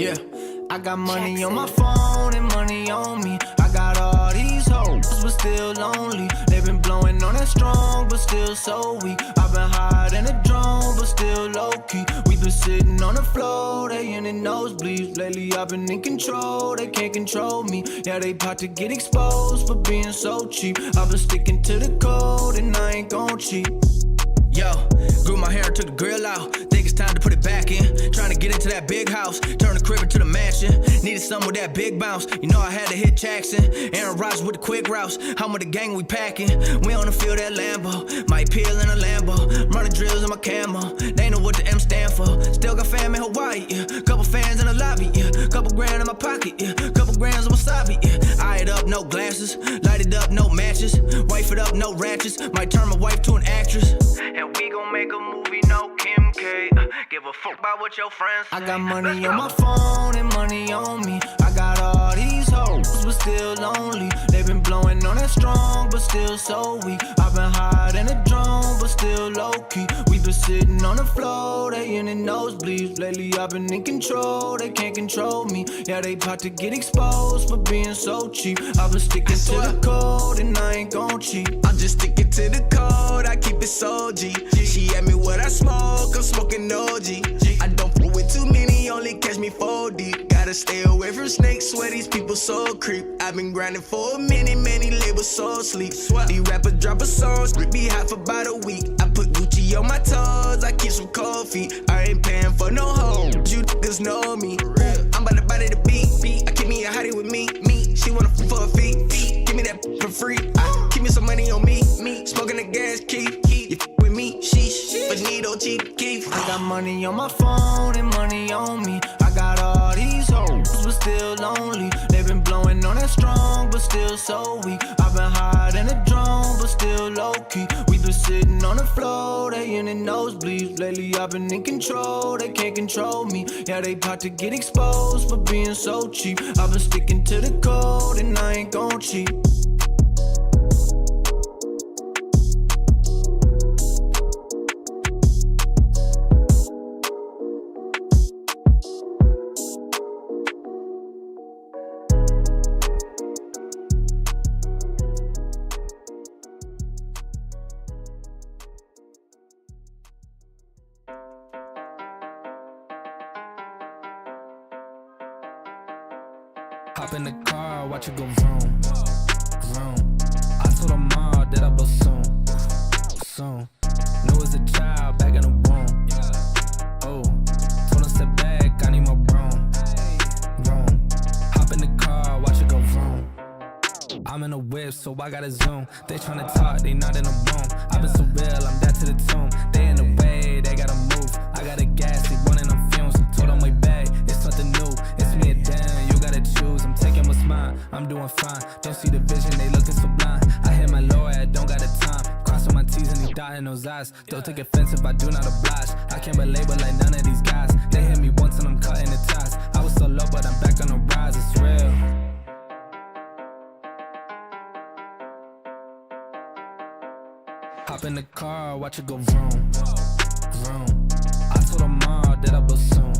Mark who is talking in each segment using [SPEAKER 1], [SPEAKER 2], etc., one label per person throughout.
[SPEAKER 1] Yeah, I got money on my phone and money on me. I got all these hoes, but still lonely. They been blowing on that strong, but still so weak. I've been high in a drone, but still low-key. We been sitting on the floor, they in the nosebleeds. Lately I've been in control, they can't control me. Yeah, they about to get exposed for being so cheap. I've been sticking to the code and I ain't gon' cheat. Yo, grew my hair and took the grill out. Think it's time to put it back in. Trying to get into that big house, turn the crib into the mansion. Needed something with that big bounce. You know I had to hit Jackson. Aaron Rodgers with the quick routes. I'm with the gang, we packing. We on the field that Lambo. Might peel in a Lambo. Running drills in my camo. They know what the M stand for. Still got fam in Hawaii, yeah. Couple fans in the lobby, yeah. Couple grand in my pocket, yeah. Couple grams of wasabi, yeah. Eye it up, no glasses. Light it up, no matches. Wife it up, no ratchets. Might turn my wife to an actress. And we gon' make a movie, no Kim K. Give a fuck about what your friends say. I got money on my phone and money on me. I got all these hoes, but still lonely. They been blowing on that strong, but still so weak. I've been high in a drone, but still low-key. We been sitting on the floor, they in the nosebleeds. Lately I've been in control, they can't control me. Yeah, they about to get exposed for being so cheap. I've been sticking to the code and I ain't gon' cheat.
[SPEAKER 2] I'm just sticking to the code, I keep it so G. She asked me what I smoke, I'm smoking OG. I don't fuck with too many, only catch me 4 deep. Gotta stay away from snakes, swear these people so creep. I've been grinding for a minute, many labels so sleep. These rappers drop a song, be hot for about a week. I put Gucci on my toes, I keep some cold feet. I ain't paying for no hoe, you niggas know me. I'm about to body the beat. I keep me a hottie with me. She wanna for a fee. Give me that for free. Keep me some money on me. Smoking the gas, keep. You with me, sheesh. But need OG keep.
[SPEAKER 1] I got money on my phone and money on me. I got all these hoes, but still lonely. They been blowing on that strong, but still so weak. I've been high in a drone, but still low-key. We been sitting on the floor, they in the nosebleeds. Lately I've been in control, they can't control me. Yeah, they about to get exposed for being so cheap. I've been sticking to the code and I ain't gon' cheat.
[SPEAKER 3] Hop in the car, watch it go vroom, vroom. I told her mom that I blow soon, soon. Knew as a child back in the womb. Oh, told her step back, I need my broom, vroom. Hop in the car, watch it go vroom. I'm in a whip, so I gotta zoom. They tryna talk, they not in the room. I've been so real, I'm dead to the tomb. They in the way, they gotta move. I gotta gas, they running on fumes. Told them way back, it's something new. It's me and Dan, you gotta choose. I'm taking what's mine, I'm doing fine. Don't see the vision, they looking so blind. I hit my lawyer, I don't got the time. Crossing my T's and he dotting those eyes. Don't take offense if I do not oblige. I can't belabor like none of these guys. They hit me once and I'm cutting the ties. I was so low, but I'm back on the rise, it's real. Hop in the car, watch it go vroom, vroom. I told her mom that I blow soon,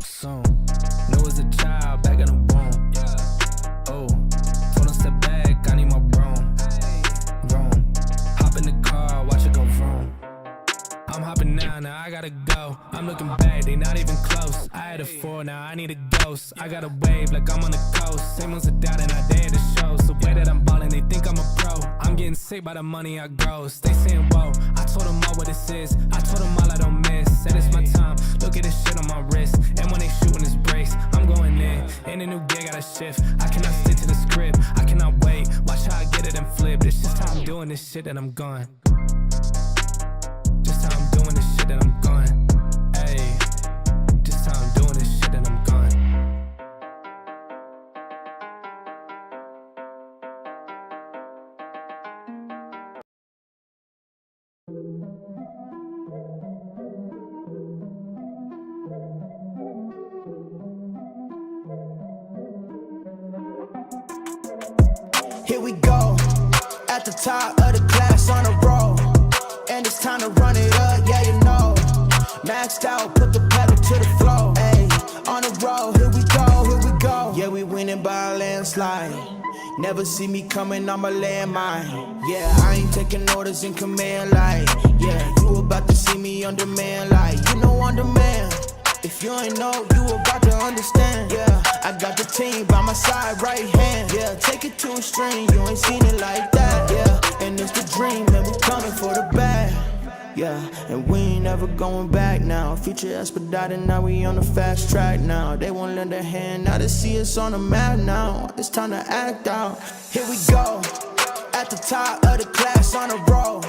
[SPEAKER 3] soon. Knew as a child back in the womb. Oh, told her step back, I need my broom, vroom. Hop in the car, watch it go vroom. I'm hopping now I gotta go. I'm looking back, they not even close. I had a 4, now I need a ghost. I got a wave like I'm on the coast. Same ones are down and I dare the show. So way that I'm ballin', they think I'm a pro. I'm getting sick by the money I gross. They saying whoa, I told them all what this is. I told them all I don't miss. Said it's my time, look at this shit on my wrist. And when they shootin' this brace, I'm going in. In a new gig, gotta shift. I cannot stick to the script, I cannot wait. Watch how I get it and flip. It's just how I'm doing this shit that I'm going. Just how I'm doing this shit that I'm going. Ayy, just how I'm doing this shit that I'm going.
[SPEAKER 1] Here we go, at the top of the class on a roll. And it's time to run it up, yeah you know. Maxed out, put the pedal to the floor. Ayy, on the road.
[SPEAKER 2] go. Yeah, we winning by a landslide. Never see me coming, I'm a landmine. Yeah, I ain't taking orders in command like. Yeah, you about to see me on demand like. You know on demand. If you ain't know, you about to understand. Yeah, I got the team by my side, right hand. Yeah, take it to a string, you ain't seen it like that. Yeah, and it's the dream, man, we coming for the bag. Yeah, and we ain't never going back now. Future expedited, now we on the fast track now. They won't lend a hand, now they see us on the map now. It's time to act out. Here we go, at the top of the class on a roll.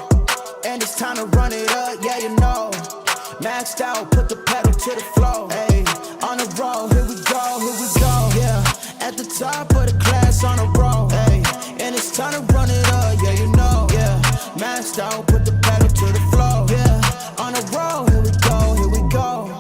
[SPEAKER 2] And it's time to run it up, yeah, you know. Maxed out, put the pedal to the floor. Hey, on the road, here we go, yeah. At the top of the class on a roll. Hey, and it's time to run it up, yeah, you know. Yeah, maxed out, put the pedal to the floor. Yeah, on the road, here we go, here we go.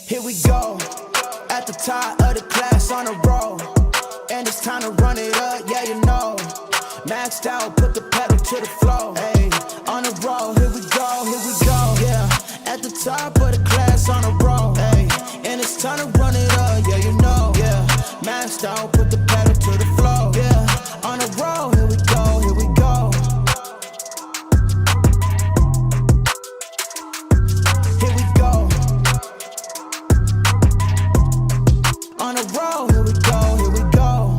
[SPEAKER 2] Here we go, at the top of the class on a roll. And it's time to run it up, yeah, you know. Maxed out, put the pedal to the floor. Hey, on the roll, here we go, yeah. At the top of the class on a roll. Hey, and it's time to run it up, yeah, you know. Yeah, maxed out, put the pedal to the floor. Yeah, on the roll, here we go, here we go. Here we go. On a roll, here we go, here we go.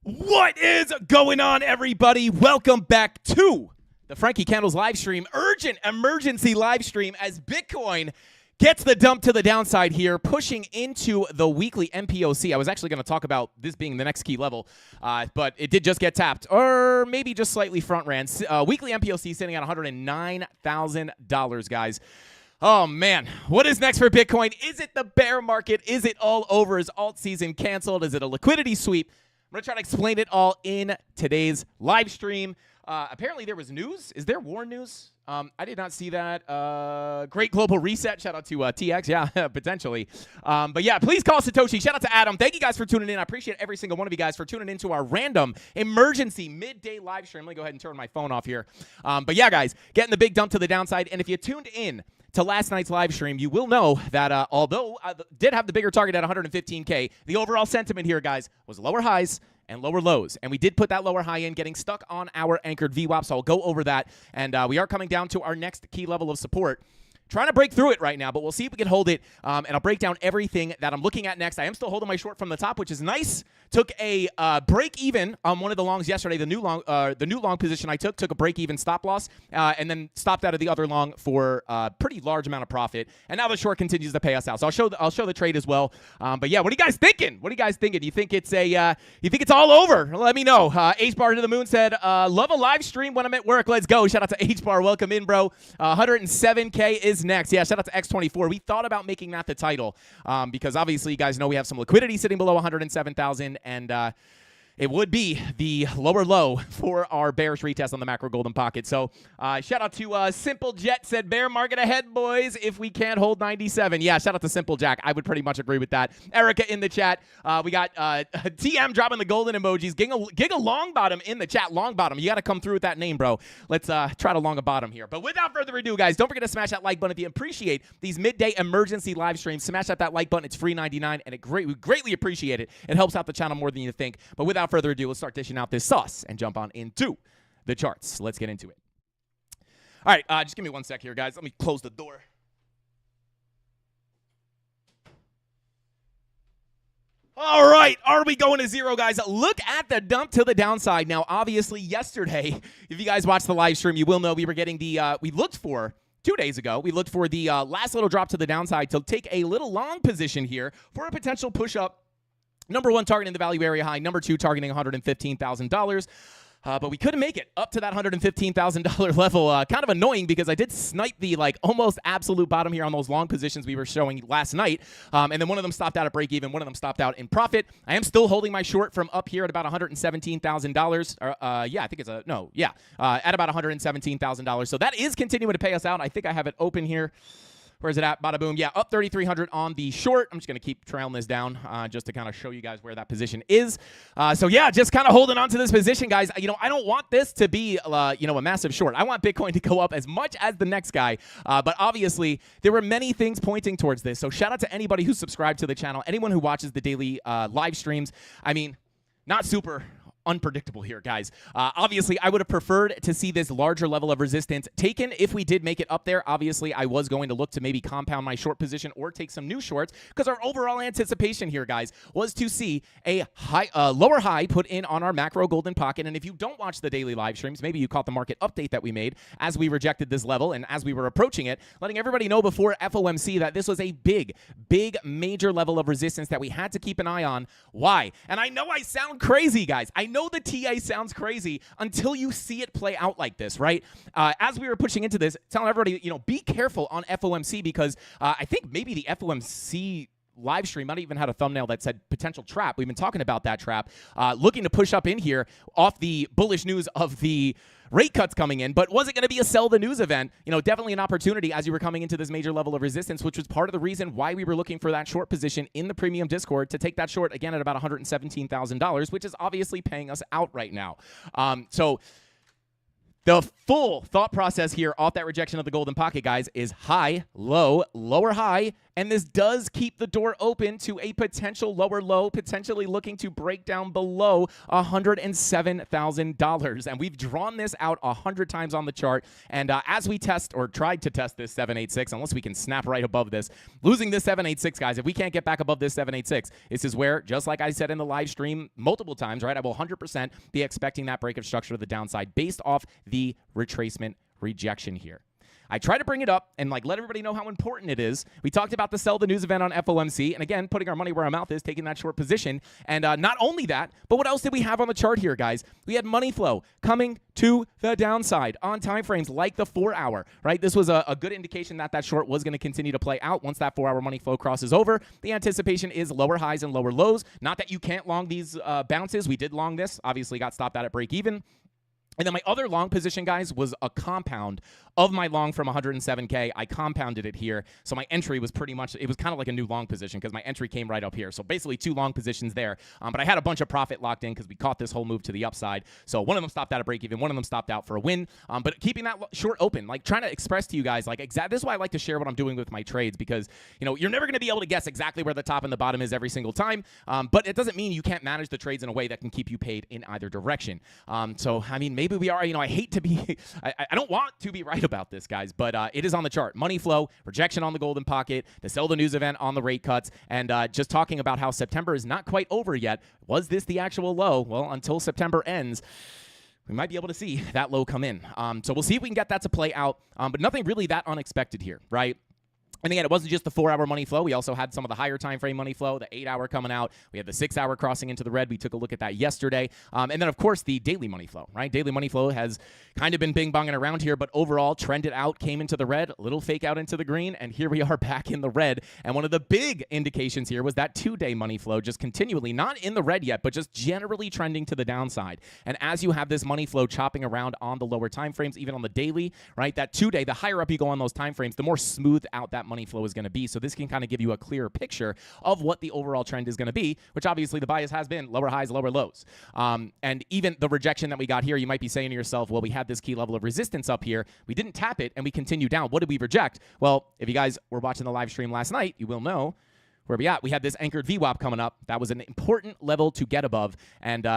[SPEAKER 4] What is going on, everybody? Welcome back to the Frankie Candles live stream, urgent emergency live stream as Bitcoin gets the dump to the downside here, pushing into the weekly MPOC. I was actually going to talk about this being the next key level, but it did just get tapped, or maybe just slightly front ran. Weekly MPOC sitting at $109,000, guys. Oh, man. What is next for Bitcoin? Is it the bear market? Is it all over? Is alt season canceled? Is it a liquidity sweep? I'm going to try to explain it all in today's live stream. Apparently there was news. Is there war news? I did not see that. Great global reset. Shout out to TX. Yeah, potentially. But yeah, please call Satoshi. Shout out to Adam. Thank you guys for tuning in. I appreciate every single one of you guys for tuning into our random emergency midday live stream. Let me go ahead and turn my phone off here. But yeah, guys, getting the big dump to the downside. And if you tuned in to last night's live stream, you will know that although I did have the bigger target at 115K, the overall sentiment here, guys, was lower highs and lower lows. And we did put that lower high in, getting stuck on our anchored VWAP, so I'll go over that. And we are coming down to our next key level of support. Trying to break through it right now, but we'll see if we can hold it, and I'll break down everything that I'm looking at next. I am still holding my short from the top, which is nice. Took a break even on one of the longs yesterday. The new long position I took a break even stop loss, and then stopped out of the other long for a pretty large amount of profit. And now the short continues to pay us out. So I'll show the trade as well. But yeah, what are you guys thinking? What are you guys thinking? You think it's it's all over? Let me know. H Bar to the Moon said, "Love a live stream when I'm at work. Let's go." Shout out to H Bar. Welcome in, bro. 107K is next. Yeah, shout out to X24. We thought about making that the title because obviously you guys know we have some liquidity sitting below 107,000, and it would be the lower low for our bearish retest on the macro golden pocket. So shout out to Simple Jet, said bear market ahead, boys, if we can't hold 97. Yeah, shout out to Simple Jack. I would pretty much agree with that. Erica in the chat. We got TM dropping the golden emojis. Giga long bottom in the chat. Long bottom. You got to come through with that name, bro. Let's try to long a bottom here. But without further ado, guys, don't forget to smash that like button if you appreciate these midday emergency live streams. Smash that like button. It's free $99, and we greatly appreciate it. It helps out the channel more than you think. But without further ado, let's start dishing out this sauce and jump on into the charts. Let's get into it. All right, just give me one sec here, guys. Let me close the door. All right, are we going to zero, guys? Look at the dump to the downside. Now, obviously, yesterday, if you guys watched the live stream, you will know we were getting we looked for 2 days ago, we looked for the last little drop to the downside to take a little long position here for a potential push up. Number one, targeting the value area high. Number two, targeting $115,000. But we couldn't make it up to that $115,000 level. Kind of annoying because I did snipe the almost absolute bottom here on those long positions we were showing last night. And then one of them stopped out at break even. One of them stopped out in profit. I am still holding my short from up here at about $117,000. Yeah, I think it's at about $117,000. So that is continuing to pay us out. I think I have it open here. Where's it at? Bada boom. Yeah, up 3,300 on the short. I'm just going to keep trailing this down just to kind of show you guys where that position is. So, yeah, just kind of holding on to this position, guys. I don't want this to be, a massive short. I want Bitcoin to go up as much as the next guy. But obviously, there were many things pointing towards this. So, shout out to anybody who's subscribed to the channel, anyone who watches the daily live streams. I mean, not super unpredictable here, guys. Obviously, I would have preferred to see this larger level of resistance taken if we did make it up there. Obviously, I was going to look to maybe compound my short position or take some new shorts because our overall anticipation here, guys, was to see a lower high put in on our macro golden pocket. And if you don't watch the daily live streams, maybe you caught the market update that we made as we rejected this level and as we were approaching it, letting everybody know before FOMC that this was a big major level of resistance that we had to keep an eye on. Why? And I know I sound crazy, guys. I know the TA sounds crazy until you see it play out like this, right? As we were pushing into this, telling everybody, be careful on FOMC because I think maybe the FOMC live stream might even had a thumbnail that said potential trap. We've been talking about that trap, looking to push up in here off the bullish news of the rate cuts coming in, but was it going to be a sell the news event? Definitely an opportunity as you were coming into this major level of resistance, which was part of the reason why we were looking for that short position in the premium Discord to take that short again at about $117,000, which is obviously paying us out right now. So the full thought process here off that rejection of the golden pocket, guys, is high, low, lower high, and this does keep the door open to a potential lower low, potentially looking to break down below $107,000. And we've drawn this out 100 times on the chart. And as we test or tried to test this 786, unless we can snap right above this, losing this 786, guys, if we can't get back above this 786, this is where, just like I said in the live stream multiple times, right, I will 100% be expecting that break of structure to the downside based off the retracement rejection here. I try to bring it up and let everybody know how important it is. We talked about the sell the news event on FOMC, and again, putting our money where our mouth is, taking that short position. And not only that, but what else did we have on the chart here, guys? We had money flow coming to the downside on timeframes like the 4-hour, right? This was a good indication that that short was going to continue to play out once that 4-hour money flow crosses over. The anticipation is lower highs and lower lows. Not that you can't long these bounces. We did long this. Obviously got stopped out at break even. And then my other long position, guys, was a compound of my long from 107K. I compounded it here. So my entry was pretty much, it was kind of like a new long position because my entry came right up here. So basically 2 long positions there. But I had a bunch of profit locked in because we caught this whole move to the upside. So one of them stopped out at break even. One of them stopped out for a win. But keeping that short open, trying to express to you guys, this is why I like to share what I'm doing with my trades because, you're never going to be able to guess exactly where the top and the bottom is every single time. But it doesn't mean you can't manage the trades in a way that can keep you paid in either direction. So, I mean, maybe we are, I hate to be, I don't want to be right about this, guys, but it is on the chart. Money flow, rejection on the golden pocket, the sell the news event on the rate cuts, and just talking about how September is not quite over yet. Was this the actual low? Well, until September ends, we might be able to see that low come in. So we'll see if we can get that to play out, but nothing really that unexpected here, right? And again, it wasn't just the 4-hour money flow. We also had some of the higher time frame money flow, the 8-hour coming out. We had the 6-hour crossing into the red. We took a look at that yesterday. And then, of course, the daily money flow, right? Daily money flow has kind of been bing-bonging around here, but overall trended out, came into the red, a little fake out into the green, and here we are back in the red. And one of the big indications here was that 2-day money flow just continually, not in the red yet, but just generally trending to the downside. And as you have this money flow chopping around on the lower time frames, even on the daily, right, that 2-day, the higher up you go on those time frames, the more smooth out that money flow is going to be. So this can kind of give you a clearer picture of what the overall trend is going to be, which obviously the bias has been lower highs, lower lows. And even the rejection that we got here, you might be saying to yourself, well, we had this key level of resistance up here. We didn't tap it and we continue down. What did we reject? Well, if you guys were watching the live stream last night, you will know where we at. We had this anchored VWAP coming up. That was an important level to get above. And,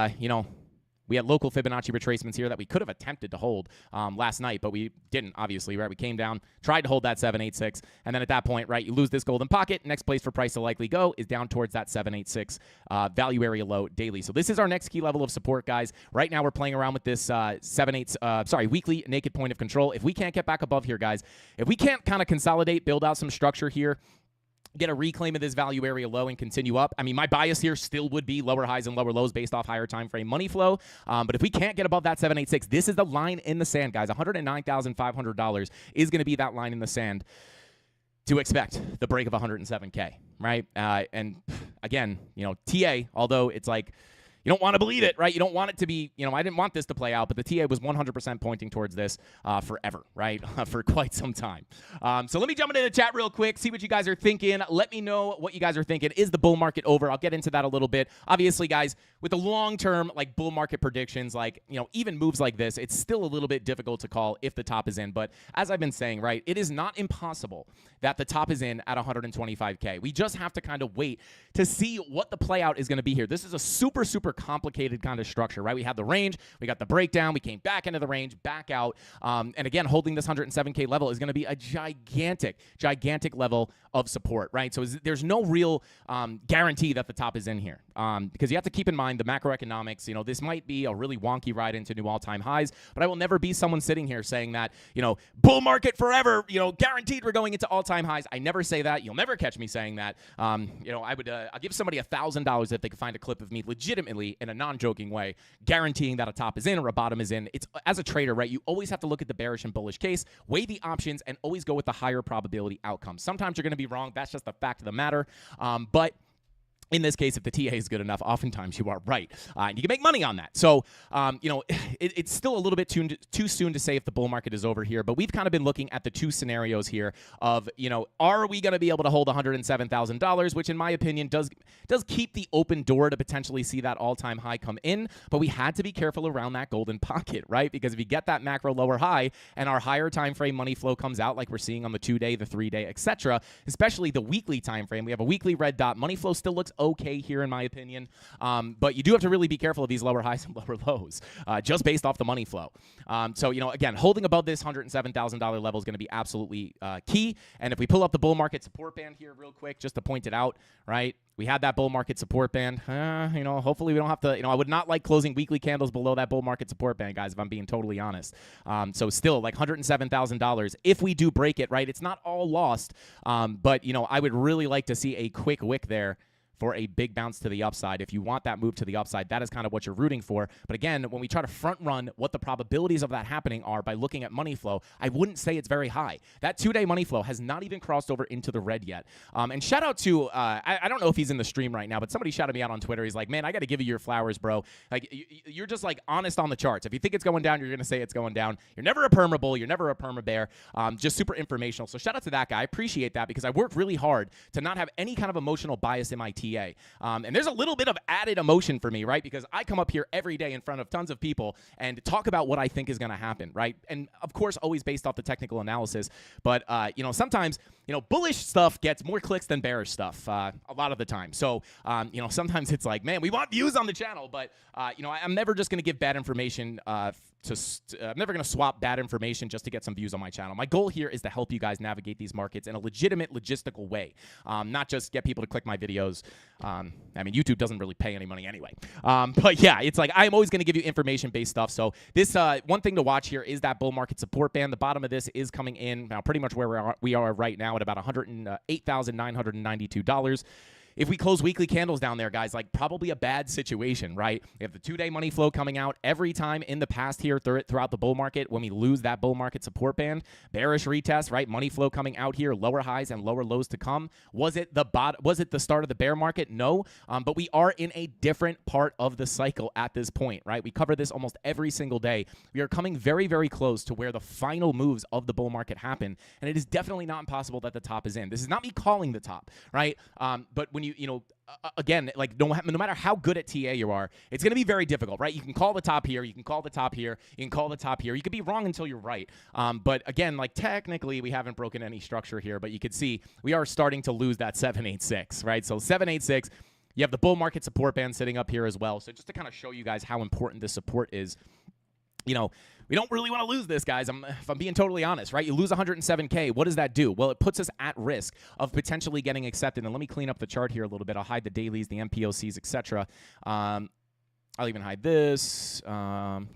[SPEAKER 4] we had local Fibonacci retracements here that we could have attempted to hold last night, but we didn't, obviously, right? We came down, tried to hold that 786, and then at that point, right, you lose this golden pocket. Next place for price to likely go is down towards that 786 value area low daily. So this is our next key level of support, guys. Right now, we're playing around with this weekly naked point of control. If we can't get back above here, guys, if we can't kind of consolidate, build out some structure here, get a reclaim of this value area low and continue up. I mean, my bias here still would be lower highs and lower lows based off higher time frame money flow. But if we can't get above that 786, this is the line in the sand, guys. $109,500 is going to be that line in the sand to expect the break of 107K, right? And again, TA, although it's like, you don't want to believe it, right? You don't want it to be, I didn't want this to play out, but the TA was 100% pointing towards this forever, right? For quite some time. So let me jump into the chat real quick, see what you guys are thinking. Let me know what you guys are thinking. Is the bull market over? I'll get into that a little bit. Obviously, guys, with the long-term like bull market predictions, like, even moves like this, it's still a little bit difficult to call if the top is in. But as I've been saying, right, it is not impossible that the top is in at 125K. We just have to kind of wait to see what the play out is going to be here. This is a super, super complicated kind of structure, right? We have the range, we got the breakdown, we came back into the range, back out. And again, holding this 107K level is going to be a gigantic level of support, right? So there's no real guarantee that the top is in here because you have to keep in mind the macroeconomics. This might be a really wonky ride into new all-time highs, but I will never be someone sitting here saying that, bull market forever, guaranteed we're going into all-time highs. I never say that. You'll never catch me saying that. I'll give somebody $1,000 if they can find a clip of me legitimately in a non-joking way, guaranteeing that a top is in or a bottom is in. It's as a trader, right? You always have to look at the bearish and bullish case, weigh the options, and always go with the higher probability outcome. Sometimes you're going to be wrong. That's just the fact of the matter. But in this case, if the TA is good enough, oftentimes you are right. And you can make money on that. So, it's still a little bit too soon to say if the bull market is over here, but we've kind of been looking at the two scenarios here of, are we going to be able to hold $107,000, which in my opinion does keep the open door to potentially see that all-time high come in, but we had to be careful around that golden pocket, right? Because if you get that macro lower high and our higher time frame money flow comes out like we're seeing on the 2-day, the 3-day, etc., especially the weekly time frame, we have a weekly red dot. Money flow still looks okay here in my opinion, but you do have to really be careful of these lower highs and lower lows just based off the money flow. So again, holding above this $107,000 level is going to be absolutely key. And if we pull up the bull market support band here real quick, just to point it out, right? We had that bull market support band. Hopefully we don't have to, I would not like closing weekly candles below that bull market support band, guys, if I'm being totally honest. So still like $107,000. If we do break it, right, it's not all lost. But, I would really like to see a quick wick there for a big bounce to the upside. If you want that move to the upside, that is kind of what you're rooting for. But again, when we try to front run what the probabilities of that happening are by looking at money flow, I wouldn't say it's very high. That 2-day money flow has not even crossed over into the red yet. And shout out to, I don't know if he's in the stream right now, but somebody shouted me out on Twitter. He's like, man, I got to give you your flowers, bro. Like, you're just like honest on the charts. If you think it's going down, you're going to say it's going down. You're never a perma bull. You're never a perma bear. Just super informational. So shout out to that guy. I appreciate that because I worked really hard to not have any kind of emotional bias in my TA. And there's a little bit of added emotion for me, right? Because I come up here every day in front of tons of people and talk about what I think is going to happen, right? And of course, always based off the technical analysis. But, sometimes, bullish stuff gets more clicks than bearish stuff a lot of the time. So, sometimes it's like, man, we want views on the channel, but, I'm never just going to give bad information I'm never going to swap bad information just to get some views on my channel. My goal here is to help you guys navigate these markets in a legitimate, logistical way, not just get people to click my videos. YouTube doesn't really pay any money anyway. But yeah, it's like I'm always going to give you information-based stuff. So this one thing to watch here is that bull market support band. The bottom of this is coming in now pretty much where we are right now at about $108,992. If we close weekly candles down there, guys, like probably a bad situation, right? We have the 2-day money flow coming out every time in the past here throughout the bull market when we lose that bull market support band. Bearish retest, right? Money flow coming out here, lower highs and lower lows to come. Was it the start of the bear market? No, but we are in a different part of the cycle at this point, right? We cover this almost every single day. We are coming very, very close to where the final moves of the bull market happen, and it is definitely not impossible that the top is in. This is not me calling the top, right? But when again, like no matter how good at TA you are, it's going to be very difficult, right? You can call the top here, you can call the top here, you can call the top here. You could be wrong until you're right. But again, like technically we haven't broken any structure here, but you could see we are starting to lose that 786, right? So 786, you have the bull market support band sitting up here as well. So just to kind of show you guys how important this support is, we don't really want to lose this, guys. If I'm being totally honest, right? You lose 107K. What does that do? Well, it puts us at risk of potentially getting accepted. And let me clean up the chart here a little bit. I'll hide the dailies, the MPOCs, etc. I'll even hide this. And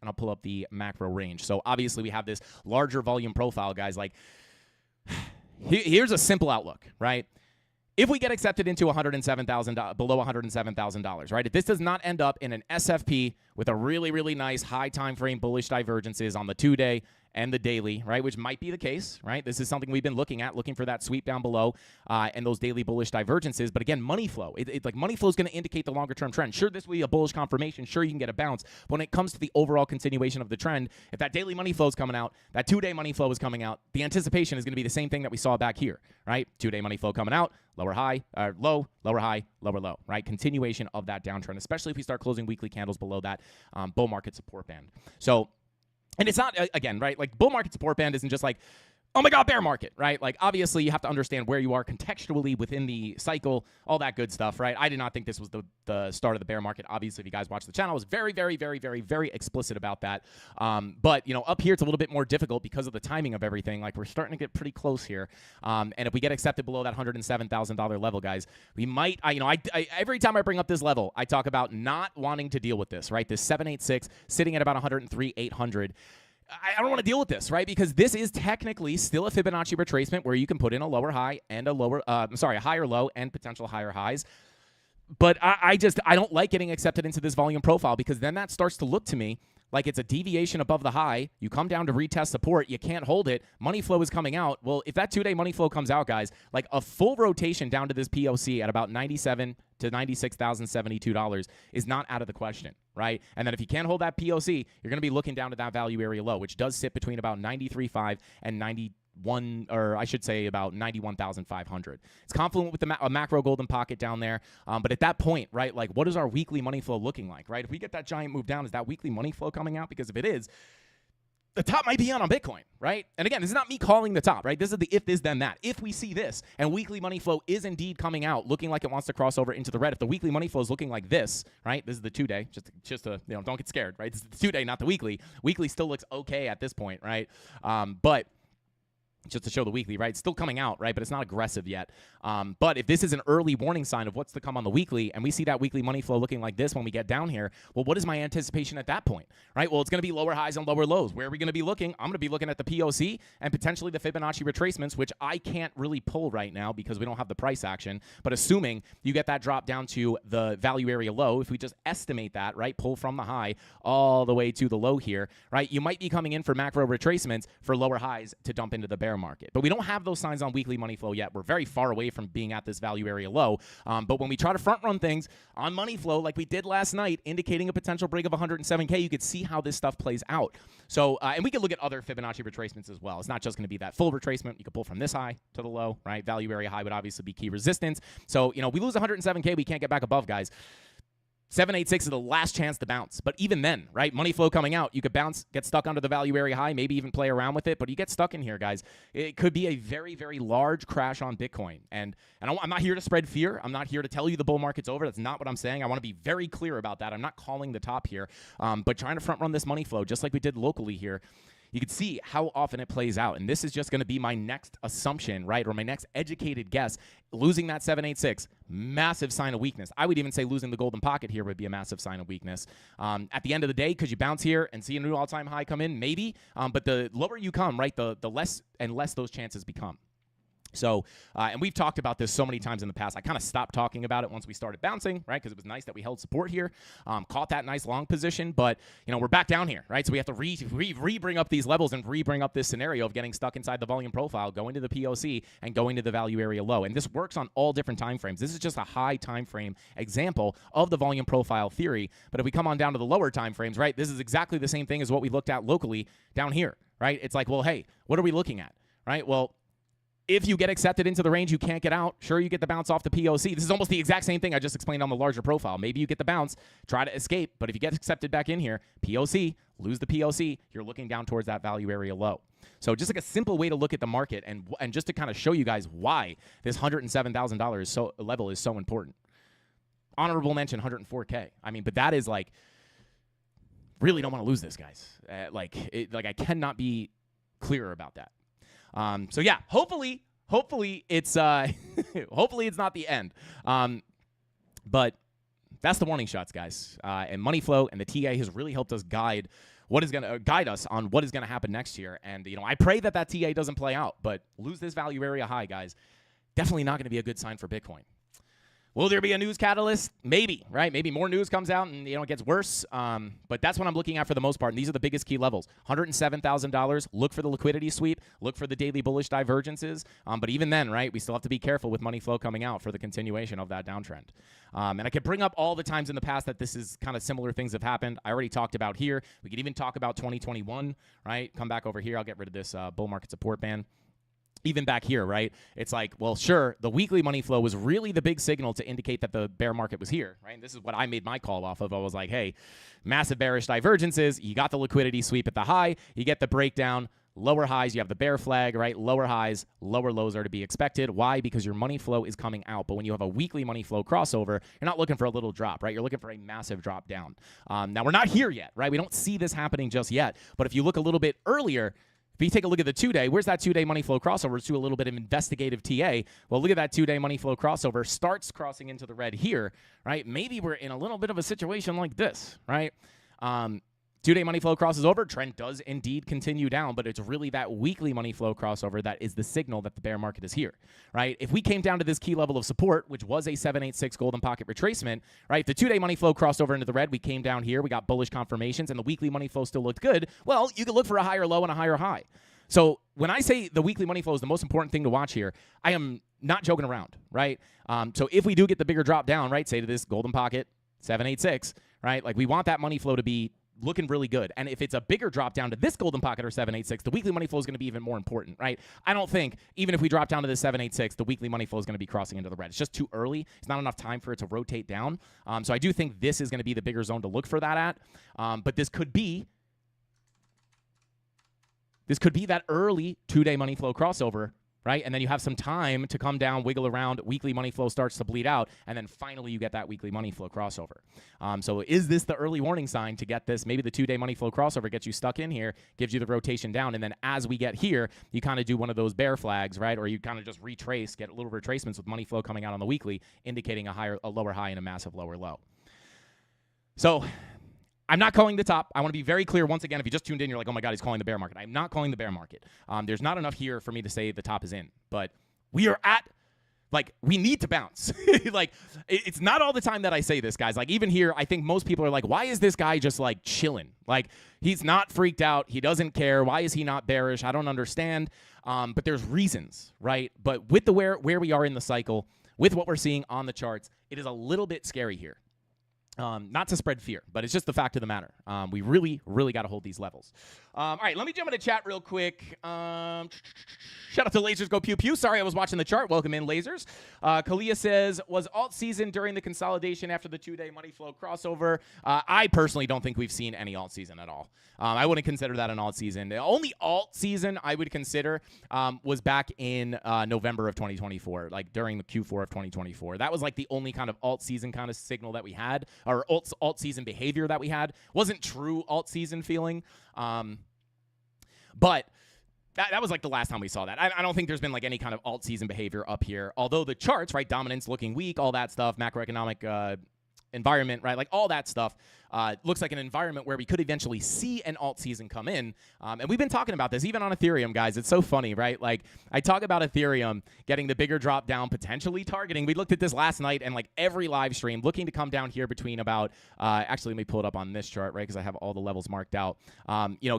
[SPEAKER 4] I'll pull up the macro range. So obviously we have this larger volume profile, guys. Like, here's a simple outlook, right? If we get accepted into $107,000, below $107,000, right? If this does not end up in an SFP with a really, really nice high time frame bullish divergences on the 2-day and the daily, right, which might be the case, right? This is something we've been looking at, looking for that sweep down below and those daily bullish divergences. But again, money flow. Like money flow is going to indicate the longer-term trend. Sure, this will be a bullish confirmation. Sure, you can get a bounce. But when it comes to the overall continuation of the trend, if that daily money flow is coming out, that 2-day money flow is coming out, the anticipation is going to be the same thing that we saw back here, right? 2-day money flow coming out, lower high, low, lower high, lower low, right? Continuation of that downtrend, especially if we start closing weekly candles below that bull market support band. So, and it's not, again, right, like bull market support band isn't just like, oh my God, bear market, right? Like obviously you have to understand where you are contextually within the cycle, all that good stuff, right? I did not think this was the start of the bear market. Obviously, if you guys watch the channel, I was very, very, very, very, very explicit about that. But, you know, up here it's a little bit more difficult because of the timing of everything. Like we're starting to get pretty close here. And if we get accepted below that $107,000 level, guys, we might, every time I bring up this level, I talk about not wanting to deal with this, right? This 786 sitting at about 103,800. I don't want to deal with this, right? Because this is technically still a Fibonacci retracement where you can put in a lower high and a higher low and potential higher highs. But I don't like getting accepted into this volume profile because then that starts to look to me like it's a deviation above the high. You come down to retest support. You can't hold it. Money flow is coming out. Well, if that 2-day money flow comes out, guys, like a full rotation down to this POC at about $97,000 to $96,072 is not out of the question, right? And then if you can't hold that POC, you're going to be looking down to that value area low, which does sit between about 93.5 and 91,500. It's confluent with a macro golden pocket down there. But at that point, right, like what is our weekly money flow looking like, right? If we get that giant move down, is that weekly money flow coming out? Because if it is, the top might be on Bitcoin, right? And again, this is not me calling the top, right? This is the if this, then that. If we see this and weekly money flow is indeed coming out, looking like it wants to cross over into the red, if the weekly money flow is looking like this, right? This is the 2-day, just to, you know, don't get scared, right? This is the 2-day, not the weekly. Weekly still looks okay at this point, right? But just to show the weekly, right? It's still coming out, right? But it's not aggressive yet. But if this is an early warning sign of what's to come on the weekly, and we see that weekly money flow looking like this when we get down here, well, what is my anticipation at that point, right? Well, it's going to be lower highs and lower lows. Where are we going to be looking? I'm going to be looking at the POC and potentially the Fibonacci retracements, which I can't really pull right now because we don't have the price action. But assuming you get that drop down to the value area low, if we just estimate that, right, pull from the high all the way to the low here, right, you might be coming in for macro retracements for lower highs to dump into the bear market. But we don't have those signs on weekly money flow yet. We're very far away from being at this value area low. But when we try to front run things on money flow like we did last night, indicating a potential break of 107K, you could see how this stuff plays out. So, and we could look at other Fibonacci retracements as well. It's not just going to be that full retracement. You could pull from this high to the low, right? Value area high would obviously be key resistance. So, you know, we lose 107K, we can't get back above, guys. 786 is the last chance to bounce. But even then, right, money flow coming out, you could bounce, get stuck under the value area high, maybe even play around with it. But you get stuck in here, guys. It could be a very, very large crash on Bitcoin. And I'm not here to spread fear. I'm not here to tell you the bull market's over. That's not what I'm saying. I want to be very clear about that. I'm not calling the top here. But trying to front run this money flow, just like we did locally here, you can see how often it plays out. And this is just going to be my next assumption, right, or my next educated guess. Losing that 786, massive sign of weakness. I would even say losing the golden pocket here would be a massive sign of weakness. At the end of the day, could you bounce here and see a new all-time high come in? Maybe. But the lower you come, right, the less and less those chances become. So, and we've talked about this so many times in the past. I kind of stopped talking about it once we started bouncing, right? Because it was nice that we held support here, caught that nice long position, but, you know, we're back down here, right? So we have to re-bring up these levels and re-bring up this scenario of getting stuck inside the volume profile, going to the POC and going to the value area low. And this works on all different time frames. This is just a high time frame example of the volume profile theory. But if we come on down to the lower time frames, right, this is exactly the same thing as what we looked at locally down here, right? It's like, well, hey, what are we looking at, right? Well, if you get accepted into the range, you can't get out. Sure, you get the bounce off the POC. This is almost the exact same thing I just explained on the larger profile. Maybe you get the bounce, try to escape, but if you get accepted back in here, POC, lose the POC, you're looking down towards that value area low. So just like a simple way to look at the market and just to kind of show you guys why this $107,000 level is so important. Honorable mention, 104K. I mean, but that is like, really don't want to lose this, guys. I cannot be clearer about that. So yeah, hopefully it's hopefully it's not the end. But that's the warning shots, guys. And money flow and the TA has really helped us guide what is going to guide us on what is going to happen next year. And, I pray that TA doesn't play out, but lose this value area high, guys. Definitely not going to be a good sign for Bitcoin. Will there be a news catalyst? Maybe, right? Maybe more news comes out and, it gets worse. But that's what I'm looking at for the most part. And these are the biggest key levels. $107,000. Look for the liquidity sweep. Look for the daily bullish divergences. But even then, right, we still have to be careful with money flow coming out for the continuation of that downtrend. And I could bring up all the times in the past that this is kind of similar things have happened. I already talked about here. We could even talk about 2021, right? Come back over here. I'll get rid of this bull market support band. Even back here, right? It's like, well, sure, the weekly money flow was really the big signal to indicate that the bear market was here, right? And this is what I made my call off of. I was like, hey, massive bearish divergences. You got the liquidity sweep at the high. You get the breakdown. Lower highs, you have the bear flag, right? Lower highs, lower lows are to be expected. Why? Because your money flow is coming out. But when you have a weekly money flow crossover, you're not looking for a little drop, right? You're looking for a massive drop down. Now, we're not here yet, right? We don't see this happening just yet. But if you look a little bit earlier, if you take a look at the 2-day, where's that 2-day money flow crossover? Let's do a little bit of investigative TA. Well, look at that 2-day money flow crossover. Starts crossing into the red here, right? Maybe we're in a little bit of a situation like this, right? 2-day money flow crosses over. Trend does indeed continue down, but it's really that weekly money flow crossover that is the signal that the bear market is here, right? If we came down to this key level of support, which was a 786 golden pocket retracement, right? The 2-day money flow crossed over into the red. We came down here. We got bullish confirmations, and the weekly money flow still looked good. Well, you could look for a higher low and a higher high. So when I say the weekly money flow is the most important thing to watch here, I am not joking around, right? So if we do get the bigger drop down, right, say to this golden pocket, 786, right? Like we want that money flow to be looking really good. And if it's a bigger drop down to this golden pocket or 786, the weekly money flow is going to be even more important, right? I don't think, even if we drop down to this 786, the weekly money flow is going to be crossing into the red. It's just too early. It's not enough time for it to rotate down. So I do think this is going to be the bigger zone to look for that at. But this could be that early 2-day money flow crossover, right? And then you have some time to come down, wiggle around, weekly money flow starts to bleed out, and then finally you get that weekly money flow crossover. So is this the early warning sign to get this? Maybe the 2-day money flow crossover gets you stuck in here, gives you the rotation down, and then as we get here, you kind of do one of those bear flags, right? Or you kind of just retrace, get little retracements with money flow coming out on the weekly, indicating a lower high and a massive lower low. So I'm not calling the top. I want to be very clear once again. If you just tuned in, you're like, oh my God, he's calling the bear market. I'm not calling the bear market. There's not enough here for me to say the top is in. But we are at, like, we need to bounce. Like, it's not all the time that I say this, guys. Like, even here, I think most people are like, why is this guy just, like, chilling? Like, he's not freaked out. He doesn't care. Why is he not bearish? I don't understand. But there's reasons, right? But with the where we are in the cycle, with what we're seeing on the charts, it is a little bit scary here. Not to spread fear, but it's just the fact of the matter. We really, really got to hold these levels. All right, let me jump into chat real quick. Shout out to Lasers Go Pew Pew. Sorry, I was watching the chart. Welcome in, Lasers. Kalia says, was alt season during the consolidation after the 2-day money flow crossover? I personally don't think we've seen any alt season at all. I wouldn't consider that an alt season. The only alt season I would consider was back in November of 2024, like during the Q4 of 2024. That was like the only kind of alt season kind of signal that we had, or alt season behavior that we had. Wasn't true alt season feeling, but that was like the last time we saw that. I don't think there's been like any kind of alt season behavior up here. Although the charts, right, dominance looking weak, all that stuff, macroeconomic environment, right, like all that stuff looks like an environment where we could eventually see an alt season come in. And we've been talking about this even on Ethereum, guys. It's so funny, right? Like I talk about Ethereum getting the bigger drop down, potentially targeting. We looked at this last night and like every live stream looking to come down here between about, actually, let me pull it up on this chart, right? Because I have all the levels marked out.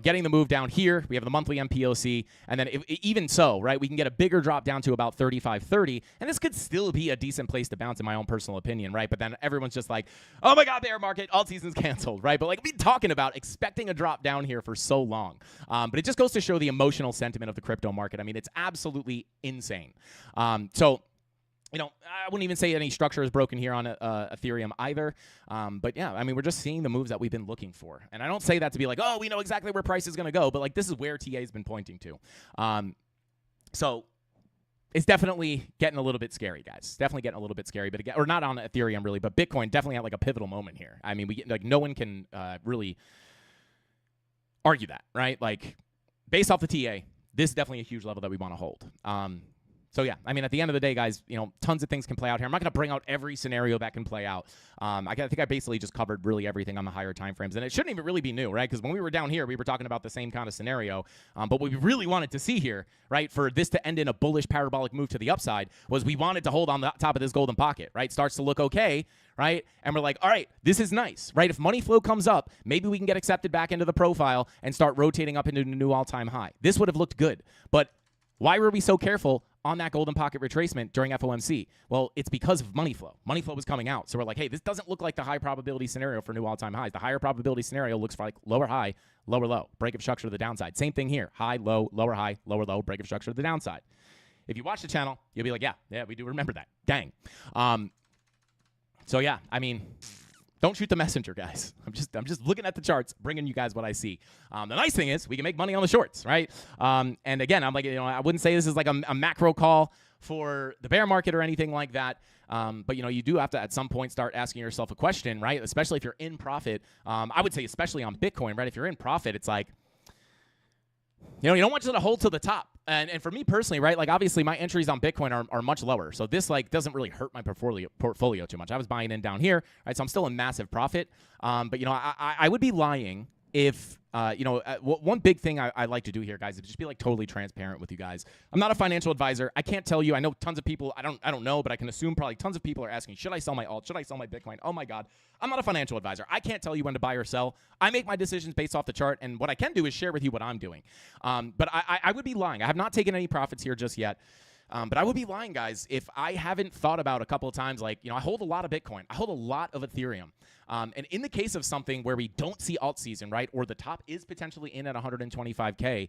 [SPEAKER 4] Getting the move down here. We have the monthly MPOC. And then even so, right, we can get a bigger drop down to about 35.30. And this could still be a decent place to bounce in my own personal opinion, right? But then everyone's just like, oh my God, bear market, alt season's canceled, right? But like we've been talking about expecting a drop down here for so long. But it just goes to show the emotional sentiment of the crypto market. I mean, it's absolutely insane. So I wouldn't even say any structure is broken here on Ethereum either. But yeah, I mean, we're just seeing the moves that we've been looking for. And I don't say that to be like, oh, we know exactly where price is going to go. But like this is where TA has been pointing to. So it's definitely getting a little bit scary, guys. Definitely getting a little bit scary, but again, or not on Ethereum really, but Bitcoin definitely had like a pivotal moment here. I mean, no one can really argue that, right? Like based off the TA, this is definitely a huge level that we want to hold. So yeah, I mean, at the end of the day, guys, tons of things can play out here. I'm not going to bring out every scenario that can play out. I think I basically just covered really everything on the higher time frames, and it shouldn't even really be new, right? Because when we were down here, we were talking about the same kind of scenario. But what we really wanted to see here, right, for this to end in a bullish parabolic move to the upside, was we wanted to hold on the top of this golden pocket, right? Starts to look okay, right? And we're like, all right, this is nice, right? If money flow comes up, maybe we can get accepted back into the profile and start rotating up into a new all-time high. This would have looked good, but why were we so careful on that golden pocket retracement during FOMC? Well, it's because of money flow. Money flow was coming out. So we're like, hey, this doesn't look like the high probability scenario for new all-time highs. The higher probability scenario looks like lower high, lower low, break of structure to the downside. Same thing here. High, low, lower high, lower low, break of structure to the downside. If you watch the channel, you'll be like, yeah, we do remember that. Dang. So yeah, I mean, don't shoot the messenger, guys. I'm just looking at the charts, bringing you guys what I see. The nice thing is we can make money on the shorts, right? And again, I'm like, I wouldn't say this is like a macro call for the bear market or anything like that. But you do have to at some point start asking yourself a question, right? Especially if you're in profit. I would say especially on Bitcoin, right? If you're in profit, it's like, you don't want you to hold to the top. And for me personally, right, like obviously my entries on Bitcoin are much lower. So this like doesn't really hurt my portfolio too much. I was buying in down here, right? So I'm still in massive profit. But I would be lying if one big thing I like to do here, guys, is just be like totally transparent with you guys. I'm not a financial advisor. I can't tell you. I know tons of people. I don't know, but I can assume probably tons of people are asking, should I sell my alt? Should I sell my Bitcoin? Oh my God, I'm not a financial advisor. I can't tell you when to buy or sell. I make my decisions based off the chart, and what I can do is share with you what I'm doing. But I would be lying. I have not taken any profits here just yet. But I would be lying, guys, if I haven't thought about a couple of times, like, I hold a lot of Bitcoin. I hold a lot of Ethereum. And in the case of something where we don't see alt season, right, or the top is potentially in at 125K,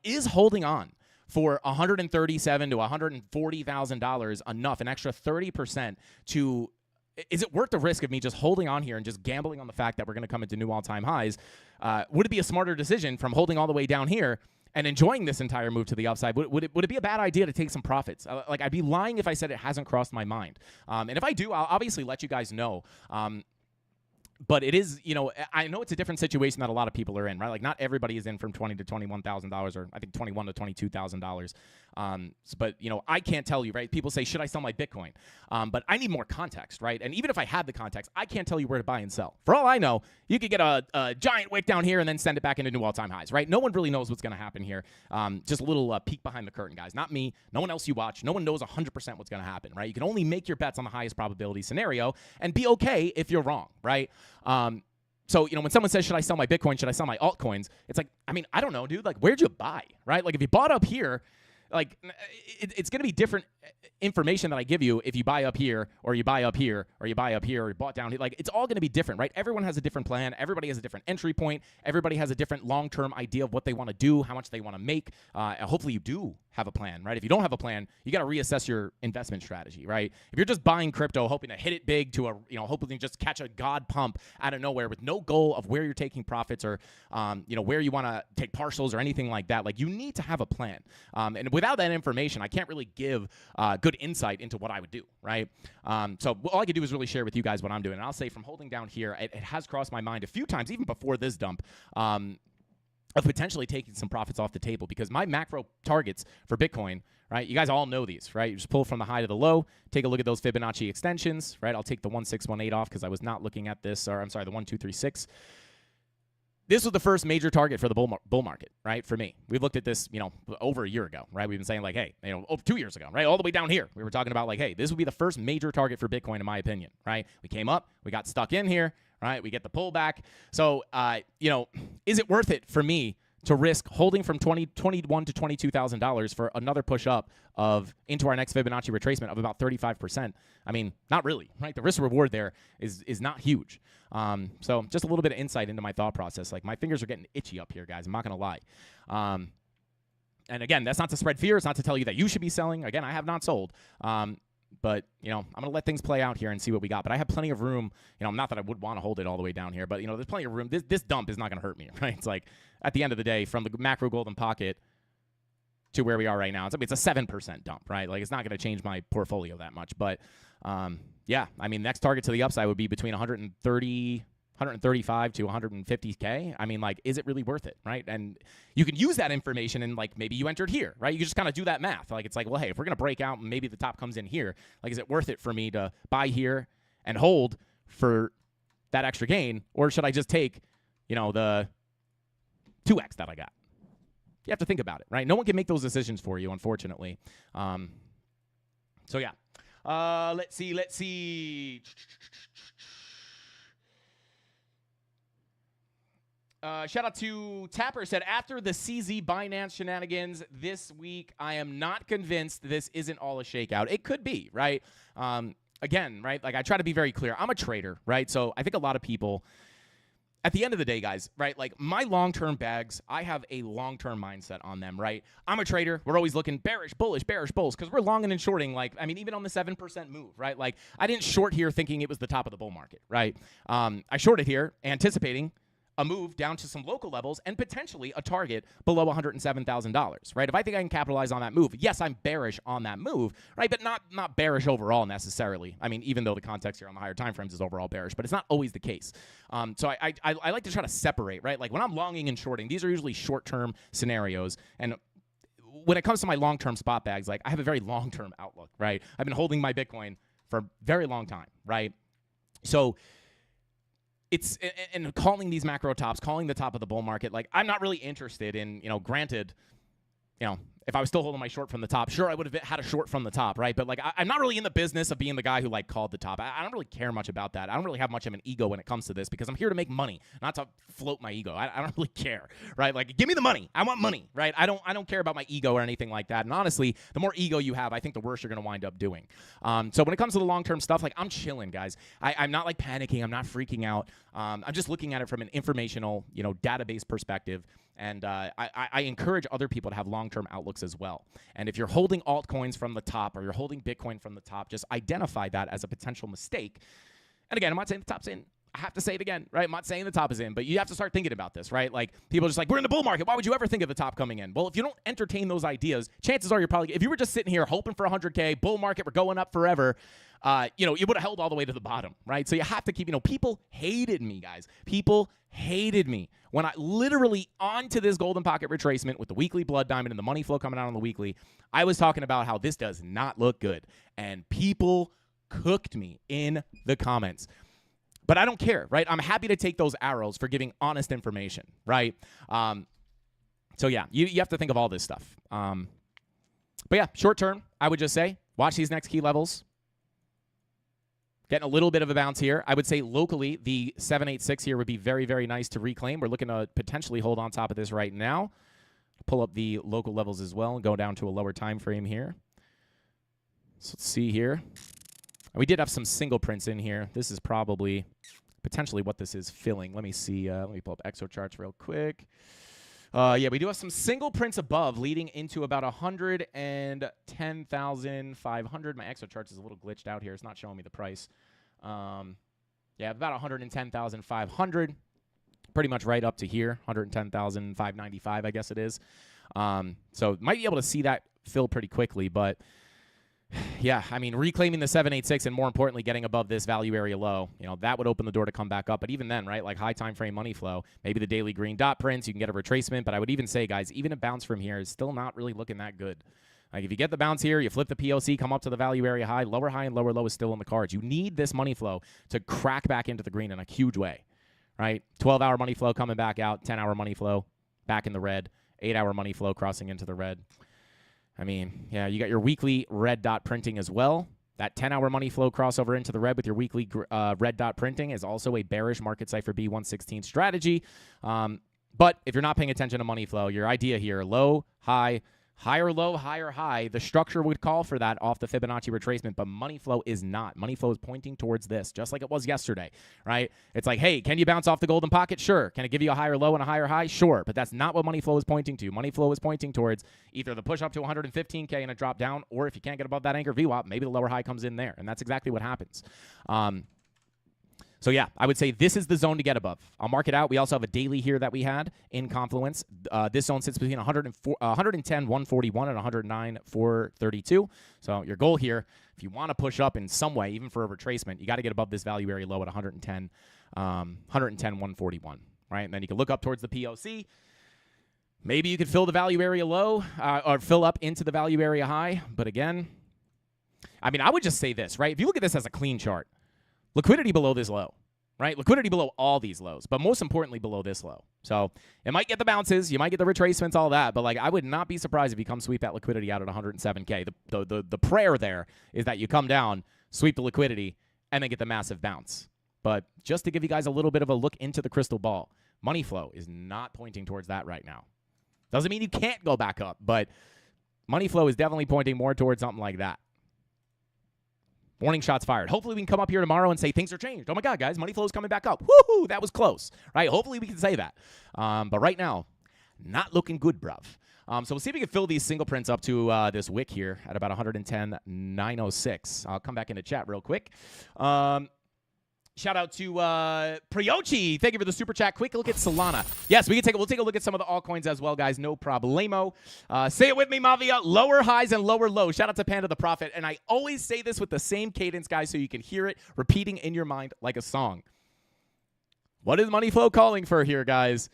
[SPEAKER 4] is holding on for $137,000 to $140,000 enough, an extra 30% to... Is it worth the risk of me just holding on here and just gambling on the fact that we're going to come into new all-time highs? Would it be a smarter decision from holding all the way down here and enjoying this entire move to the upside? Would it be a bad idea to take some profits? I'd be lying if I said it hasn't crossed my mind. And if I do, I'll obviously let you guys know. But it is, I know it's a different situation that a lot of people are in, right? Like not everybody is in from $20,000 to $21,000, or I think $21,000 to $22,000. But I can't tell you, right? People say, should I sell my Bitcoin? But I need more context, right? And even if I had the context, I can't tell you where to buy and sell. For all I know, you could get a giant wick down here and then send it back into new all-time highs, right? No one really knows what's going to happen here. Just a little peek behind the curtain, guys. Not me. No one else you watch. No one knows 100% what's going to happen, right? You can only make your bets on the highest probability scenario and be okay if you're wrong, right? So, when someone says, should I sell my Bitcoin? Should I sell my altcoins? It's like, I don't know, dude. Like, where'd you buy, right? Like, if you bought up here, like, it's going to be different information that I give you if you buy up here, or you buy up here, or you buy up here, or you bought down here. Like, it's all going to be different, right? Everyone has a different plan. Everybody has a different entry point. Everybody has a different long-term idea of what they want to do, how much they want to make. And hopefully you do have a plan, right? If you don't have a plan, you got to reassess your investment strategy, right? If you're just buying crypto, hoping to hit it big to hopefully just catch a god pump out of nowhere with no goal of where you're taking profits or, where you want to take partials or anything like that, like you need to have a plan. And without that information, I can't really give good insight into what I would do, right? So all I can do is really share with you guys what I'm doing. And I'll say from holding down here, it has crossed my mind a few times, even before this dump, of potentially taking some profits off the table, because my macro targets for Bitcoin, right? You guys all know these, right? You just pull from the high to the low, take a look at those Fibonacci extensions, right? I'll take the 1618 off because I was not looking at this, or I'm sorry, the 1236. This was the first major target for the bull market, right? For me, we've looked at this, over a year ago, right? We've been saying like, hey, over 2 years ago, right? All the way down here, we were talking about like, hey, this would be the first major target for Bitcoin, in my opinion, right? We came up, we got stuck in here, right? We get the pullback. So, is it worth it for me to risk holding from $21,000 to $22,000 for another push up into our next Fibonacci retracement of about 35%? I mean, not really, right? The risk reward there is not huge. So just a little bit of insight into my thought process. Like, my fingers are getting itchy up here, guys. I'm not going to lie. And again, that's not to spread fear. It's not to tell you that you should be selling. Again, I have not sold. But, I'm going to let things play out here and see what we got. But I have plenty of room. Not that I would want to hold it all the way down here, but, there's plenty of room. This dump is not going to hurt me, right? It's like, at the end of the day, from the macro golden pocket to where we are right now, it's a 7% dump, right? Like, it's not going to change my portfolio that much. But, yeah, next target to the upside would be between 130, 135 to 150K. I mean, like, is it really worth it, right? And you can use that information and, like, maybe you entered here, right? You can just kind of do that math. Like, it's like, well, hey, if we're going to break out and maybe the top comes in here, like, is it worth it for me to buy here and hold for that extra gain? Or should I just take, you know, the 2X that I got? You have to think about it, right? No one can make those decisions for you, unfortunately. So, yeah. Let's see. Shout out to Tapper, said, after the CZ Binance shenanigans this week, I am not convinced this isn't all a shakeout. It could be, right? Again, right? Like, I try to be very clear. I'm a trader, right? So I think a lot of people, at the end of the day, guys, right, like, my long-term bags, I have a long-term mindset on them, right? I'm a trader. We're always looking bearish, bullish, bulls, because we're longing and shorting, like, I mean, even on the 7% move, right? Like, I didn't short here thinking it was the top of the bull market, right? I shorted here anticipating a move down to some local levels and potentially a target below $107,000, right? If I think I can capitalize on that move, yes, I'm bearish on that move, right? But not bearish overall necessarily. I mean, even though the context here on the higher time frames is overall bearish, but it's not always the case. So I like to try to separate, right? Like, when I'm longing and shorting, these are usually short-term scenarios. And when it comes to my long-term spot bags, like, I have a very long-term outlook, right? I've been holding my Bitcoin for a very long time, right? So it's, and calling these macro tops, calling the top of the bull market, like, I'm not really interested in, you know, granted, you know, if I was still holding my short from the top, sure, I would have had a short from the top, right? But, like, I'm not really in the business of being the guy who, like, called the top. I don't really care much about that. I don't really have much of an ego when it comes to this because I'm here to make money, not to float my ego. I don't really care, right? Like, give me the money. I want money, right? I don't care about my ego or anything like that. And honestly, the more ego you have, I think the worse you're going to wind up doing. So when it comes to the long-term stuff, like, I'm chilling, guys. I'm not, like, panicking. I'm not freaking out. I'm just looking at it from an informational, you know, database perspective. And I encourage other people to have long-term outlooks as well. And if you're holding altcoins from the top or you're holding Bitcoin from the top, just identify that as a potential mistake. And again, I'm not saying the top's in. I have to say it again, right? I'm not saying the top is in, but you have to start thinking about this, right? Like, people are just like, we're in the bull market. Why would you ever think of the top coming in? Well, if you don't entertain those ideas, chances are you're probably, if you were just sitting here hoping for 100K, bull market, we're going up forever, you know, you would have held all the way to the bottom, right? So you have to keep, you know, people hated me, guys. People hated me when I literally onto this golden pocket retracement with the weekly blood diamond and the money flow coming out on the weekly. I was talking about how this does not look good, and people cooked me in the comments. But I don't care, right? I'm happy to take those arrows for giving honest information, right? So yeah, you have to think of all this stuff. But yeah, short term, I would just say watch these next key levels. Getting a little bit of a bounce here. I would say locally, the 786 here would be very, very nice to reclaim. We're looking to potentially hold on top of this right now. Pull up the local levels as well and go down to a lower time frame here. So let's see here. We did have some single prints in here. This is probably potentially what this is filling. Let me see. Let me pull up exo charts real quick. Yeah, we do have some single prints above leading into about 110,500. My exo charts is a little glitched out here. It's not showing me the price. Yeah, about 110,500. Pretty much right up to here, 110,595, I guess it is. So might be able to see that fill pretty quickly, but yeah, I mean, reclaiming the 786 and more importantly, getting above this value area low, you know, that would open the door to come back up. But even then, right, like high time frame money flow, maybe the daily green dot prints, you can get a retracement. But I would even say, guys, even a bounce from here is still not really looking that good. Like, if you get the bounce here, you flip the POC, come up to the value area high and lower low is still in the cards. You need this money flow to crack back into the green in a huge way, right? 12-hour money flow coming back out, 10-hour money flow back in the red, 8-hour money flow crossing into the red. I mean, yeah, you got your weekly red dot printing as well. That 10-hour money flow crossover into the red with your weekly red dot printing is also a bearish market cipher B116 strategy. But if you're not paying attention to money flow, your idea here, low, high, higher low, higher high, the structure would call for that off the Fibonacci retracement, but money flow is not. Money flow is pointing towards this, just like it was yesterday, right? It's like, hey, can you bounce off the golden pocket? Sure. Can it give you a higher low and a higher high? Sure. But that's not what money flow is pointing to. Money flow is pointing towards either the push up to 115K and a drop down, or if you can't get above that anchor VWAP, maybe the lower high comes in there, and that's exactly what happens. So, yeah, I would say this is the zone to get above. I'll mark it out. We also have a daily here that we had in Confluence. This zone sits between 110, 141, and 109, 432. So your goal here, if you want to push up in some way, even for a retracement, you got to get above this value area low at 110, 110, 141, right? And then you can look up towards the POC. Maybe you could fill the value area low or fill up into the value area high. But again, I mean, I would just say this, right? If you look at this as a clean chart, liquidity below this low, right? Liquidity below all these lows, but most importantly below this low. So it might get the bounces, you might get the retracements, all that, but like I would not be surprised if you come sweep that liquidity out at 107K. The prayer there is that you come down, sweep the liquidity, and then get the massive bounce. But just to give you guys a little bit of a look into the crystal ball, money flow is not pointing towards that right now. Doesn't mean you can't go back up, but money flow is definitely pointing more towards something like that. Warning shots fired. Hopefully we can come up here tomorrow and say things are changed. Oh my God, guys, money flow is coming back up. Woohoo, that was close, right? Hopefully we can say that. But right now, not looking good, bruv. So we'll see if we can fill these single prints up to this wick here at about 110,906. I'll come back into chat real quick. Shout out to Priochi. Thank you for the super chat. Quick look at Solana. Yes, we'll take a look at some of the altcoins as well, guys. No problemo. Say it with me, Mafia. Lower highs and lower lows. Shout out to Panda the Prophet. And I always say this with the same cadence, guys, so you can hear it repeating in your mind like a song. What is money flow calling for here, guys?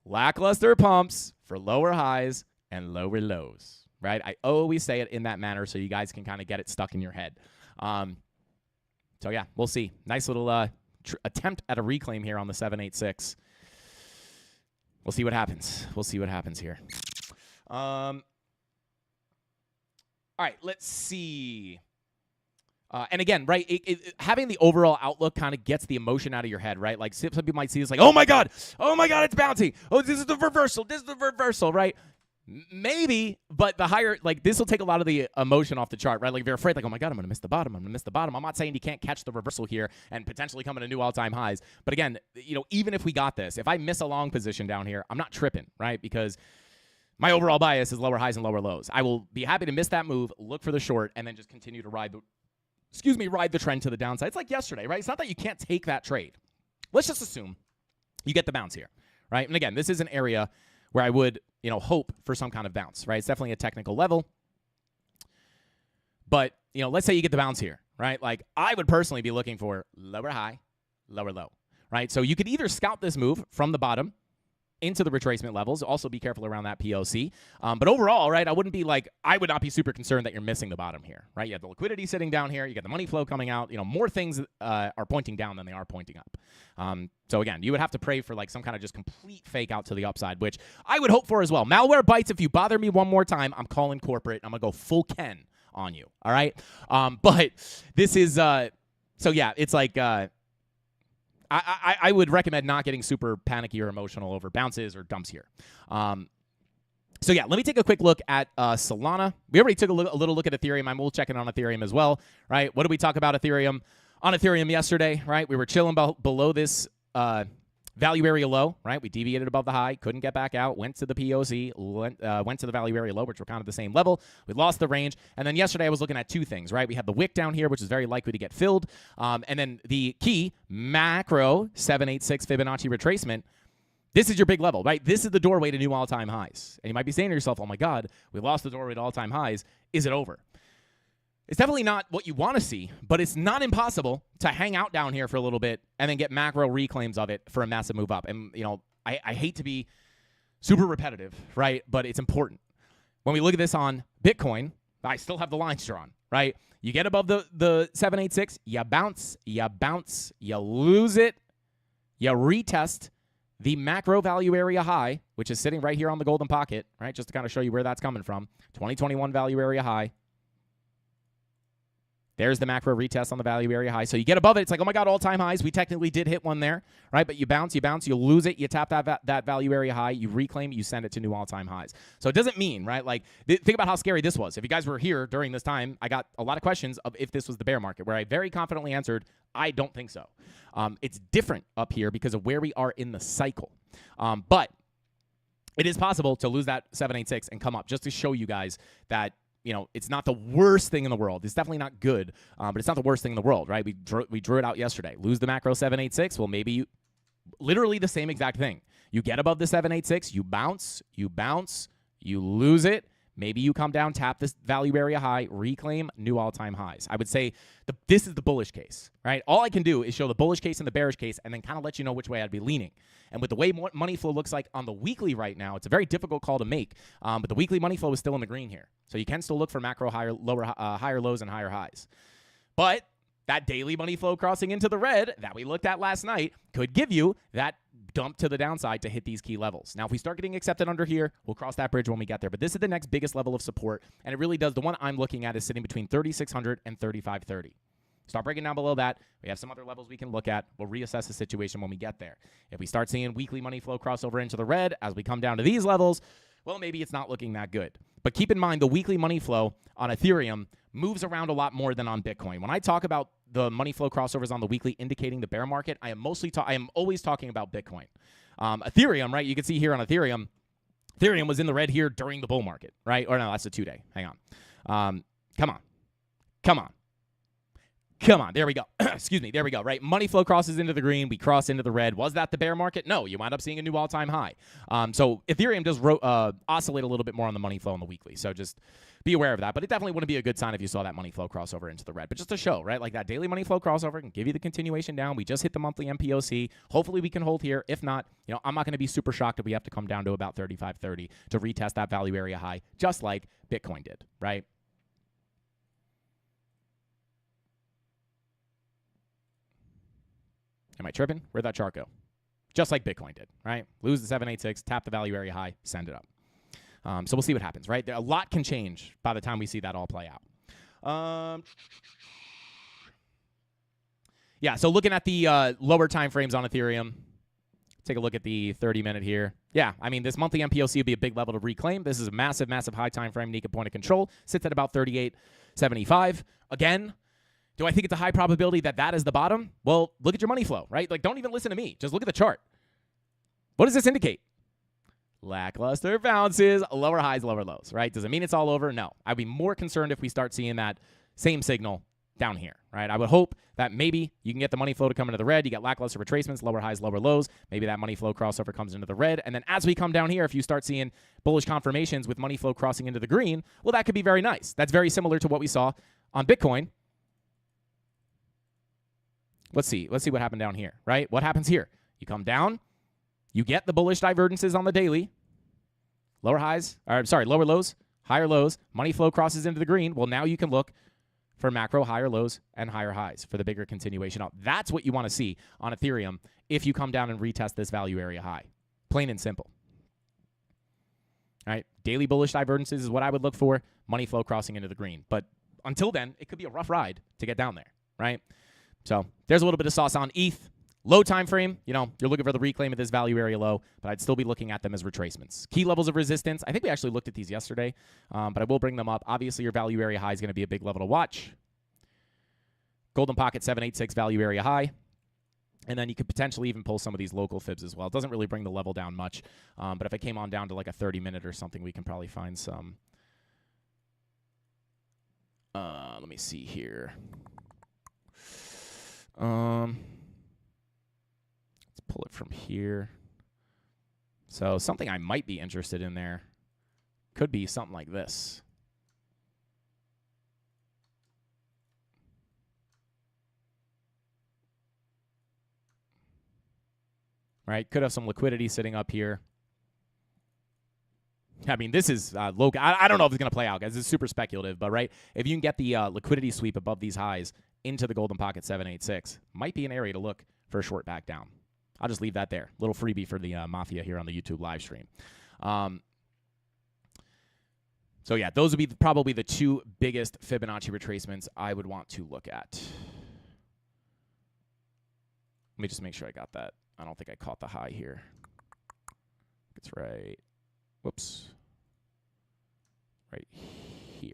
[SPEAKER 4] Lackluster pumps for lower highs and lower lows, right? I always say it in that manner so you guys can kind of get it stuck in your head. So, yeah, we'll see. Nice little attempt at a reclaim here on the 786. We'll see what happens. We'll see what happens here. All right, let's see. And again, right, having the overall outlook kind of gets the emotion out of your head, right? Like some people might see this like, oh, my God, it's bouncing. Oh, this is the reversal, right? Maybe, but the higher, like, this will take a lot of the emotion off the chart, right? Like, if you're afraid, like, oh my God, I'm going to miss the bottom. I'm not saying you can't catch the reversal here and potentially come into new all-time highs. But again, even if we got this, if I miss a long position down here, I'm not tripping, right? Because my overall bias is lower highs and lower lows. I will be happy to miss that move, look for the short, and then just continue to ride the trend to the downside. It's like yesterday, right? It's not that you can't take that trade. Let's just assume you get the bounce here, right? And again, this is an area where I would, hope for some kind of bounce, right? It's definitely a technical level. But, let's say you get the bounce here, right? Like, I would personally be looking for lower high, lower low, right? So you could either scout this move from the bottom into the retracement levels. Also be careful around that POC. But overall, right, I would not be super concerned that you're missing the bottom here, right? You have the liquidity sitting down here. You got the money flow coming out. More things are pointing down than they are pointing up. So again, you would have to pray for like some kind of just complete fake out to the upside, which I would hope for as well. Malware bites. If you bother me one more time, I'm calling corporate. I'm going to go full Ken on you. All right. But this is, so yeah, it's like, I would recommend not getting super panicky or emotional over bounces or dumps here. So yeah, let me take a quick look at Solana. We already took a little look at Ethereum. We'll check in on Ethereum as well, right? What did we talk about Ethereum? On Ethereum yesterday, right? We were chilling below this value area low, right? We deviated above the high, couldn't get back out, went to the POC, went to the value area low, which were kind of the same level. We lost the range. And then yesterday I was looking at two things, right? We had the wick down here, which is very likely to get filled. And then the key macro 786 Fibonacci retracement. This is your big level, right? This is the doorway to new all-time highs. And you might be saying to yourself, oh my God, we lost the doorway to all-time highs. Is it over? It's definitely not what you want to see, but it's not impossible to hang out down here for a little bit and then get macro reclaims of it for a massive move up. And, I hate to be super repetitive, right? But it's important. When we look at this on Bitcoin, I still have the lines drawn, right? You get above the 786, you bounce, you lose it, you retest the macro value area high, which is sitting right here on the golden pocket, right? Just to kind of show you where that's coming from. 2021 value area high. There's the macro retest on the value area high. So you get above it. It's like, oh, my God, all-time highs. We technically did hit one there, right? But you bounce, you lose it. You tap that value area high. You reclaim, you send it to new all-time highs. So it doesn't mean, right? Like, think about how scary this was. If you guys were here during this time, I got a lot of questions of if this was the bear market, where I very confidently answered, I don't think so. It's different up here because of where we are in the cycle. But it is possible to lose that 786 and come up, just to show you guys that, it's not the worst thing in the world. It's definitely not good, but it's not the worst thing in the world, right? We drew it out yesterday. Lose the macro 786. Well, maybe literally the same exact thing. You get above the 786, you bounce, you lose it. Maybe you come down, tap this value area high, reclaim new all-time highs. I would say this is the bullish case, right? All I can do is show the bullish case and the bearish case and then kind of let you know which way I'd be leaning. And with the way money flow looks like on the weekly right now, it's a very difficult call to make, but the weekly money flow is still in the green here. So you can still look for macro higher lows and higher highs. But that daily money flow crossing into the red that we looked at last night could give you that dump to the downside to hit these key levels. Now, if we start getting accepted under here, we'll cross that bridge when we get there. But this is the next biggest level of support, and it really does. The one I'm looking at is sitting between 3,600 and 3,530. Start breaking down below that. We have some other levels we can look at. We'll reassess the situation when we get there. If we start seeing weekly money flow cross over into the red as we come down to these levels, well, maybe it's not looking that good. But keep in mind, the weekly money flow on Ethereum moves around a lot more than on Bitcoin. When I talk about the money flow crossovers on the weekly indicating the bear market, I am always talking about Bitcoin. Ethereum, right? You can see here on Ethereum was in the red here during the bull market, right? Or no, that's a 2-day. Hang on. Come on. There we go. Excuse me. There we go, right? Money flow crosses into the green. We cross into the red. Was that the bear market? No. You wind up seeing a new all-time high. So Ethereum does oscillate a little bit more on the money flow on the weekly. So just be aware of that. But it definitely wouldn't be a good sign if you saw that money flow crossover into the red. But just to show, right? Like that daily money flow crossover can give you the continuation down. We just hit the monthly MPOC. Hopefully we can hold here. If not, I'm not going to be super shocked if we have to come down to about 35.30 to retest that value area high, just like Bitcoin did, right? Am I tripping? Where'd that chart go? Just like Bitcoin did, right? Lose the 786, tap the value area high, send it up. So we'll see what happens, right? A lot can change by the time we see that all play out. Yeah, so looking at the lower time frames on Ethereum, take a look at the 30-minute here. Yeah, I mean, this monthly MPOC would be a big level to reclaim. This is a massive, massive high time frame. Nika point of control sits at about 38.75. Again, do I think it's a high probability that that is the bottom? Well, look at your money flow, right? Like, don't even listen to me. Just look at the chart. What does this indicate? Lackluster bounces, lower highs, lower lows, right? Does it mean it's all over? No. I'd be more concerned if we start seeing that same signal down here, right? I would hope that maybe you can get the money flow to come into the red. You get lackluster retracements, lower highs, lower lows. Maybe that money flow crossover comes into the red. And then as we come down here, if you start seeing bullish confirmations with money flow crossing into the green, well, that could be very nice. That's very similar to what we saw on Bitcoin. Let's see what happened down here, right? What happens here? You come down, you get the bullish divergences on the daily, lower lows, higher lows, money flow crosses into the green. Well, now you can look for macro higher lows and higher highs for the bigger continuation up. That's what you want to see on Ethereum if you come down and retest this value area high. Plain and simple. All right, daily bullish divergences is what I would look for, money flow crossing into the green. But until then, it could be a rough ride to get down there, right? So there's a little bit of sauce on ETH. Low time frame, you're looking for the reclaim of this value area low, but I'd still be looking at them as retracements. Key levels of resistance, I think we actually looked at these yesterday, but I will bring them up. Obviously, your value area high is going to be a big level to watch. Golden pocket 786 value area high. And then you could potentially even pull some of these local fibs as well. It doesn't really bring the level down much, but if it came on down to like a 30-minute or something, we can probably find some. Let me see here. Let's pull it from here. So something I might be interested in there could be something like this. Right? Could have some liquidity sitting up here. I mean, this is low. I don't know if it's going to play out, guys. It's super speculative, but right, if you can get the liquidity sweep above these highs into the golden pocket 786, might be an area to look for a short back down. I'll just leave that there. Little freebie for the Mafia here on the YouTube live stream. So yeah, those would be probably the two biggest Fibonacci retracements I would want to look at. Let me just make sure I got that. I don't think I caught the high here. It's right. Whoops. Right here.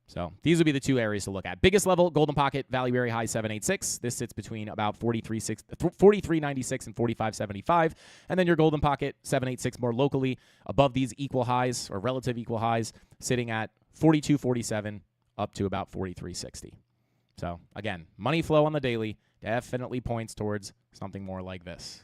[SPEAKER 4] So these would be the two areas to look at. Biggest level, golden pocket, value area high 786. This sits between about 43.96 and 45.75. And then your golden pocket 786 more locally above these equal highs or relative equal highs, sitting at 42.47 up to about 43.60. So again, money flow on the daily definitely points towards something more like this.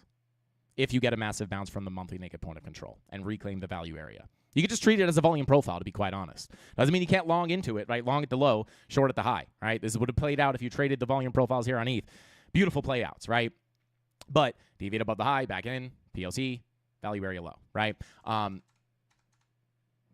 [SPEAKER 4] If you get a massive bounce from the monthly naked point of control and reclaim the value area. You could just treat it as a volume profile, to be quite honest. Doesn't mean you can't long into it, right? Long at the low, short at the high, right? This would have played out if you traded the volume profiles here on ETH. Beautiful playouts, right? But deviate above the high, back in, POC, value area low, right?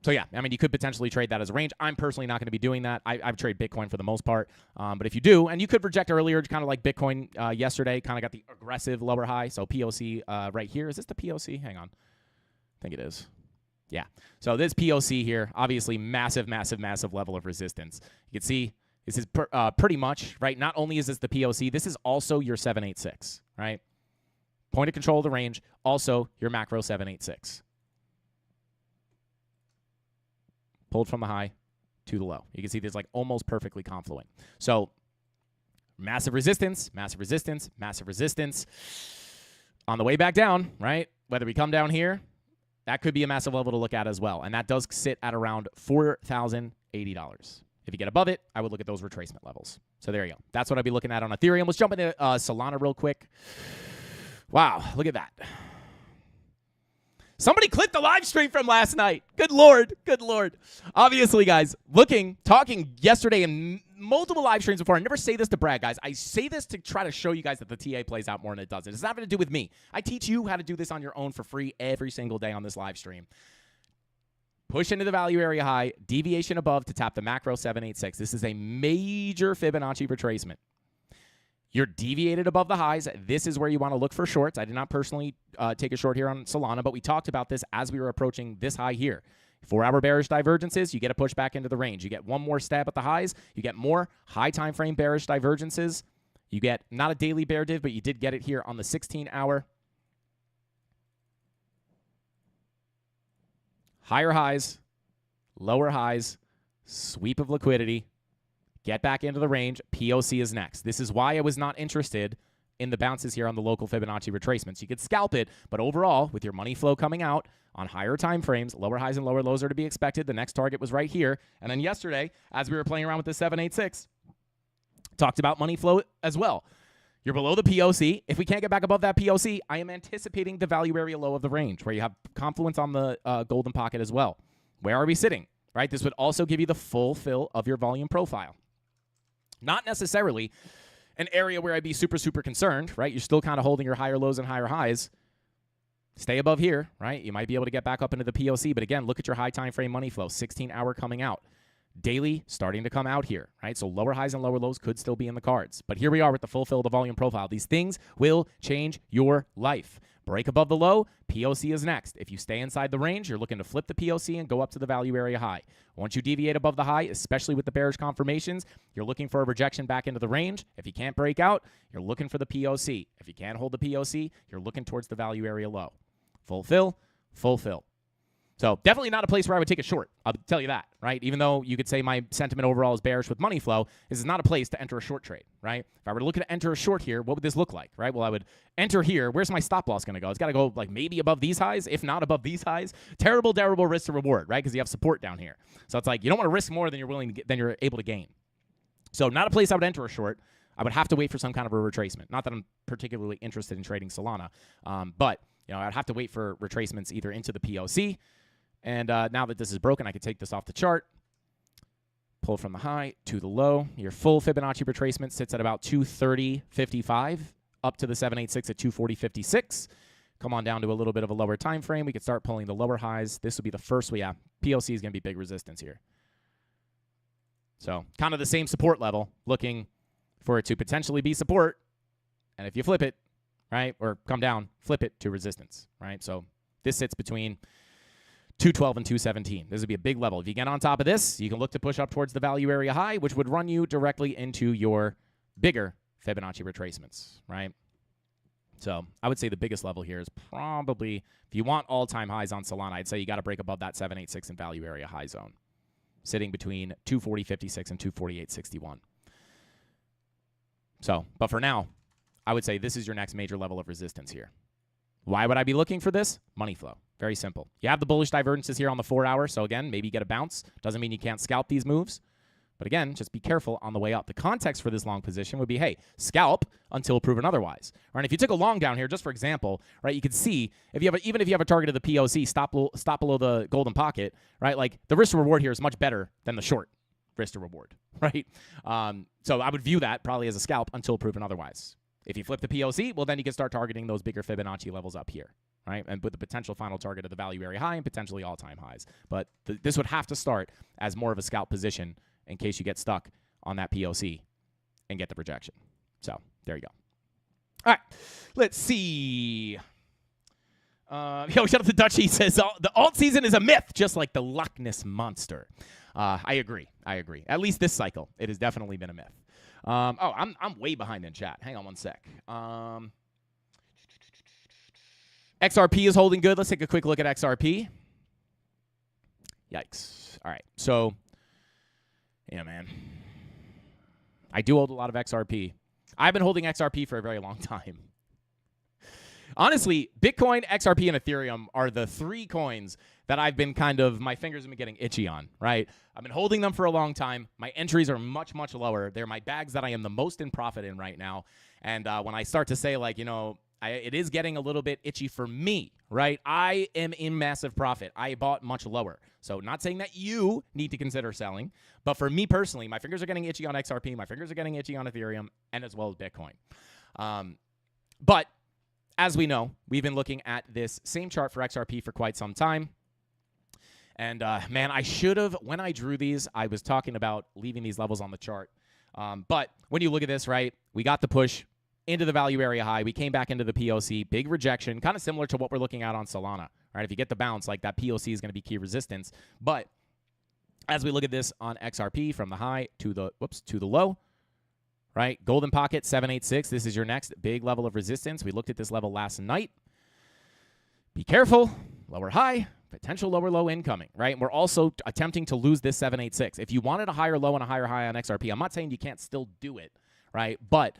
[SPEAKER 4] So, yeah, I mean, you could potentially trade that as a range. I'm personally not going to be doing that. I've traded Bitcoin for the most part. But if you do, and you could reject earlier, kind of like Bitcoin yesterday, kind of got the aggressive lower high. So POC right here. Is this the POC? Hang on. I think it is. Yeah. So this POC here, obviously massive, massive, massive level of resistance. You can see this is pretty much, right? Not only is this the POC, this is also your 786, right? Point of control of the range, also your macro 786. Pulled from the high to the low. You can see this like almost perfectly confluent. So massive resistance, massive resistance, massive resistance. On the way back down, right? Whether we come down here, that could be a massive level to look at as well. And that does sit at around $4,080. If you get above it, I would look at those retracement levels. So there you go. That's what I'd be looking at on Ethereum. Let's jump into Solana real quick. Wow, look at that. Somebody clipped the live stream from last night. Good Lord. Good Lord. Obviously, guys, talking yesterday in multiple live streams before. I never say this to brag, guys. I say this to try to show you guys that the TA plays out more than it doesn't. It's not going to do with me. I teach you how to do this on your own for free every single day on this live stream. Push into the value area high, deviation above to tap the macro 786. This is a major Fibonacci retracement. You're deviated above the highs. This is where you want to look for shorts. I did not personally take a short here on Solana, but we talked about this as we were approaching this high here. 4-hour bearish divergences, you get a push back into the range. You get one more stab at the highs. You get more high time frame bearish divergences. You get not a daily bear div, but you did get it here on the 16-hour. Higher highs, lower highs, sweep of liquidity. Get back into the range. POC is next. This is why I was not interested in the bounces here on the local Fibonacci retracements. You could scalp it, but overall, with your money flow coming out on higher time frames, lower highs and lower lows are to be expected. The next target was right here. And then yesterday, as we were playing around with the 786, talked about money flow as well. You're below the POC. If we can't get back above that POC, I am anticipating the value area low of the range, where you have confluence on the golden pocket as well. Where are we sitting? Right? This would also give you the full fill of your volume profile. Not necessarily an area where I'd be super, super concerned, right? You're still kind of holding your higher lows and higher highs. Stay above here, right? You might be able to get back up into the POC, but again, look at your high time frame money flow, 16-hour coming out. Daily starting to come out here, right? So lower highs and lower lows could still be in the cards. But here we are with the full fill of the volume profile. These things will change your life. Break above the low, POC is next. If you stay inside the range, you're looking to flip the POC and go up to the value area high. Once you deviate above the high, especially with the bearish confirmations, you're looking for a rejection back into the range. If you can't break out, you're looking for the POC. If you can't hold the POC, you're looking towards the value area low. Full fill, full fill. So definitely not a place where I would take a short. I'll tell you that, right? Even though you could say my sentiment overall is bearish with money flow, this is not a place to enter a short trade, right? If I were to look at enter a short here, what would this look like, right? Well, I would enter here. Where's my stop loss going to go? It's got to go like maybe above these highs, if not above these highs. Terrible, terrible risk to reward, right? Because you have support down here. So it's like you don't want to risk more than you're willing to get, than you're able to gain. So not a place I would enter a short. I would have to wait for some kind of a retracement. Not that I'm particularly interested in trading Solana, but you know, I'd have to wait for retracements either into the POC. And now that this is broken, I could take this off the chart, pull from the high to the low. Your full Fibonacci retracement sits at about 230.55, up to the 786 at 240.56. Come on down to a little bit of a lower time frame. We could start pulling the lower highs. This would be the first. POC is going to be big resistance here. So kind of the same support level, looking for it to potentially be support. And if you flip it, right, or come down, flip it to resistance, right? So this sits between 212 and 217. This would be a big level. If you get on top of this, you can look to push up towards the value area high, which would run you directly into your bigger Fibonacci retracements, right? So I would say the biggest level here is probably, if you want all-time highs on Solana, I'd say you got to break above that 786 and value area high zone, sitting between 240.56 and 248.61. So, but for now, I would say this is your next major level of resistance here. Why would I be looking for this? Money flow. Very simple. You have the bullish divergences here on the 4-hour, so again, maybe you get a bounce. Doesn't mean you can't scalp these moves. But again, just be careful on the way up. The context for this long position would be, hey, scalp until proven otherwise. Right? And if you took a long down here, just for example, right, you could see even if you have a target of the POC, stop below the golden pocket, right? Like the risk to reward here is much better than the short risk to reward, right? So I would view that probably as a scalp until proven otherwise. If you flip the POC, well, then you can start targeting those bigger Fibonacci levels up here, right? And with the potential final target of the value area high and potentially all-time highs. But this would have to start as more of a scalp position in case you get stuck on that POC and get the projection. So there you go. All right, let's see. Shout out to Dutch. He says the alt season is a myth, just like the Loch Ness Monster. I agree. At least this cycle, it has definitely been a myth. I'm way behind in chat. Hang on one sec. XRP is holding good. Let's take a quick look at XRP. Yikes. All right. So, yeah, man. I do hold a lot of XRP. I've been holding XRP for a very long time. Honestly, Bitcoin, XRP, and Ethereum are the three coins that I've been my fingers have been getting itchy on, right? I've been holding them for a long time. My entries are much, much lower. They're my bags that I am the most in profit in right now. And when I start to say, like, it is getting a little bit itchy for me, right? I am in massive profit. I bought much lower. So not saying that you need to consider selling, but for me personally, my fingers are getting itchy on XRP. My fingers are getting itchy on Ethereum and as well as Bitcoin. But as we know, we've been looking at this same chart for XRP for quite some time. And, man, I should have, when I drew these, I was talking about leaving these levels on the chart. But when you look at this, right, we got the push into the value area high. We came back into the POC, big rejection, kind of similar to what we're looking at on Solana. Right? If you get the bounce, like that POC is going to be key resistance. But as we look at this on XRP from the high to the low, right? Golden pocket 786. This is your next big level of resistance. We looked at this level last night. Be careful. Lower high, potential lower low incoming, right? And we're also attempting to lose this 786. If you wanted a higher low and a higher high on XRP, I'm not saying you can't still do it, right? But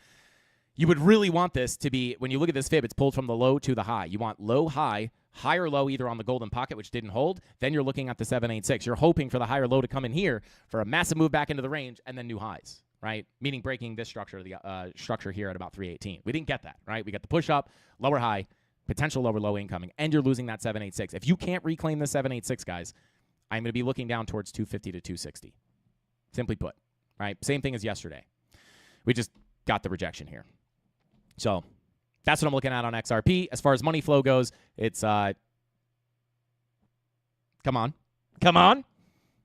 [SPEAKER 4] you would really want this to be, when you look at this fib, it's pulled from the low to the high. You want low, high, higher low either on the golden pocket, which didn't hold. Then you're looking at the 786. You're hoping for the higher low to come in here for a massive move back into the range and then new highs. Right? Meaning breaking this structure, the structure here at about 318. We didn't get that, right? We got the push up, lower high, potential lower low incoming, and you're losing that 786. If you can't reclaim the 786, guys, I'm going to be looking down towards 250 to 260. Simply put, right? Same thing as yesterday. We just got the rejection here. So that's what I'm looking at on XRP. As far as money flow goes, it's come on.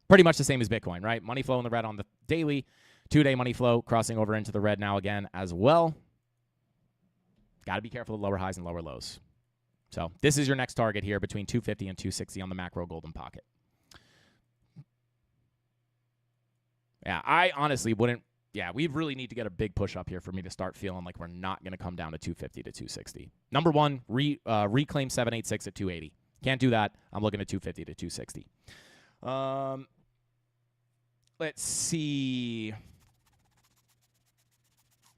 [SPEAKER 4] Pretty much the same as Bitcoin, right? Money flow in the red on the daily. 2-day money flow crossing over into the red now again as well. Got to be careful of lower highs and lower lows. So this is your next target here between 250 and 260 on the macro golden pocket. Yeah, I honestly wouldn't. Yeah, we really need to get a big push up here for me to start feeling like we're not going to come down to 250 to 260. Number one, reclaim 786 at 280. Can't do that. I'm looking at 250 to 260. Let's see.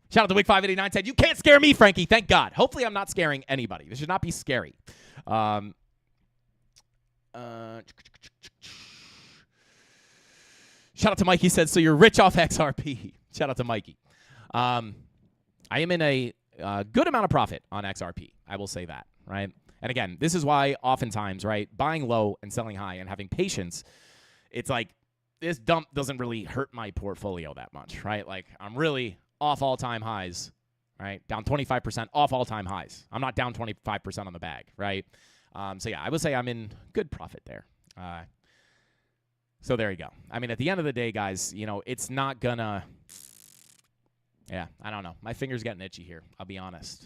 [SPEAKER 4] Shout out to Wick589 said, you can't scare me, Frankie. Thank God. Hopefully I'm not scaring anybody. This should not be scary. Shout out to Mikey said, so you're rich off XRP. Shout out to Mikey. I am in a good amount of profit on XRP. I will say that, right? And again, this is why oftentimes, right, buying low and selling high and having patience, it's like this dump doesn't really hurt my portfolio that much, right? Like I'm really off all-time highs, right? Down 25% off all-time highs. I'm not down 25% on the bag, right? So, yeah, I would say I'm in good profit there. So there you go. I mean, at the end of the day, guys, it's not going to – yeah, I don't know. My finger's getting itchy here. I'll be honest.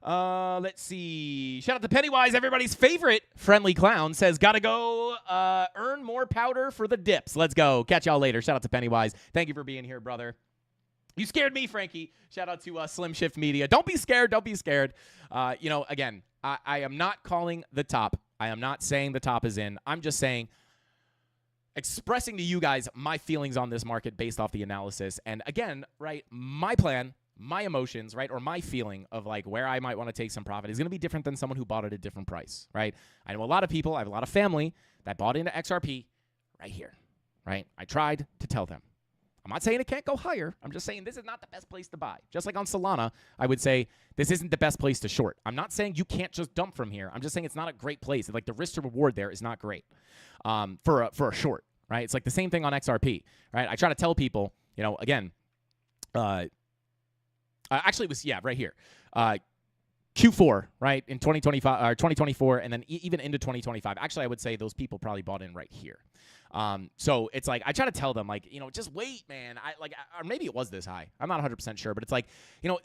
[SPEAKER 4] Let's see. Shout out to Pennywise, everybody's favorite friendly clown, says, gotta go earn more powder for the dips. Let's go. Catch y'all later. Shout out to Pennywise. Thank you for being here, brother. You scared me, Frankie. Shout out to Slim Shift Media. Don't be scared. Again, I am not calling the top. I am not saying the top is in. I'm just saying, expressing to you guys my feelings on this market based off the analysis. And again, right, my plan, my emotions, right, or my feeling of like where I might want to take some profit is going to be different than someone who bought at a different price, right? I know a lot of people, I have a lot of family that bought into XRP right here, right? I tried to tell them. I'm not saying it can't go higher. I'm just saying this is not the best place to buy. Just like on Solana, I would say this isn't the best place to short. I'm not saying you can't just dump from here. I'm just saying it's not a great place. Like the risk to reward there is not great for a short, right? It's like the same thing on XRP, right? I try to tell people, again, actually it was, right here. Q4, right, in 2025 or 2024, and then even into 2025. Actually, I would say those people probably bought in right here. So it's like I try to tell them, like, just wait, man. Or maybe it was this high. I'm not 100% sure, but it's like, you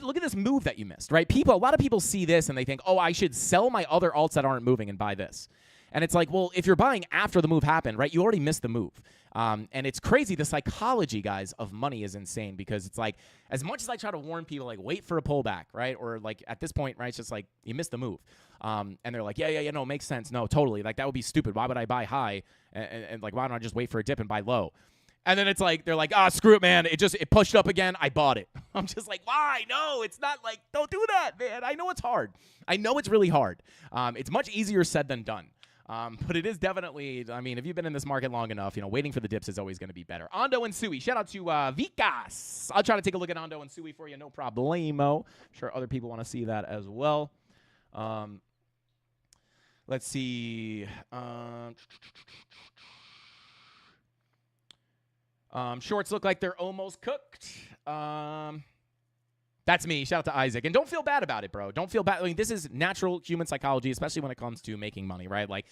[SPEAKER 4] look at this move that you missed, right? A lot of people see this and they think, oh, I should sell my other alts that aren't moving and buy this. And it's like, well, if you're buying after the move happened, right, you already missed the move. And it's crazy. The psychology, guys, of money is insane because it's like, as much as I try to warn people, like, wait for a pullback, right? Or like at this point, right, it's just like you missed the move. And they're like, yeah, no, it makes sense. No, totally. Like that would be stupid. Why would I buy high? And like, why don't I just wait for a dip and buy low? And then it's like, they're like, screw it, man. It pushed up again. I bought it. I'm just like, why? No, it's not like, don't do that, man. I know it's hard. I know it's really hard. It's much easier said than done. But it is definitely, I mean, if you've been in this market long enough, waiting for the dips is always going to be better. Ando and Sui, shout out to Vikas. I'll try to take a look at Ando and Sui for you, no problemo. I'm sure other people want to see that as well. Let's see. Shorts look like they're almost cooked. That's me. Shout out to Isaac. And don't feel bad about it, bro. Don't feel bad. I mean, this is natural human psychology, especially when it comes to making money, right? Like,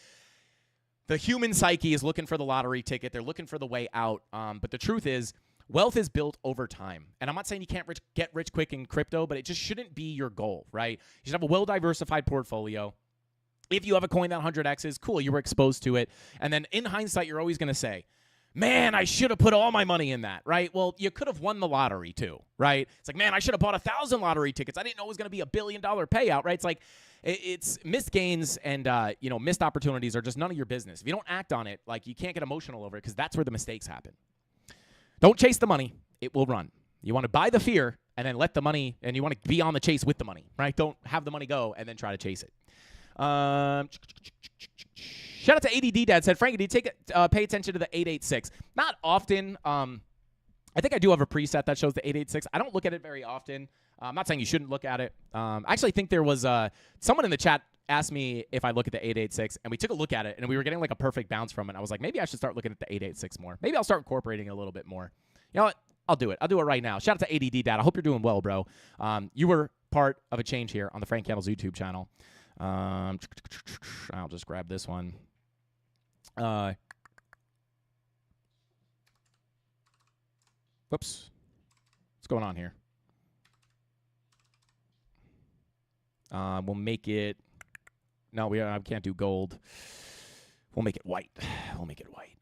[SPEAKER 4] the human psyche is looking for the lottery ticket. They're looking for the way out. But the truth is, wealth is built over time. And I'm not saying you can't get rich quick in crypto, but it just shouldn't be your goal, right? You should have a well-diversified portfolio. If you have a coin that 100Xs, cool, you were exposed to it. And then in hindsight, you're always going to say, man, I should have put all my money in that, right? Well, you could have won the lottery too, right? It's like, man, I should have bought 1,000 lottery tickets. I didn't know it was going to be $1 billion payout, right? It's like, it's missed gains and, missed opportunities are just none of your business. If you don't act on it, like, you can't get emotional over it because that's where the mistakes happen. Don't chase the money. It will run. You want to buy the fear and then let the money, and you want to be on the chase with the money, right? Don't have the money go and then try to chase it. Shout out to ADD Dad said, Frankie, do you pay attention to the 886? Not often. I think I do have a preset that shows the 886. I don't look at it very often. I'm not saying you shouldn't look at it. I actually think there was someone in the chat asked me if I look at the 886, and we took a look at it, and we were getting like a perfect bounce from it. I was like, maybe I should start looking at the 886 more. Maybe I'll start incorporating it a little bit more. You know what? I'll do it. I'll do it right now. Shout out to ADD Dad. I hope you're doing well, bro. You were part of a change here on the Frank Candles YouTube channel. I'll just grab this one. Whoops. What's going on here? We'll make it. No, I can't do gold. We'll make it white. We'll make it white.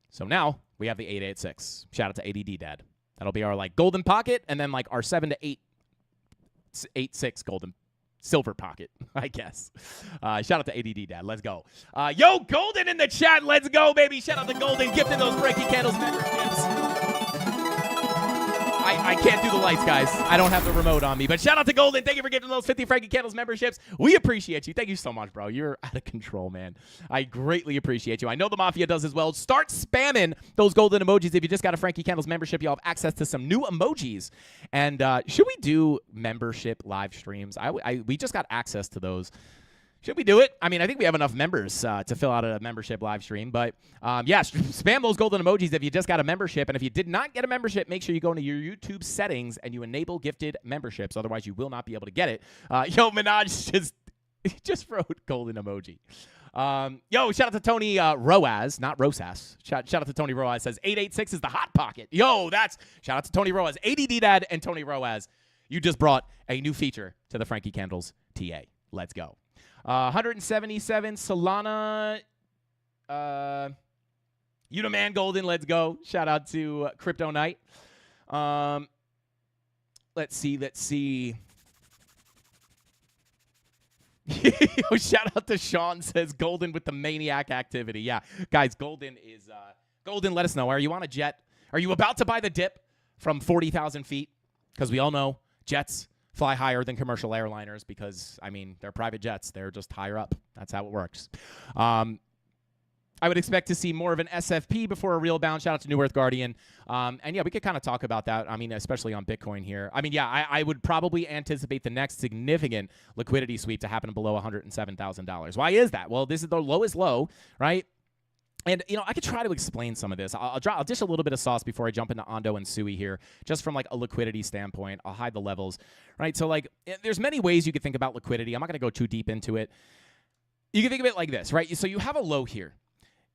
[SPEAKER 4] So now we have the 886. Shout out to ADD Dad. That'll be our like golden pocket, and then like our 7 to 886 golden silver pocket, I guess. Shout out to ADD Dad. Let's go. Yo, Golden in the chat. Let's go, baby. Shout out to Golden gifting those Frankie Candles memberships. I can't do the lights, guys. I don't have the remote on me. But shout out to Golden. Thank you for giving those 50 Frankie Candles memberships. We appreciate you. Thank you so much, bro. You're out of control, man. I greatly appreciate you. I know the Mafia does as well. Start spamming those golden emojis. If you just got a Frankie Candles membership, you'll have access to some new emojis. And should we do membership live streams? We just got access to those. Should we do it? I mean, I think we have enough members to fill out a membership live stream. But, yeah, spam those golden emojis if you just got a membership. And if you did not get a membership, make sure you go into your YouTube settings and you enable gifted memberships. Otherwise, you will not be able to get it. Yo, Minaj just wrote golden emoji. Yo, shout out to Tony Roaz, not Rosas. Shout out to Tony Roaz. Says 886 is the hot pocket. Yo, shout out to Tony Roaz. ADD Dad and Tony Roaz. You just brought a new feature to the Frankie Candles TA. Let's go. 177 Solana, Uniman Golden, let's go. Shout out to Crypto Knight. Let's see. Yo, shout out to Sean, says Golden with the maniac activity. Yeah, guys, Golden is Golden. Let us know. Are you on a jet? Are you about to buy the dip from 40,000 feet? Because we all know jets fly higher than commercial airliners because, I mean, they're private jets. They're just higher up. That's how it works. I would expect to see more of an SFP before a real bounce. Shout out to New Earth Guardian. And yeah, we could kind of talk about that. I mean, especially on Bitcoin here. I mean, yeah, I would probably anticipate the next significant liquidity sweep to happen below $107,000. Why is that? Well, this is the lowest low, right? And, I could try to explain some of this. I'll dish a little bit of sauce before I jump into Ando and Sui here, just from like a liquidity standpoint. I'll hide the levels, right? So like there's many ways you could think about liquidity. I'm not going to go too deep into it. You can think of it like this, right? So you have a low here.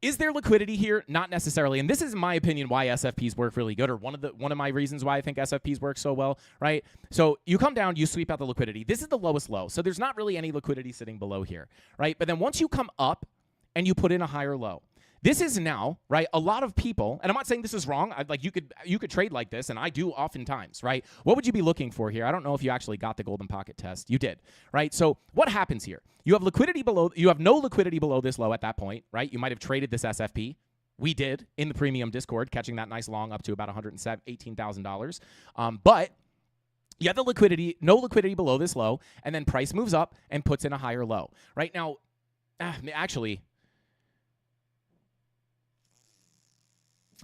[SPEAKER 4] Is there liquidity here? Not necessarily. And this is, in my opinion, why SFPs work really good, or one of my reasons why I think SFPs work so well, right? So you come down, you sweep out the liquidity. This is the lowest low. So there's not really any liquidity sitting below here, right? But then once you come up and you put in a higher low, this is now, right, a lot of people, and I'm not saying this is wrong. You could trade like this, and I do oftentimes, right? What would you be looking for here? I don't know if you actually got the golden pocket test. You did, right? So what happens here? You have no liquidity below this low at that point, right? You might have traded this SFP. We did in the premium Discord, catching that nice long up to about $118,000. But you have no liquidity below this low, and then price moves up and puts in a higher low. Right now, actually,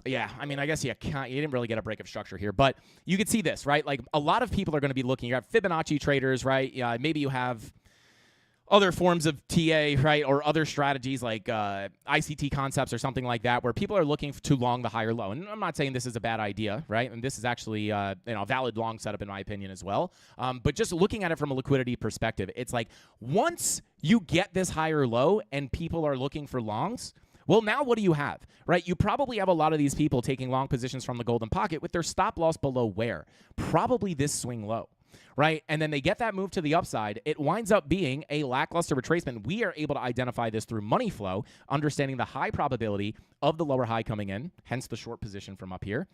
[SPEAKER 4] yeah, I mean, I guess you didn't really get a break of structure here, but you could see this, right? Like a lot of people are going to be looking. You have Fibonacci traders, right? Maybe you have other forms of TA, right, or other strategies like ICT concepts or something like that, where people are looking to long the higher low. And I'm not saying this is a bad idea, right? And this is actually a valid long setup in my opinion as well. But just looking at it from a liquidity perspective, it's like once you get this higher low and people are looking for longs, well, now what do you have, right? You probably have a lot of these people taking long positions from the golden pocket with their stop loss below where? Probably this swing low, right? And then they get that move to the upside. It winds up being a lackluster retracement. We are able to identify this through money flow, understanding the high probability of the lower high coming in, hence the short position from up here.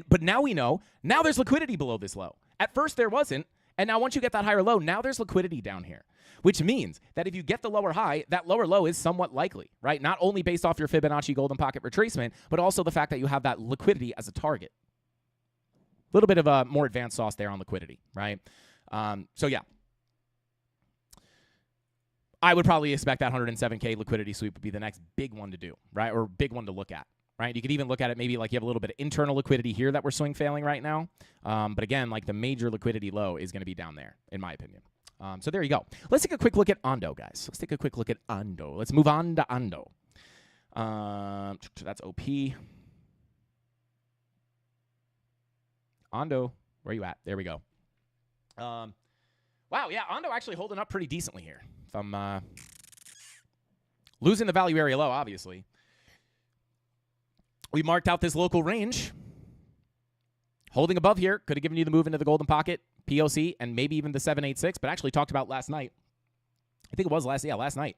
[SPEAKER 4] But now we know, now there's liquidity below this low. At first there wasn't. And now once you get that higher low, now there's liquidity down here, which means that if you get the lower high, that lower low is somewhat likely, right? Not only based off your Fibonacci golden pocket retracement, but also the fact that you have that liquidity as a target. A little bit of a more advanced sauce there on liquidity, right? So yeah, I would probably expect that 107K liquidity sweep would be the next big one to do, right? Or big one to look at. Right, you could even look at it maybe like you have a little bit of internal liquidity here that we're swing failing right now. But again, like the major liquidity low is going to be down there, in my opinion. So there you go. Let's take a quick look at Ando, guys. Let's take a quick look at Ando. Let's move on to Ando. That's OP. Ando, where you at? There we go. Wow, yeah, Ando actually holding up pretty decently here. If I'm losing the value area low, obviously. We marked out this local range. Holding above here, could have given you the move into the golden pocket, POC, and maybe even the 786, but actually talked about last night. I think it was last night.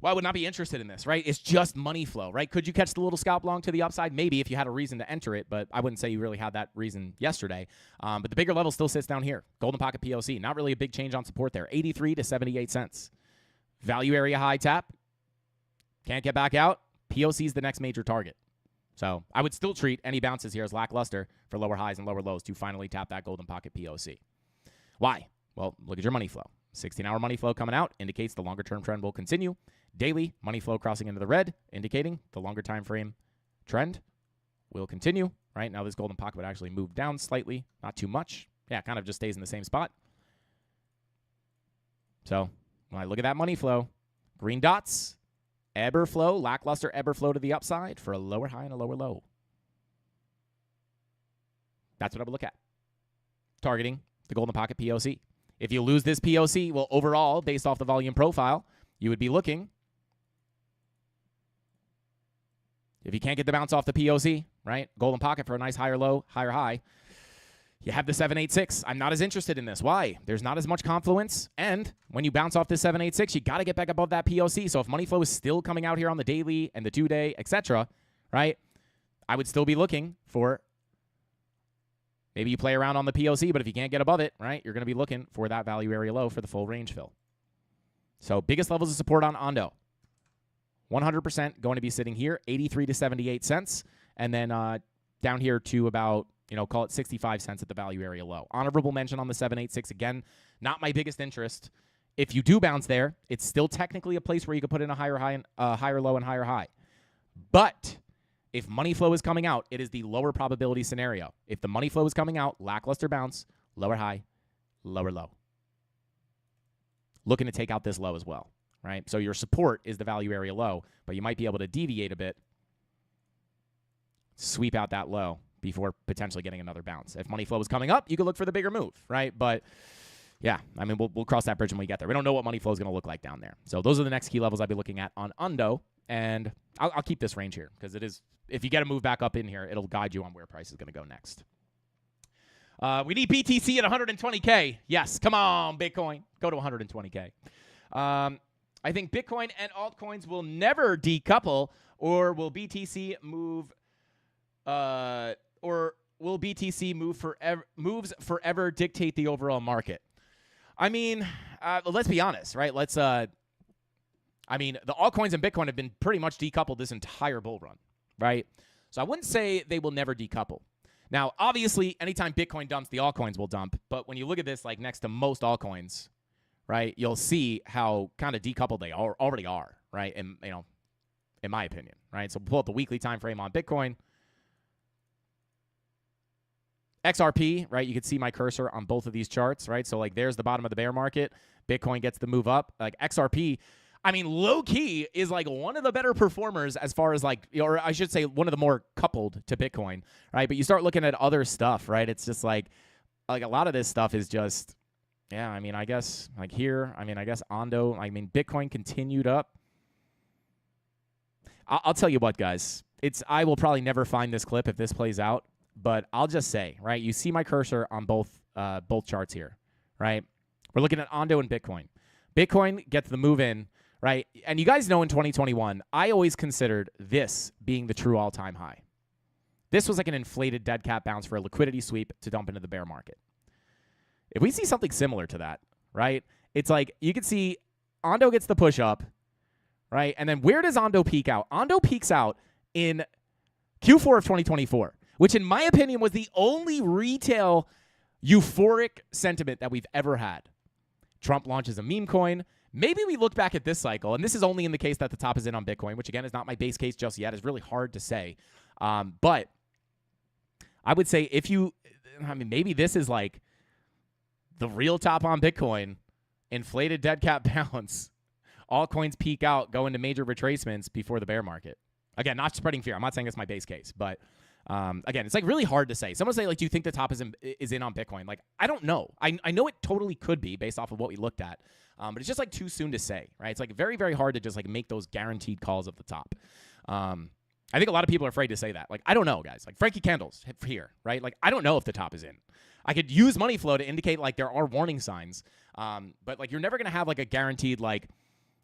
[SPEAKER 4] Well, I would not be interested in this, right? It's just money flow, right? Could you catch the little scalp long to the upside? Maybe if you had a reason to enter it, but I wouldn't say you really had that reason yesterday. But the bigger level still sits down here. Golden pocket POC, not really a big change on support there. 83 to 78 cents. Value area high tap. Can't get back out. POC is the next major target. So I would still treat any bounces here as lackluster for lower highs and lower lows to finally tap that golden pocket POC. Why? Well, look at your money flow. 16-hour money flow coming out indicates the longer-term trend will continue. Daily money flow crossing into the red, indicating the longer time frame trend will continue. Right now, this golden pocket would actually move down slightly, not too much. Yeah, kind of just stays in the same spot. So when I look at that money flow, green dots. Ebb flow, lackluster ebb flow to the upside for a lower high and a lower low. That's what I would look at. Targeting the golden pocket POC. If you lose this POC, well, overall, based off the volume profile, you would be looking. If you can't get the bounce off the POC, right? Golden pocket for a nice higher low, higher high. You have the 786. I'm not as interested in this. Why? There's not as much confluence. And when you bounce off this 786, you got to get back above that POC. So if money flow is still coming out here on the daily and the 2-day, etc., right, I would still be looking for maybe you play around on the POC, but if you can't get above it, right, you're going to be looking for that value area low for the full range fill. So biggest levels of support on Ando. 100% going to be sitting here, 83 to 78 cents. And then down here to about, call it 65 cents at the value area low. Honorable mention on the 786. Again, not my biggest interest if you do bounce there, it's still technically a place where you could put in a higher high, higher low, and higher high. But if money flow is coming out, it is the lower probability scenario. If the money flow is coming out, lackluster bounce, lower high, lower low. Looking to take out this low as well, right? So your support is the value area low, but you might be able to deviate a bit, sweep out that low before potentially getting another bounce. If money flow is coming up, you could look for the bigger move, right? But yeah, I mean, we'll cross that bridge when we get there. We don't know what money flow is going to look like down there. So those are the next key levels I'll be looking at on Undo, and I'll keep this range here because it is, if you get a move back up in here, it'll guide you on where price is going to go next. We need BTC at 120K. Yes, come on, Bitcoin. Go to 120K. I think Bitcoin and altcoins will never decouple, or will BTC move moves forever dictate the overall market? I mean, let's be honest, right? I mean, the altcoins and Bitcoin have been pretty much decoupled this entire bull run, right? So I wouldn't say they will never decouple. Now, obviously, anytime Bitcoin dumps, the altcoins will dump. But when you look at this, like next to most altcoins, right, you'll see how kind of decoupled they already are, right? And in my opinion, right? So pull up the weekly time frame on Bitcoin. XRP, right? You can see my cursor on both of these charts, right? So like there's the bottom of the bear market. Bitcoin gets the move up. Like XRP, I mean, low key is like one of the better performers as far as like, or I should say one of the more coupled to Bitcoin, right? But you start looking at other stuff, right? It's just like a lot of this stuff is just, yeah, I mean, I guess like here, I mean, I guess Ondo, I mean, Bitcoin continued up. I'll tell you what, guys, I will probably never find this clip if this plays out, but I'll just say, right? You see my cursor on both charts here, right? We're looking at Ondo and Bitcoin. Bitcoin gets the move in, right? And you guys know in 2021, I always considered this being the true all-time high. This was like an inflated dead cat bounce for a liquidity sweep to dump into the bear market. If we see something similar to that, right? It's like you can see Ondo gets the push up, right? And then where does Ondo peak out? Ondo peaks out in Q4 of 2024, which in my opinion was the only retail euphoric sentiment that we've ever had. Trump launches a meme coin. Maybe we look back at this cycle, and this is only in the case that the top is in on Bitcoin, which again is not my base case just yet. It's really hard to say. But I would say maybe this is like the real top on Bitcoin, inflated dead cat bounce, all coins peak out, go into major retracements before the bear market. Again, not spreading fear. I'm not saying it's my base case, but again, it's like really hard to say. Someone say like, do you think the top is in on Bitcoin? Like, I don't know. I know it totally could be based off of what we looked at, but it's just like too soon to say, right? It's like very, very hard to just like make those guaranteed calls of the top. I think a lot of people are afraid to say that. Like, I don't know, guys. Like Frankie Candles here, right? Like, I don't know if the top is in. I could use money flow to indicate like there are warning signs, but like you're never gonna have like a guaranteed like.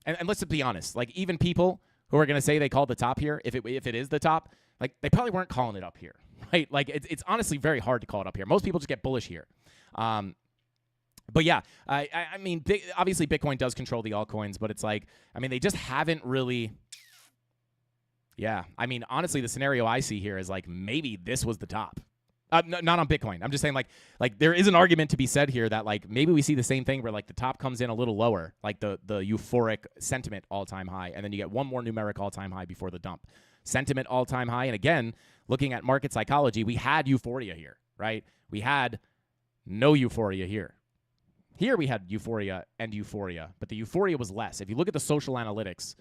[SPEAKER 4] And let's be honest, like even people who are gonna say they called the top here, if it is the top, like they probably weren't calling it up here, right? Like it's honestly very hard to call it up here. Most people just get bullish here. But yeah, I mean, obviously Bitcoin does control the altcoins, but it's like, I mean, they just haven't really. Yeah, I mean, honestly, the scenario I see here is like maybe this was the top. Not on Bitcoin. I'm just saying like there is an argument to be said here that like maybe we see the same thing where like the top comes in a little lower, like the euphoric sentiment all-time high, and then you get one more numeric all-time high before the dump. Sentiment all-time high, and again, looking at market psychology, we had euphoria here, right? We had no euphoria here. Here we had euphoria and euphoria, but the euphoria was less. If you look at the social analytics,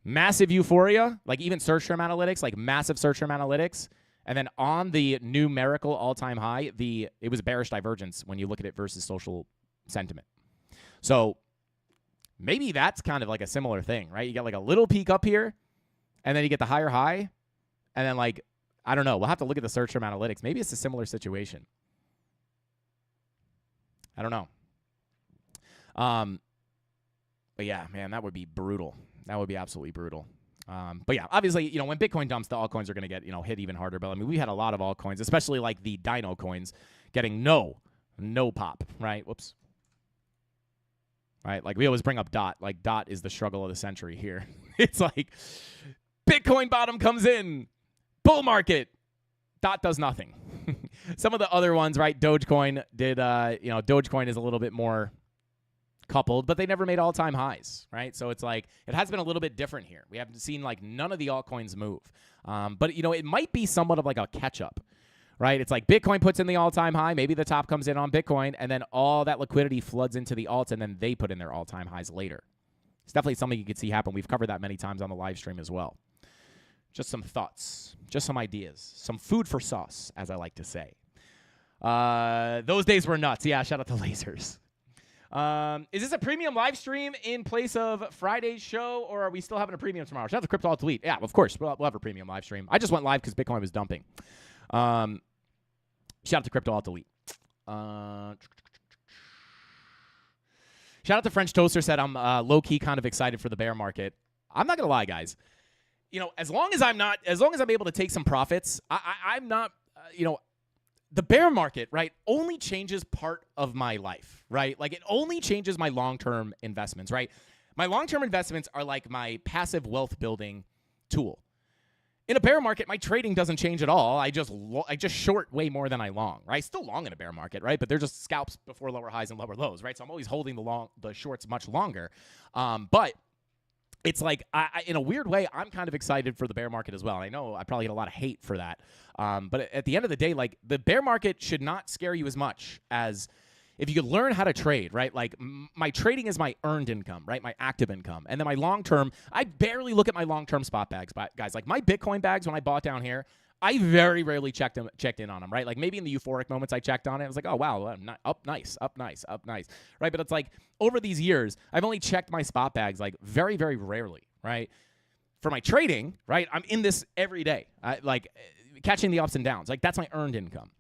[SPEAKER 4] massive euphoria, like even search term analytics, like massive search term analytics. And then on the numerical all-time high, it was bearish divergence when you look at it versus social sentiment. So maybe that's kind of like a similar thing, right? You get like a little peak up here, and then you get the higher high, and then like, I don't know. We'll have to look at the search term analytics. Maybe it's a similar situation. I don't know. But yeah, man, that would be brutal. That would be absolutely brutal. But yeah, obviously, when Bitcoin dumps, the altcoins are going to get, hit even harder. But I mean, we had a lot of altcoins, especially like the Dino coins, getting no pop, right? Whoops. Right? Like we always bring up DOT. Like DOT is the struggle of the century here. It's like Bitcoin bottom comes in, bull market, DOT does nothing. Some of the other ones, right? Dogecoin did, Dogecoin is a little bit more, coupled, but they never made all-time highs, right? So it's like it has been a little bit different here. We haven't seen like none of the altcoins move. But, it might be somewhat of like a catch-up, right? It's like Bitcoin puts in the all-time high. Maybe the top comes in on Bitcoin, and then all that liquidity floods into the alts, and then they put in their all-time highs later. It's definitely something you could see happen. We've covered that many times on the live stream as well. Just some thoughts, just some ideas, some food for sauce, as I like to say. Those days were nuts. Yeah, shout out to Lasers. Is this a premium live stream in place of Friday's show, or are we still having a premium tomorrow? Shout out to Crypto Alt Delete. Yeah, of course. We'll have a premium live stream. I just went live because Bitcoin was dumping. Shout out to Crypto Alt Delete. Shout out to French Toaster said I'm low-key kind of excited for the bear market. I'm not going to lie, guys. As long as I'm able to take some profits, I'm not, the bear market, right, only changes part of my life, right? Like, it only changes my long-term investments, right? My long-term investments are like my passive wealth building tool. In a bear market, my trading doesn't change at all. I just short way more than I long, right? Still long in a bear market, right? But they're just scalps before lower highs and lower lows, right? So I'm always holding the shorts much longer. But it's like, in a weird way, I'm kind of excited for the bear market as well. I know I probably get a lot of hate for that. But at the end of the day, like, the bear market should not scare you as much as if you could learn how to trade, right? Like, my trading is my earned income, right? My active income. And then my long-term, I barely look at my long-term spot bags, guys. Like, my Bitcoin bags, when I bought down here, I very rarely checked in on them, right? Like, maybe in the euphoric moments I checked on it. I was like, oh, wow, up nice, right? But it's like, over these years, I've only checked my spot bags, like, very, very rarely, right? For my trading, right, I'm in this every day, like, catching the ups and downs. Like, that's my earned income.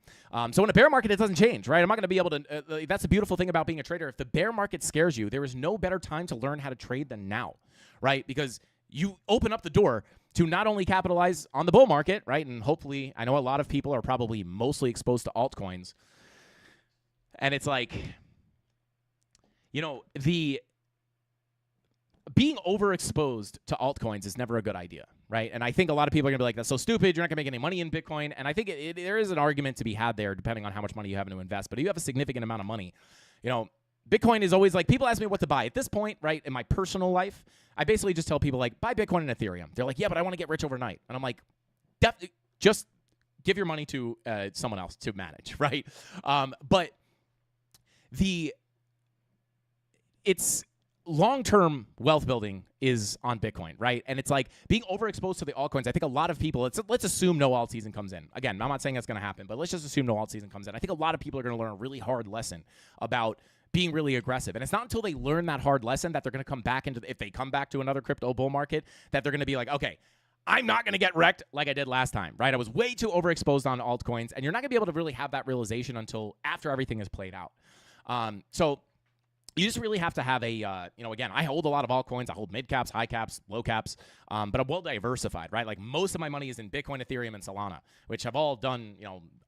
[SPEAKER 4] So in a bear market, it doesn't change, right? I'm not going to be able to that's the beautiful thing about being a trader. If the bear market scares you, there is no better time to learn how to trade than now, right? Because you open up the door to not only capitalize on the bull market, right? And hopefully, I know a lot of people are probably mostly exposed to altcoins. And it's like, the being overexposed to altcoins is never a good idea, right? And I think a lot of people are going to be like, that's so stupid. You're not going to make any money in Bitcoin. And I think there is an argument to be had there depending on how much money you have to invest. But if you have a significant amount of money, Bitcoin is always like, people ask me what to buy. At this point, right, in my personal life, I basically just tell people, like, buy Bitcoin and Ethereum. They're like, yeah, but I want to get rich overnight. And I'm like, just give your money to someone else to manage, right? But it's long-term wealth building is on Bitcoin, right? And it's like being overexposed to the altcoins. I think a lot of people, let's assume no alt season comes in. Again, I'm not saying that's going to happen, but let's just assume no alt season comes in. I think a lot of people are going to learn a really hard lesson about being really aggressive. And it's not until they learn that hard lesson that they're going to come back if they come back to another crypto bull market, that they're going to be like, okay, I'm not going to get wrecked like I did last time, right? I was way too overexposed on altcoins, and you're not going to be able to really have that realization until after everything is played out. So you just really have to have again, I hold a lot of altcoins. I hold mid caps, high caps, low caps, but I'm well diversified, right? Like, most of my money is in Bitcoin, Ethereum, and Solana, which have all done,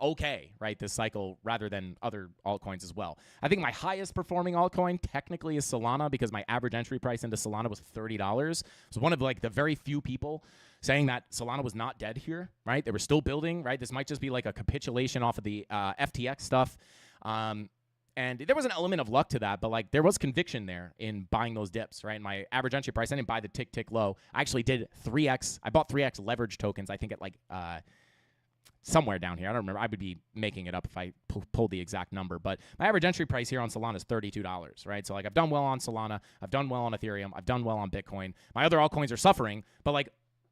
[SPEAKER 4] okay, right, this cycle rather than other altcoins as well. I think my highest performing altcoin technically is Solana because my average entry price into Solana was $30. So one of like the very few people saying that Solana was not dead here, right? They were still building, right? This might just be like a capitulation off of the FTX stuff. And there was an element of luck to that, but like there was conviction there in buying those dips, right? My average entry price, I didn't buy the tick low. I actually did 3x. I bought 3x leverage tokens. I think at like somewhere down here. I don't remember. I would be making it up if I pulled the exact number. But my average entry price here on Solana is $32, right? So like I've done well on Solana. I've done well on Ethereum. I've done well on Bitcoin. My other altcoins are suffering, but like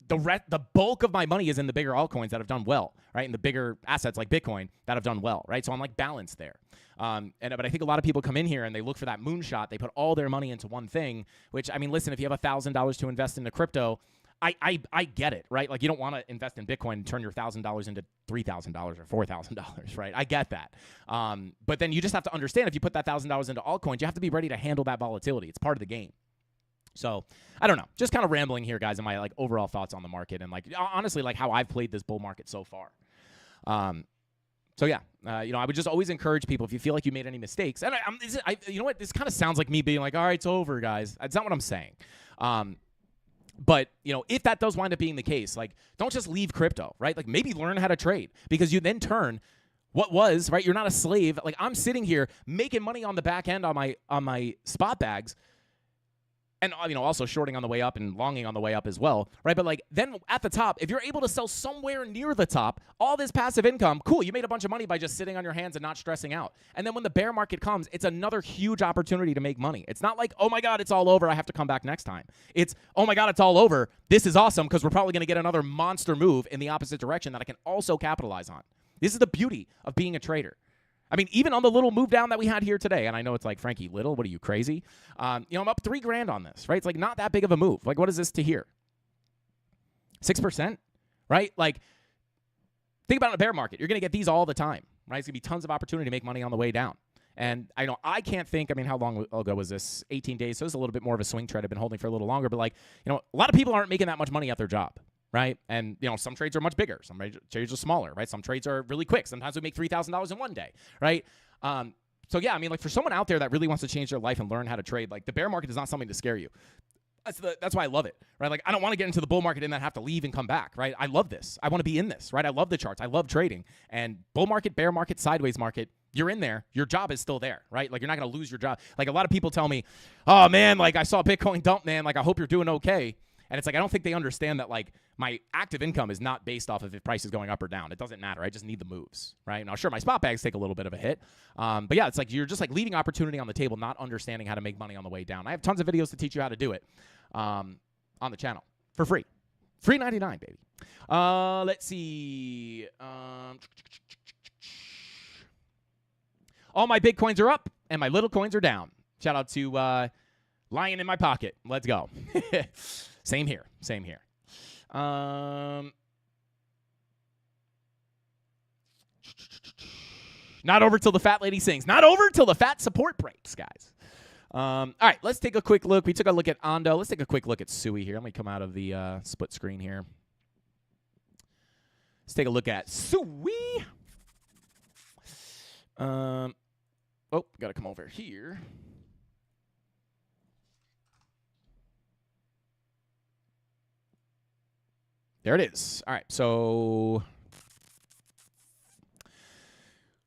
[SPEAKER 4] the bulk of my money is in the bigger altcoins that have done well, right? And the bigger assets like Bitcoin that have done well, right? So I'm like balanced there. But I think a lot of people come in here and they look for that moonshot. They put all their money into one thing, which, I mean, listen, if you have $1,000 to invest into crypto, I get it, right? Like, you don't want to invest in Bitcoin and turn your $1,000 into $3,000 or $4,000, right? I get that. But then you just have to understand, if you put that $1,000 into altcoins, you have to be ready to handle that volatility. It's part of the game. So I don't know, just kind of rambling here, guys, and my like overall thoughts on the market and like honestly like how I've played this bull market so far. So yeah, I would just always encourage people, if you feel like you made any mistakes, and you know what, this kind of sounds like me being like, all right, it's over, guys. That's not what I'm saying. But if that does wind up being the case, like, don't just leave crypto, right? Like, maybe learn how to trade, because you then turn what was, right? You're not a slave. Like, I'm sitting here making money on the back end on my spot bags, and also shorting on the way up and longing on the way up as well, right? But like, then at the top, if you're able to sell somewhere near the top, all this passive income, cool, you made a bunch of money by just sitting on your hands and not stressing out. And then when the bear market comes, it's another huge opportunity to make money. It's not like, oh my God, it's all over, I have to come back next time. It's, oh my God, it's all over, this is awesome because we're probably going to get another monster move in the opposite direction that I can also capitalize on. This is the beauty of being a trader. I mean, even on the little move down that we had here today, and I know it's like, Frankie, little, what are you, crazy? I'm up $3,000 on this, right? It's like not that big of a move. Like, what is this to here? 6%, right? Like, think about a bear market. You're going to get these all the time, right? It's going to be tons of opportunity to make money on the way down. And I know I can't think, how long ago was this? 18 days, so it's a little bit more of a swing trade I've been holding for a little longer. But like, a lot of people aren't making that much money at their job. Right? And, some trades are much bigger. Some trades are smaller, right? Some trades are really quick. Sometimes we make $3,000 in one day, right? So, yeah, like for someone out there that really wants to change their life and learn how to trade, like the bear market is not something to scare you. That's why I love it, right? Like I don't want to get into the bull market and then have to leave and come back, right? I love this. I want to be in this, right? I love the charts. I love trading. And bull market, bear market, sideways market, you're in there. Your job is still there, right? Like you're not going to lose your job. Like a lot of people tell me, oh, man, like I saw Bitcoin dump, man. Like I hope you're doing okay. And it's like, I don't think they understand that, like, my active income is not based off of if price is going up or down. It doesn't matter. I just need the moves, right? Now, sure, my spot bags take a little bit of a hit. But, yeah, it's like you're just, like, leaving opportunity on the table, not understanding how to make money on the way down. I have tons of videos to teach you how to do it on the channel for free. Free 99, baby. Let's see. All my big coins are up, and my little coins are down. Shout out to Lion in my pocket. Let's go. Same here. Not over till the fat lady sings. Not over till the fat support breaks, guys. All right, let's take a quick look. We took a look at Ondo. Let's take a quick look at Sui here. Let me come out of the split screen here. Let's take a look at Sui. Got to come over here. There it is. All right, so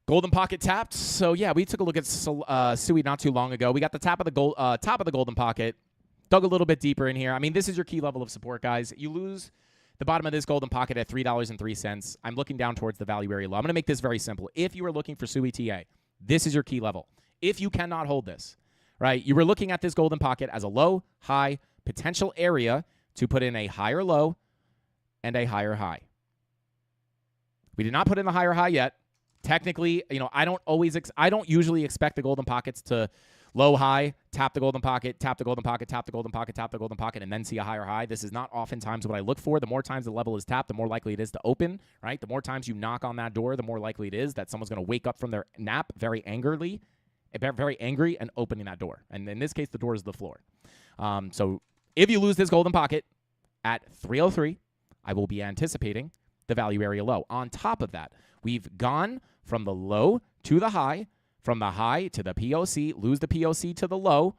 [SPEAKER 4] golden pocket tapped. So yeah, we took a look at Sui not too long ago. We got the top of the golden pocket. Dug a little bit deeper in here. I mean, this is your key level of support, guys. You lose the bottom of this golden pocket at $3.03. I'm looking down towards the value area low. I'm going to make this very simple. If you are looking for Sui TA, this is your key level. If you cannot hold this, right, you were looking at this golden pocket as a low, high, potential area to put in a higher low and a higher high. We did not put in the higher high yet. Technically, I don't usually expect the golden pockets to low high, tap the golden pocket, tap the golden pocket, tap the golden pocket, tap the golden pocket, and then see a higher high. This is not oftentimes what I look for. The more times the level is tapped, the more likely it is to open, right? The more times you knock on that door, the more likely it is that someone's going to wake up from their nap very angry and opening that door. And in this case, the door is the floor. So if you lose this golden pocket at 303, I will be anticipating the value area low. On top of that, we've gone from the low to the high, from the high to the POC, lose the POC to the low,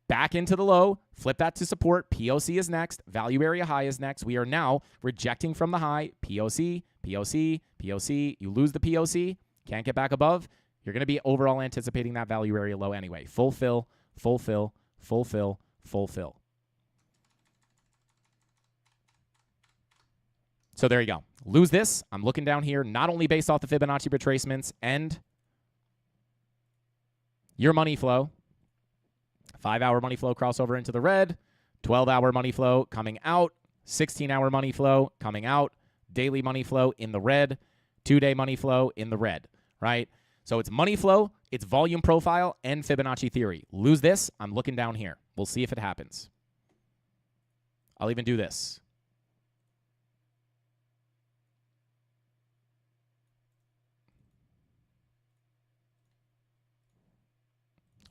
[SPEAKER 4] back into the low, flip that to support, POC is next, value area high is next. We are now rejecting from the high, POC, POC, POC. You lose the POC, can't get back above. You're going to be overall anticipating that value area low anyway. Fulfill, fulfill, fulfill, fulfill. So there you go. Lose this. I'm looking down here, not only based off the Fibonacci retracements and your money flow. 5-hour money flow crossover into the red. 12-hour money flow coming out. 16-hour money flow coming out. Daily money flow in the red. 2-day money flow in the red, right? So it's money flow, it's volume profile, and Fibonacci theory. Lose this. I'm looking down here. We'll see if it happens. I'll even do this.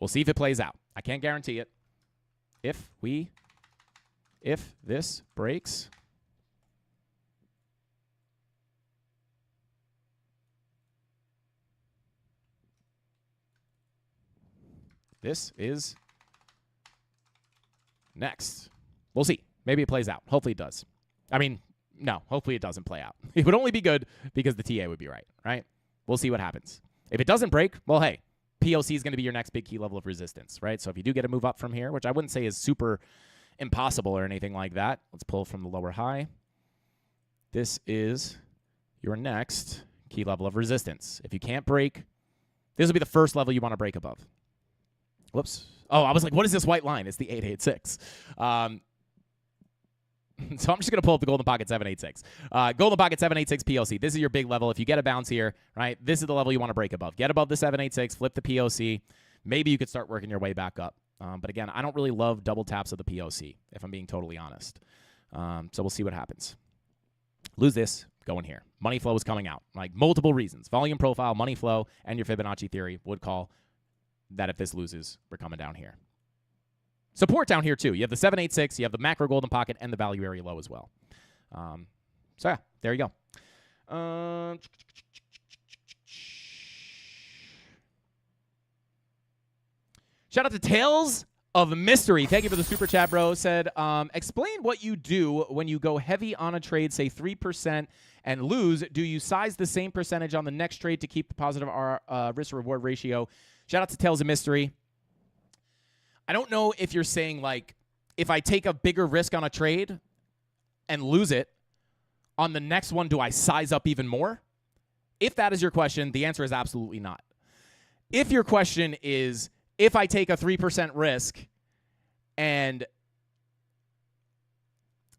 [SPEAKER 4] We'll see if it plays out. I can't guarantee it. If this breaks, this is next. We'll see. Maybe it plays out. Hopefully it does. I mean, no, hopefully it doesn't play out. It would only be good because the TA would be right, right? We'll see what happens. If it doesn't break, well, hey, POC is going to be your next big key level of resistance, right? So if you do get a move up from here, which I wouldn't say is super impossible or anything like that, let's pull from the lower high. This is your next key level of resistance. If you can't break, this will be the first level you want to break above. Whoops. Oh, I was like, what is this white line? It's the 886. So I'm just going to pull up the Golden Pocket 786. Golden Pocket 786 POC. This is your big level. If you get a bounce here, right, this is the level you want to break above. Get above the 786, flip the POC. Maybe you could start working your way back up. But again, I don't really love double taps of the POC, if I'm being totally honest. So we'll see what happens. Lose this, go in here. Money flow is coming out. Like multiple reasons. Volume profile, money flow, and your Fibonacci theory would call that if this loses, we're coming down here. Support down here, too. You have the 786, you have the macro Golden Pocket, and the value area low as well. So, yeah, there you go. Shout out to Tales of Mystery. Thank you for the super chat, bro. Said, explain what you do when you go heavy on a trade, say 3%, and lose. Do you size the same percentage on the next trade to keep the positive risk-reward ratio? Shout out to Tales of Mystery. I don't know if you're saying, like, if I take a bigger risk on a trade and lose it, on the next one, do I size up even more? If that is your question, the answer is absolutely not. If your question is, if I take a 3% risk and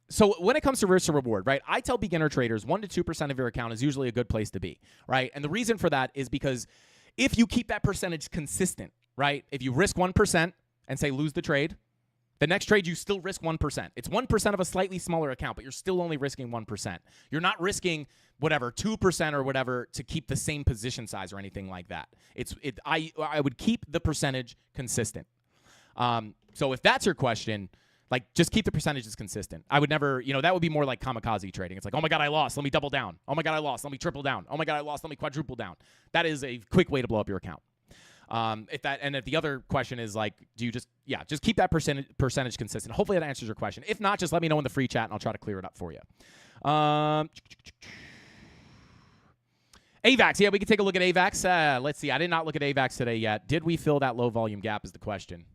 [SPEAKER 4] so when it comes to risk to reward, right, I tell beginner traders 1 to 2% of your account is usually a good place to be, right? And the reason for that is because if you keep that percentage consistent, right, if you risk 1%, and say lose the trade, the next trade you still risk 1%. It's 1% of a slightly smaller account, but you're still only risking 1%. You're not risking whatever 2% or whatever to keep the same position size or anything like that. I would keep the percentage consistent. So if that's your question, like just keep the percentages consistent. I would never, that would be more like kamikaze trading. It's like, oh my God, I lost. Let me double down. Oh my God, I lost. Let me triple down. Oh my God, I lost. Let me quadruple down. That is a quick way to blow up your account. If the other question is like, do you just keep that percentage consistent? Hopefully that answers your question. If not, just let me know in the free chat and I'll try to clear it up for you. AVAX. Yeah, we can take a look at AVAX. Let's see. I did not look at AVAX today yet. Did we fill that low volume gap is the question.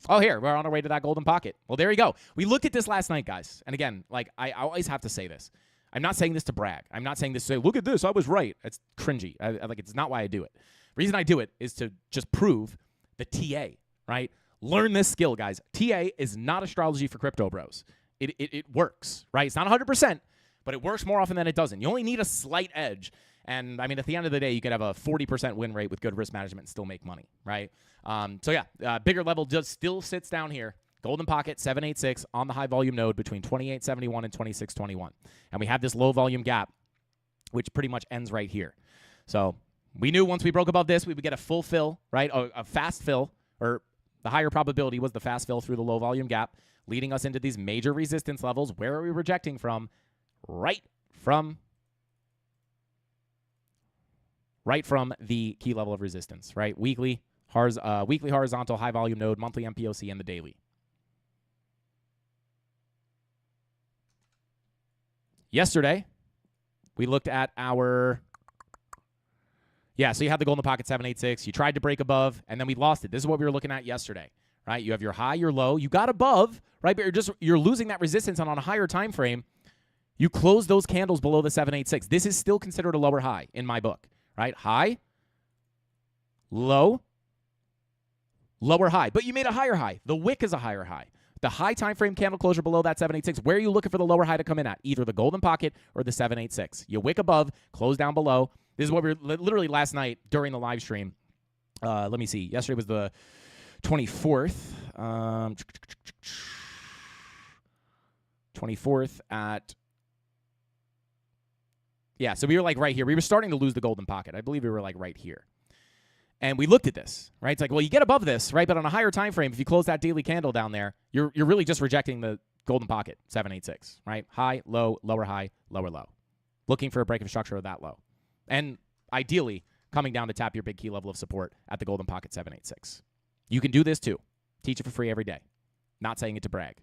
[SPEAKER 4] Oh, here. We're on our way to that Golden Pocket. Well, there you go. We looked at this last night, guys. And again, like I always have to say this. I'm not saying this to brag. I'm not saying this to say, look at this. I was right. It's cringy. It's not why I do it. The reason I do it is to just prove the TA, right? Learn this skill, guys. TA is not astrology for crypto bros. It works, right? It's not 100%, but it works more often than it doesn't. You only need a slight edge. And, I mean, at the end of the day, you could have a 40% win rate with good risk management and still make money, right? Bigger level just still sits down here. Golden Pocket 786 on the high volume node between 2871 and 2621. And we have this low volume gap, which pretty much ends right here. So we knew once we broke above this, we would get a full fill, right? A fast fill, or the higher probability was the fast fill through the low volume gap, leading us into these major resistance levels. Where are we rejecting from? Right from the key level of resistance, right? Weekly horizontal high volume node, monthly MPOC, and the daily. Yesterday, we looked at our... so you had the Golden Pocket 786. You tried to break above, and then we lost it. This is what we were looking at yesterday, right? You have your high, your low. You got above, right? But you're losing that resistance on a higher time frame. You close those candles below the 786. This is still considered a lower high in my book, right? High, low, lower high. But you made a higher high. The wick is a higher high. The high time frame candle closure below that 786, where are you looking for the lower high to come in at? Either the Golden Pocket or the 786. You wick above, close down below. This is what we were literally last night during the live stream. Let me see. Yesterday was the 24th. 24th at... Yeah, so we were like right here. We were starting to lose the Golden Pocket. I believe we were like right here. And we looked at this, right? It's like, well, you get above this, right? But on a higher time frame, if you close that daily candle down there, you're really just rejecting the Golden Pocket, 786, right? High, low, lower high, lower low. Looking for a break of structure of that low. And ideally, coming down to tap your big key level of support at the Golden Pocket 786. You can do this too. Teach it for free every day. Not saying it to brag.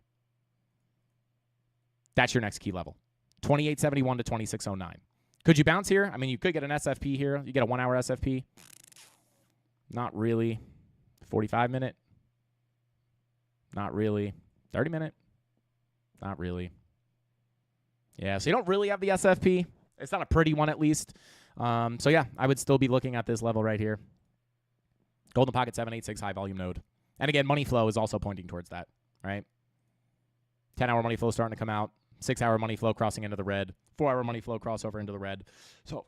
[SPEAKER 4] That's your next key level. 2871 to 2609. Could you bounce here? I mean, you could get an SFP here. You get a 1 hour SFP. Not really. 45 minute. Not really. 30 minute. Not really. Yeah, so you don't really have the SFP. It's not a pretty one, at least. So yeah, I would still be looking at this level right here. Golden Pocket 786 high volume node. And again, money flow is also pointing towards that, right? 10-hour money flow starting to come out. 6-hour money flow crossing into the red. 4-hour money flow crossover into the red. So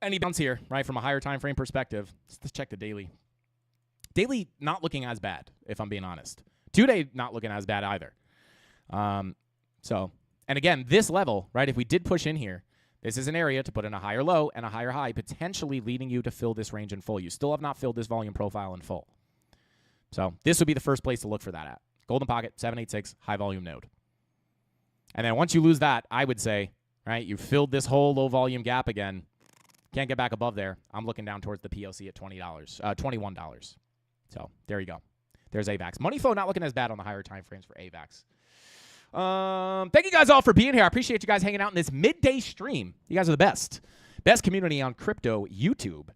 [SPEAKER 4] any bounce here, right, from a higher time frame perspective, let's check the daily. Daily not looking as bad, if I'm being honest. 2-day not looking as bad either. And again, this level, right, if we did push in here, this is an area to put in a higher low and a higher high, potentially leading you to fill this range in full. You still have not filled this volume profile in full. So this would be the first place to look for that at. Golden Pocket, 786, high volume node. And then once you lose that, I would say, right, you filled this whole low volume gap again. Can't get back above there. I'm looking down towards the POC at $21. So there you go. There's AVAX. Money flow not looking as bad on the higher time frames for AVAX. Thank you guys all for being here. I appreciate you guys hanging out in this midday stream. You guys are the best. Best community on crypto YouTube.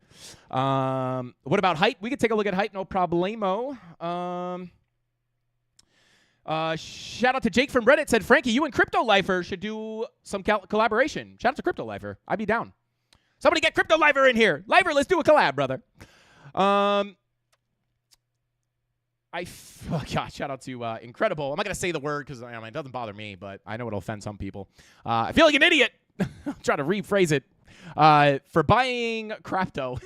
[SPEAKER 4] What about hype? We could take a look at hype, no problemo. Shout out to Jake from Reddit. Said, Frankie, you and Crypto Lifer should do some collaboration. Shout out to Crypto Lifer. I'd be down. Somebody get Crypto Lifer in here. Lifer, let's do a collab, brother. Oh God, shout out to Incredible. I'm not going to say the word because it doesn't bother me, but I know it'll offend some people. I feel like an idiot. I'll try to rephrase it. For buying Crapto.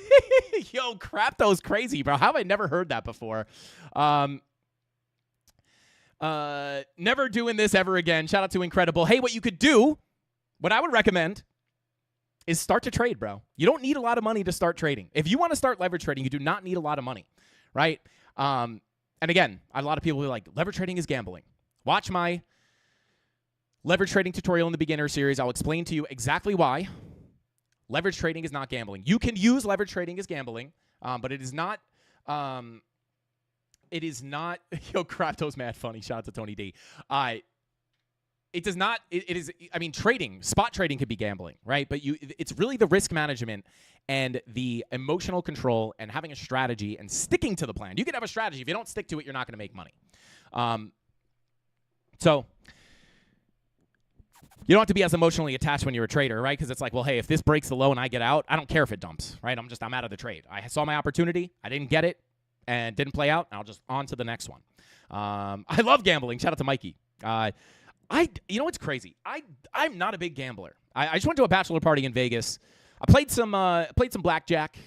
[SPEAKER 4] Yo, Crapto's crazy, bro. How have I never heard that before? Never doing this ever again. Shout out to Incredible. Hey, what you could do, what I would recommend is start to trade, bro. You don't need a lot of money to start trading. If you want to start leverage trading, you do not need a lot of money, right? And again, a lot of people are like, leverage trading is gambling. Watch my leverage trading tutorial in the beginner series. I'll explain to you exactly why leverage trading is not gambling. You can use leverage trading as gambling, but it is not. It is not. Yo, Crapto's mad funny. Shout out to Tony D. It does not. It is. I mean, trading, spot trading could be gambling, right? But it's really the risk management and the emotional control and having a strategy and sticking to the plan. You can have a strategy. If you don't stick to it, you're not going to make money. So you don't have to be as emotionally attached when you're a trader, right? Because it's like, well, hey, if this breaks the low and I get out, I don't care if it dumps, right? I'm out of the trade. I saw my opportunity. I didn't get it and didn't play out. And I'll just on to the next one. I love gambling. Shout out to Mikey. You know what's crazy? I'm not a big gambler. I just went to a bachelor party in Vegas. I played some blackjack.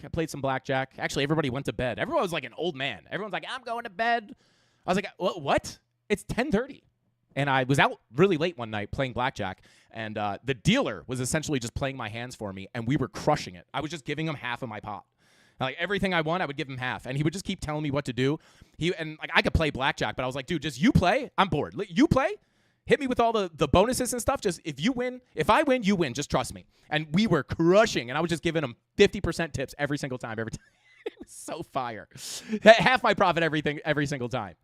[SPEAKER 4] Actually, everybody went to bed. Everyone was like an old man. Everyone's like, I'm going to bed. I was like, what? It's 10:30. And I was out really late one night playing blackjack, and the dealer was essentially just playing my hands for me, and we were crushing it. I was just giving him half of my pot. Like everything I won, I would give him half, and he would just keep telling me what to do. I could play blackjack, but I was like, dude, just you play. I'm bored. You play. Hit me with all the bonuses and stuff. Just if I win, you win. Just trust me. And we were crushing, and I was just giving him 50% tips every single time. It was so fire. Half my profit every single time.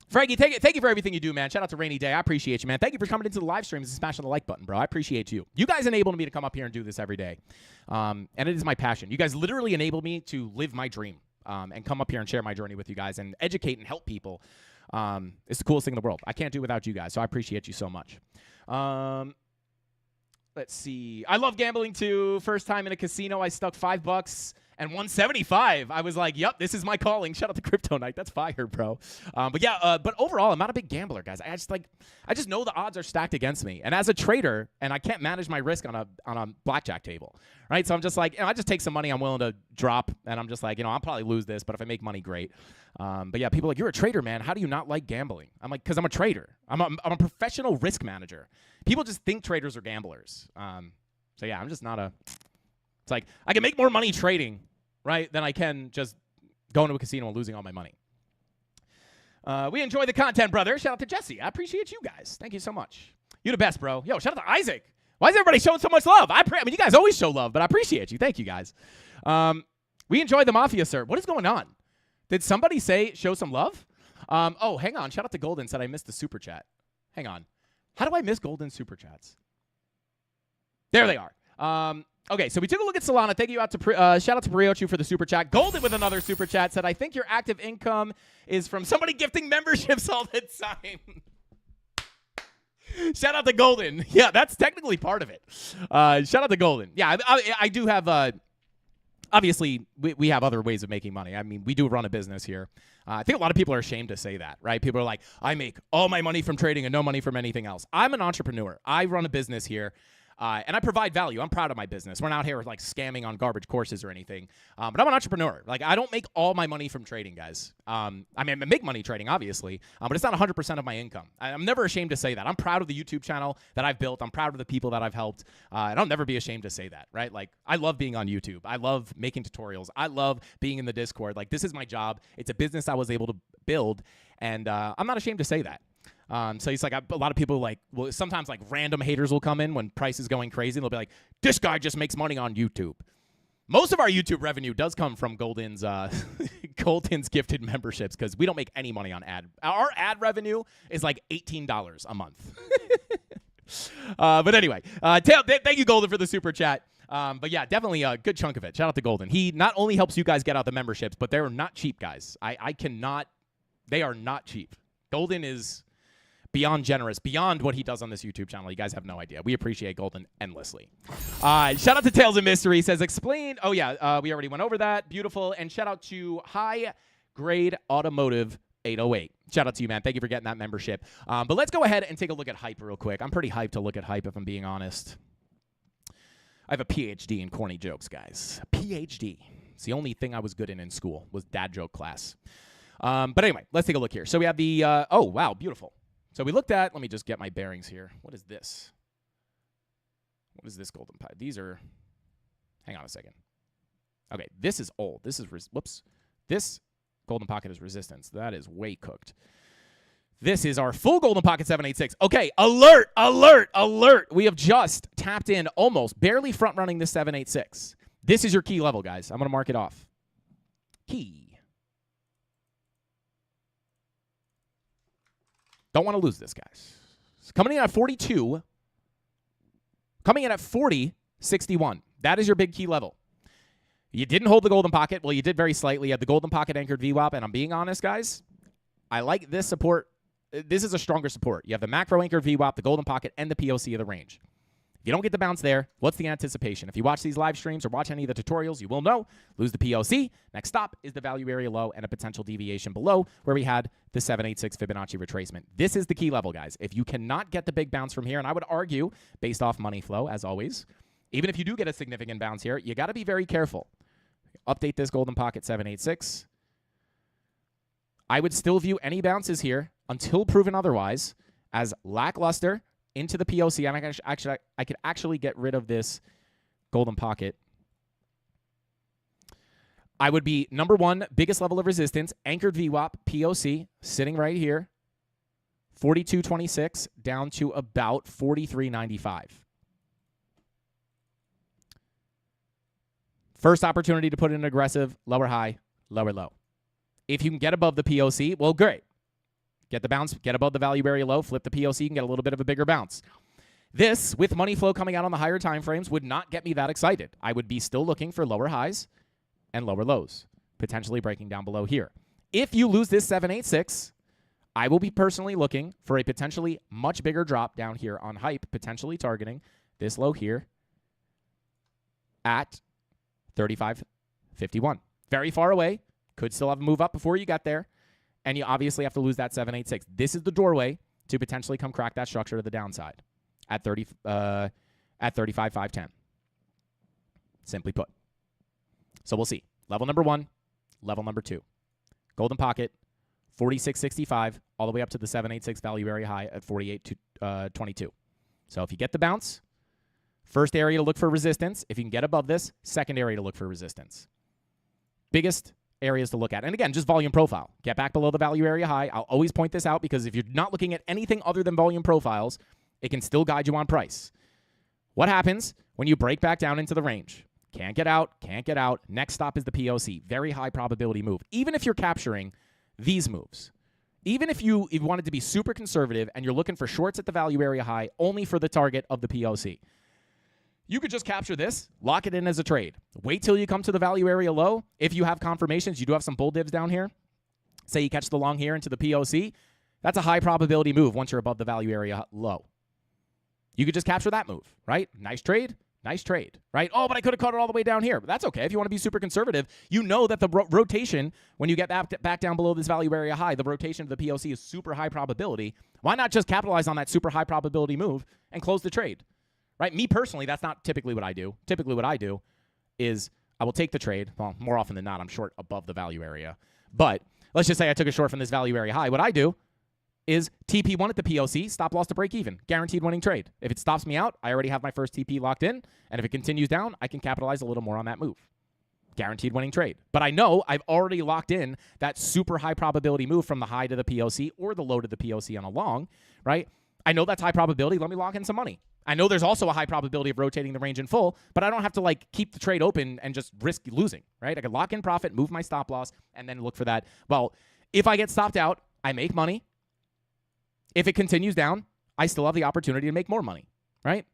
[SPEAKER 4] Frankie, thank you for everything you do, man. Shout out to Rainy Day. I appreciate you, man. Thank you for coming into the live streams and smashing the like button, bro. I appreciate you. You guys enabled me to come up here and do this every day. And it is my passion. You guys literally enabled me to live my dream and come up here and share my journey with you guys and educate and help people. It's the coolest thing in the world. I can't do it without you guys, so I appreciate you so much. Let's see. I love gambling, too. First time in a casino, I stuck $5 and won 75. I was like, yep, this is my calling. Shout out to Crypto Night. That's fire, bro. But overall, I'm not a big gambler, guys. I just know the odds are stacked against me. And as a trader, and I can't manage my risk on a blackjack table, right? So I'm just like, I just take some money I'm willing to drop, and I'm just like, I'll probably lose this, but if I make money, great. But yeah, people are like, you're a trader, man. How do you not like gambling? I'm like, because I'm a trader. I'm a professional risk manager. People just think traders are gamblers. So yeah, I'm just not a. It's like I can make more money trading, right, than I can just going to a casino and losing all my money. We enjoy the content, brother. Shout out to Jesse. I appreciate you guys. Thank you so much. You're the best, bro. Yo, shout out to Isaac. Why is everybody showing so much love? I mean, you guys always show love, but I appreciate you. Thank you, guys. We enjoy the Mafia, sir. What is going on? Did somebody say show some love? Oh, hang on. Shout out to Golden. Said I missed the super chat. Hang on. How do I miss Golden super chats? There they are. Okay, so we took a look at Solana. Thank you out to shout out to Priochu for the super chat. Golden with another super chat said, I think your active income is from somebody gifting memberships all the time. Shout out to Golden. Yeah, that's technically part of it. Shout out to Golden. Yeah, I do have, obviously, we have other ways of making money. I mean, we do run a business here. I think a lot of people are ashamed to say that, right? People are like, I make all my money from trading and no money from anything else. I'm an entrepreneur. I run a business here. And I provide value. I'm proud of my business. We're not here like scamming on garbage courses or anything. But I'm an entrepreneur. Like, I don't make all my money from trading, guys. I mean, I make money trading, obviously, but it's not 100% of my income. I'm never ashamed to say that. I'm proud of the YouTube channel that I've built. I'm proud of the people that I've helped. And I'll never be ashamed to say that, right? Like, I love being on YouTube. I love making tutorials. I love being in the Discord. Like, this is my job. It's a business I was able to build. And I'm not ashamed to say that. So he's like, a lot of people like, well, sometimes like random haters will come in when price is going crazy. And they'll be like, this guy just makes money on YouTube. Most of our YouTube revenue does come from Golden's gifted memberships because we don't make any money on ad. Our ad revenue is like $18 a month. But anyway, thank you, Golden, for the super chat. But yeah, definitely a good chunk of it. Shout out to Golden. He not only helps you guys get out the memberships, but they're not cheap, guys. They are not cheap. Golden is beyond generous, beyond what he does on this YouTube channel. You guys have no idea. We appreciate Golden endlessly. Shout out to Tales of Mystery. He says, explain. Oh, yeah, we already went over that. Beautiful. And shout out to High Grade Automotive 808. Shout out to you, man. Thank you for getting that membership. But let's go ahead and take a look at Hype real quick. I'm pretty hyped to look at Hype, if I'm being honest. I have a PhD in corny jokes, guys. A PhD. It's the only thing I was good in school was dad joke class. But anyway, let's take a look here. So we have the, oh, wow, beautiful. So we looked at, let me just get my bearings here. What is this? What is this golden pie? These are, hang on a second. Okay, this is old. This is, whoops. This golden pocket is resistance. That is way cooked. This is our full golden pocket 786. Okay, alert, alert, alert. We have just tapped in almost, barely front running this 786. This is your key level, guys. I'm going to mark it off. Key. Don't want to lose this, guys. It's coming in at 42. Coming in at 40.61. That is your big key level. You didn't hold the golden pocket. Well, you did very slightly. You had the golden pocket anchored VWAP. And I'm being honest, guys. I like this support. This is a stronger support. You have the macro anchored VWAP, the golden pocket, and the POC of the range. If you don't get the bounce there, what's the anticipation? If you watch these live streams or watch any of the tutorials, you will know. Lose the POC. Next stop is the value area low and a potential deviation below where we had the 786 Fibonacci retracement. This is the key level, guys. If you cannot get the big bounce from here, and I would argue, based off money flow, as always, even if you do get a significant bounce here, you got to be very careful. Update this golden pocket 786. I would still view any bounces here until proven otherwise as lackluster into the POC, and I could actually get rid of this golden pocket. I would be, number one, biggest level of resistance, anchored VWAP, POC, sitting right here, 42.26 down to about 43.95. First opportunity to put in an aggressive, lower high, lower low. If you can get above the POC, well, great. Get the bounce, get above the value area low, flip the POC, and get a little bit of a bigger bounce. This, with money flow coming out on the higher time frames, would not get me that excited. I would be still looking for lower highs and lower lows, potentially breaking down below here. If you lose this 786, I will be personally looking for a potentially much bigger drop down here on Hype, potentially targeting this low here at 35.51. Very far away. Could still have a move up before you get there. And you obviously have to lose that 786. This is the doorway to potentially come crack that structure to the downside at 35.510. Simply put. So we'll see. Level number one, level number two. Golden pocket, 46.65, all the way up to the 786 value area high at 48.22. So if you get the bounce, first area to look for resistance. If you can get above this, second area to look for resistance. Biggest areas to look at. And again, just volume profile. Get back below the value area high. I'll always point this out because if you're not looking at anything other than volume profiles, it can still guide you on price. What happens when you break back down into the range? Can't get out, can't get out. Next stop is the POC. Very high probability move. Even if you're capturing these moves. Even if you wanted to be super conservative and you're looking for shorts at the value area high only for the target of the POC. You could just capture this, lock it in as a trade. Wait till you come to the value area low. If you have confirmations, you do have some bull divs down here. Say you catch the long here into the POC. That's a high probability move once you're above the value area low. You could just capture that move, right? Nice trade, right? Oh, but I could have caught it all the way down here. But that's okay. If you want to be super conservative, you know that the rotation, when you get back down below this value area high, the rotation of the POC is super high probability. Why not just capitalize on that super high probability move and close the trade? Right? Me personally, that's not typically what I do. Typically what I do is I will take the trade. Well, more often than not, I'm short above the value area. But let's just say I took a short from this value area high. What I do is TP1 at the POC, stop loss to break even, guaranteed winning trade. If it stops me out, I already have my first TP locked in. And if it continues down, I can capitalize a little more on that move. Guaranteed winning trade. But I know I've already locked in that super high probability move from the high to the POC or the low to the POC on a long, right? I know that's high probability. Let me lock in some money. I know there's also a high probability of rotating the range in full, but I don't have to like keep the trade open and just risk losing, right? I can lock in profit, move my stop loss, and then look for that. Well, if I get stopped out, I make money. If it continues down, I still have the opportunity to make more money, right?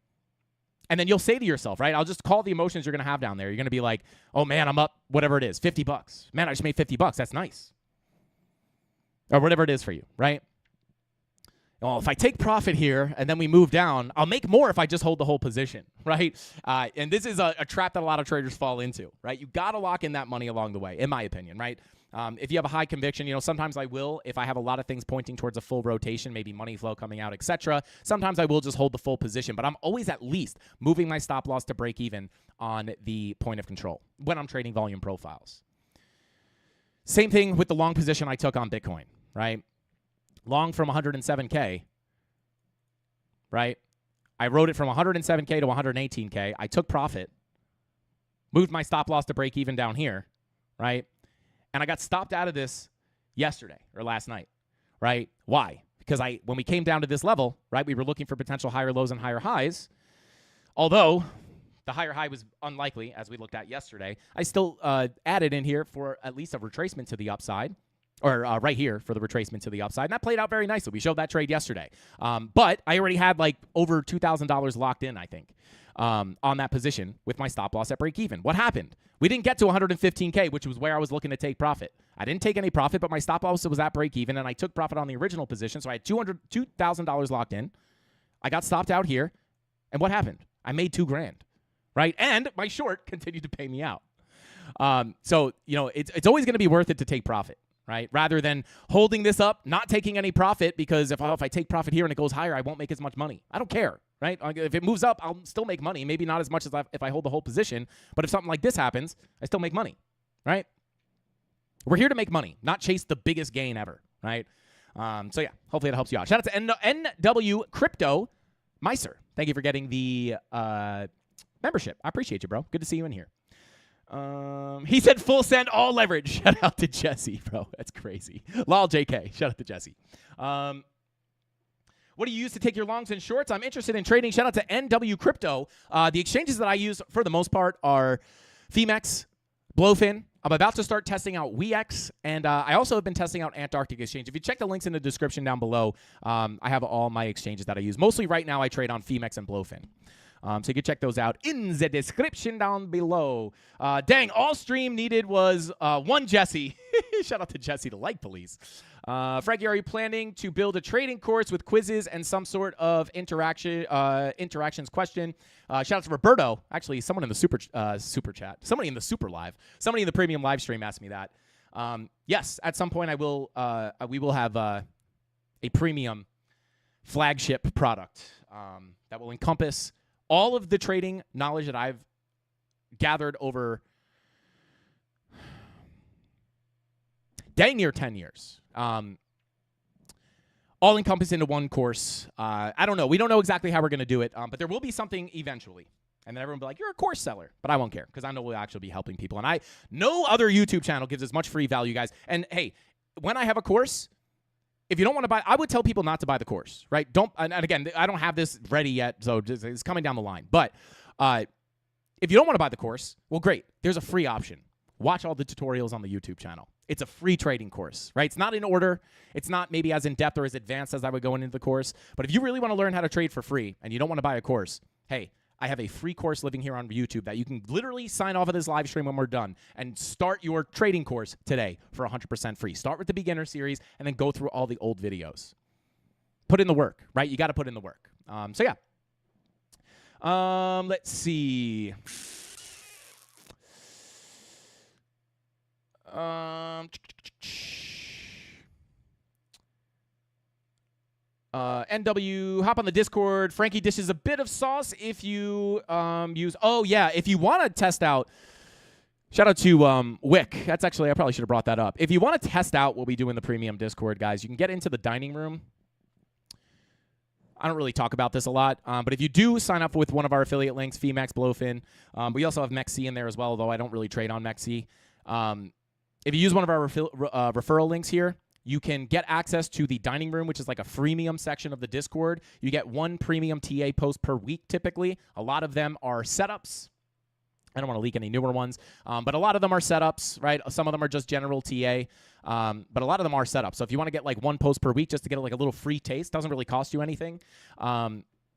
[SPEAKER 4] And then you'll say to yourself, right? I'll just call the emotions you're going to have down there. You're going to be like, oh man, I'm up, whatever it is, $50. Man, I just made $50. That's nice. Or whatever it is for you, right? Well, if I take profit here and then we move down, I'll make more if I just hold the whole position, right? And this is a trap that a lot of traders fall into, right? You got to lock in that money along the way, in my opinion, right? If you have a high conviction, sometimes I will, if I have a lot of things pointing towards a full rotation, maybe money flow coming out, etc. Sometimes I will just hold the full position, but I'm always at least moving my stop loss to break even on the point of control when I'm trading volume profiles. Same thing with the long position I took on Bitcoin, right? Long from 107K, right? I wrote it from 107K to 118K. I took profit, moved my stop loss to break even down here, right? And I got stopped out of this yesterday or last night, right? Why? Because when we came down to this level, right, we were looking for potential higher lows and higher highs. Although the higher high was unlikely, as we looked at yesterday, I still added in here for at least a retracement to the upside. Or right here for the retracement to the upside. And that played out very nicely. We showed that trade yesterday. But I already had like over $2,000 locked in, I think, on that position with my stop loss at break even. What happened? We didn't get to 115K, which was where I was looking to take profit. I didn't take any profit, but my stop loss was at break even, and I took profit on the original position. So I had $2,000 locked in. I got stopped out here. And what happened? I made $2,000, right? And my short continued to pay me out. So, it's always going to be worth it to take profit. Right? Rather than holding this up, not taking any profit, because if I take profit here and it goes higher, I won't make as much money. I don't care, right? If it moves up, I'll still make money. Maybe not as much as if I hold the whole position, but if something like this happens, I still make money, right? We're here to make money, not chase the biggest gain ever, right? So yeah, hopefully that helps you out. Shout out to NW Crypto Meiser. Thank you for getting the membership. I appreciate you, bro. Good to see you in here. He said full send, all leverage. Shout out to Jesse, bro. That's crazy. Lol JK. Shout out to Jesse. What do you use to take your longs and shorts? I'm interested in trading. Shout out to NW Crypto. The exchanges that I use for the most part are Femex, Blowfin. I'm about to start testing out WeX, and I also have been testing out Antarctic Exchange. If you check the links in the description down below, I have all my exchanges that I use. Mostly right now I trade on Femex and Blowfin. So you can check those out in the description down below. Dang, all stream needed was one Jesse. Shout out to Jesse, the like police. Frankie, are you planning to build a trading course with quizzes and some sort of interactions question? Shout out to Roberto. Actually, someone in the super chat. Somebody in the super live. Somebody in the premium live stream asked me that. Yes, at some point we will have a premium flagship product that will encompass all of the trading knowledge that I've gathered over dang near 10 years. All encompassed into one course. I don't know. We don't know exactly how we're going to do it, but there will be something eventually. And then everyone will be like, you're a course seller. But I won't care because I know we'll actually be helping people. And no other YouTube channel gives as much free value, guys. And hey, when I have a course, if you don't want to buy, I would tell people not to buy the course, right? And again, I don't have this ready yet, so it's coming down the line. But if you don't want to buy the course, well, great. There's a free option. Watch all the tutorials on the YouTube channel. It's a free trading course, right? It's not in order. It's not maybe as in-depth or as advanced as I would go into the course. But if you really want to learn how to trade for free and you don't want to buy a course, hey, I have a free course living here on YouTube that you can literally sign off of this live stream when we're done and start your trading course today for 100% free. Start with the beginner series and then go through all the old videos. Put in the work, right? You got to put in the work. So yeah. Let's see. NW, hop on the Discord. Frankie dishes a bit of sauce if you use. Oh yeah, if you want to test out. Shout out to Wick. That's actually, I probably should have brought that up. If you want to test out what we do in the premium Discord, guys, you can get into the dining room. I don't really talk about this a lot, but if you do sign up with one of our affiliate links, FeeMax, Blowfin, we also have MEXC in there as well, although I don't really trade on MEXC. If you use one of our referral links here, you can get access to the dining room, which is like a freemium section of the Discord. You get one premium TA post per week, typically. A lot of them are setups. I don't want to leak any newer ones, but a lot of them are setups, right? Some of them are just general TA, but a lot of them are setups. So if you want to get like one post per week just to get like a little free taste, doesn't really cost you anything.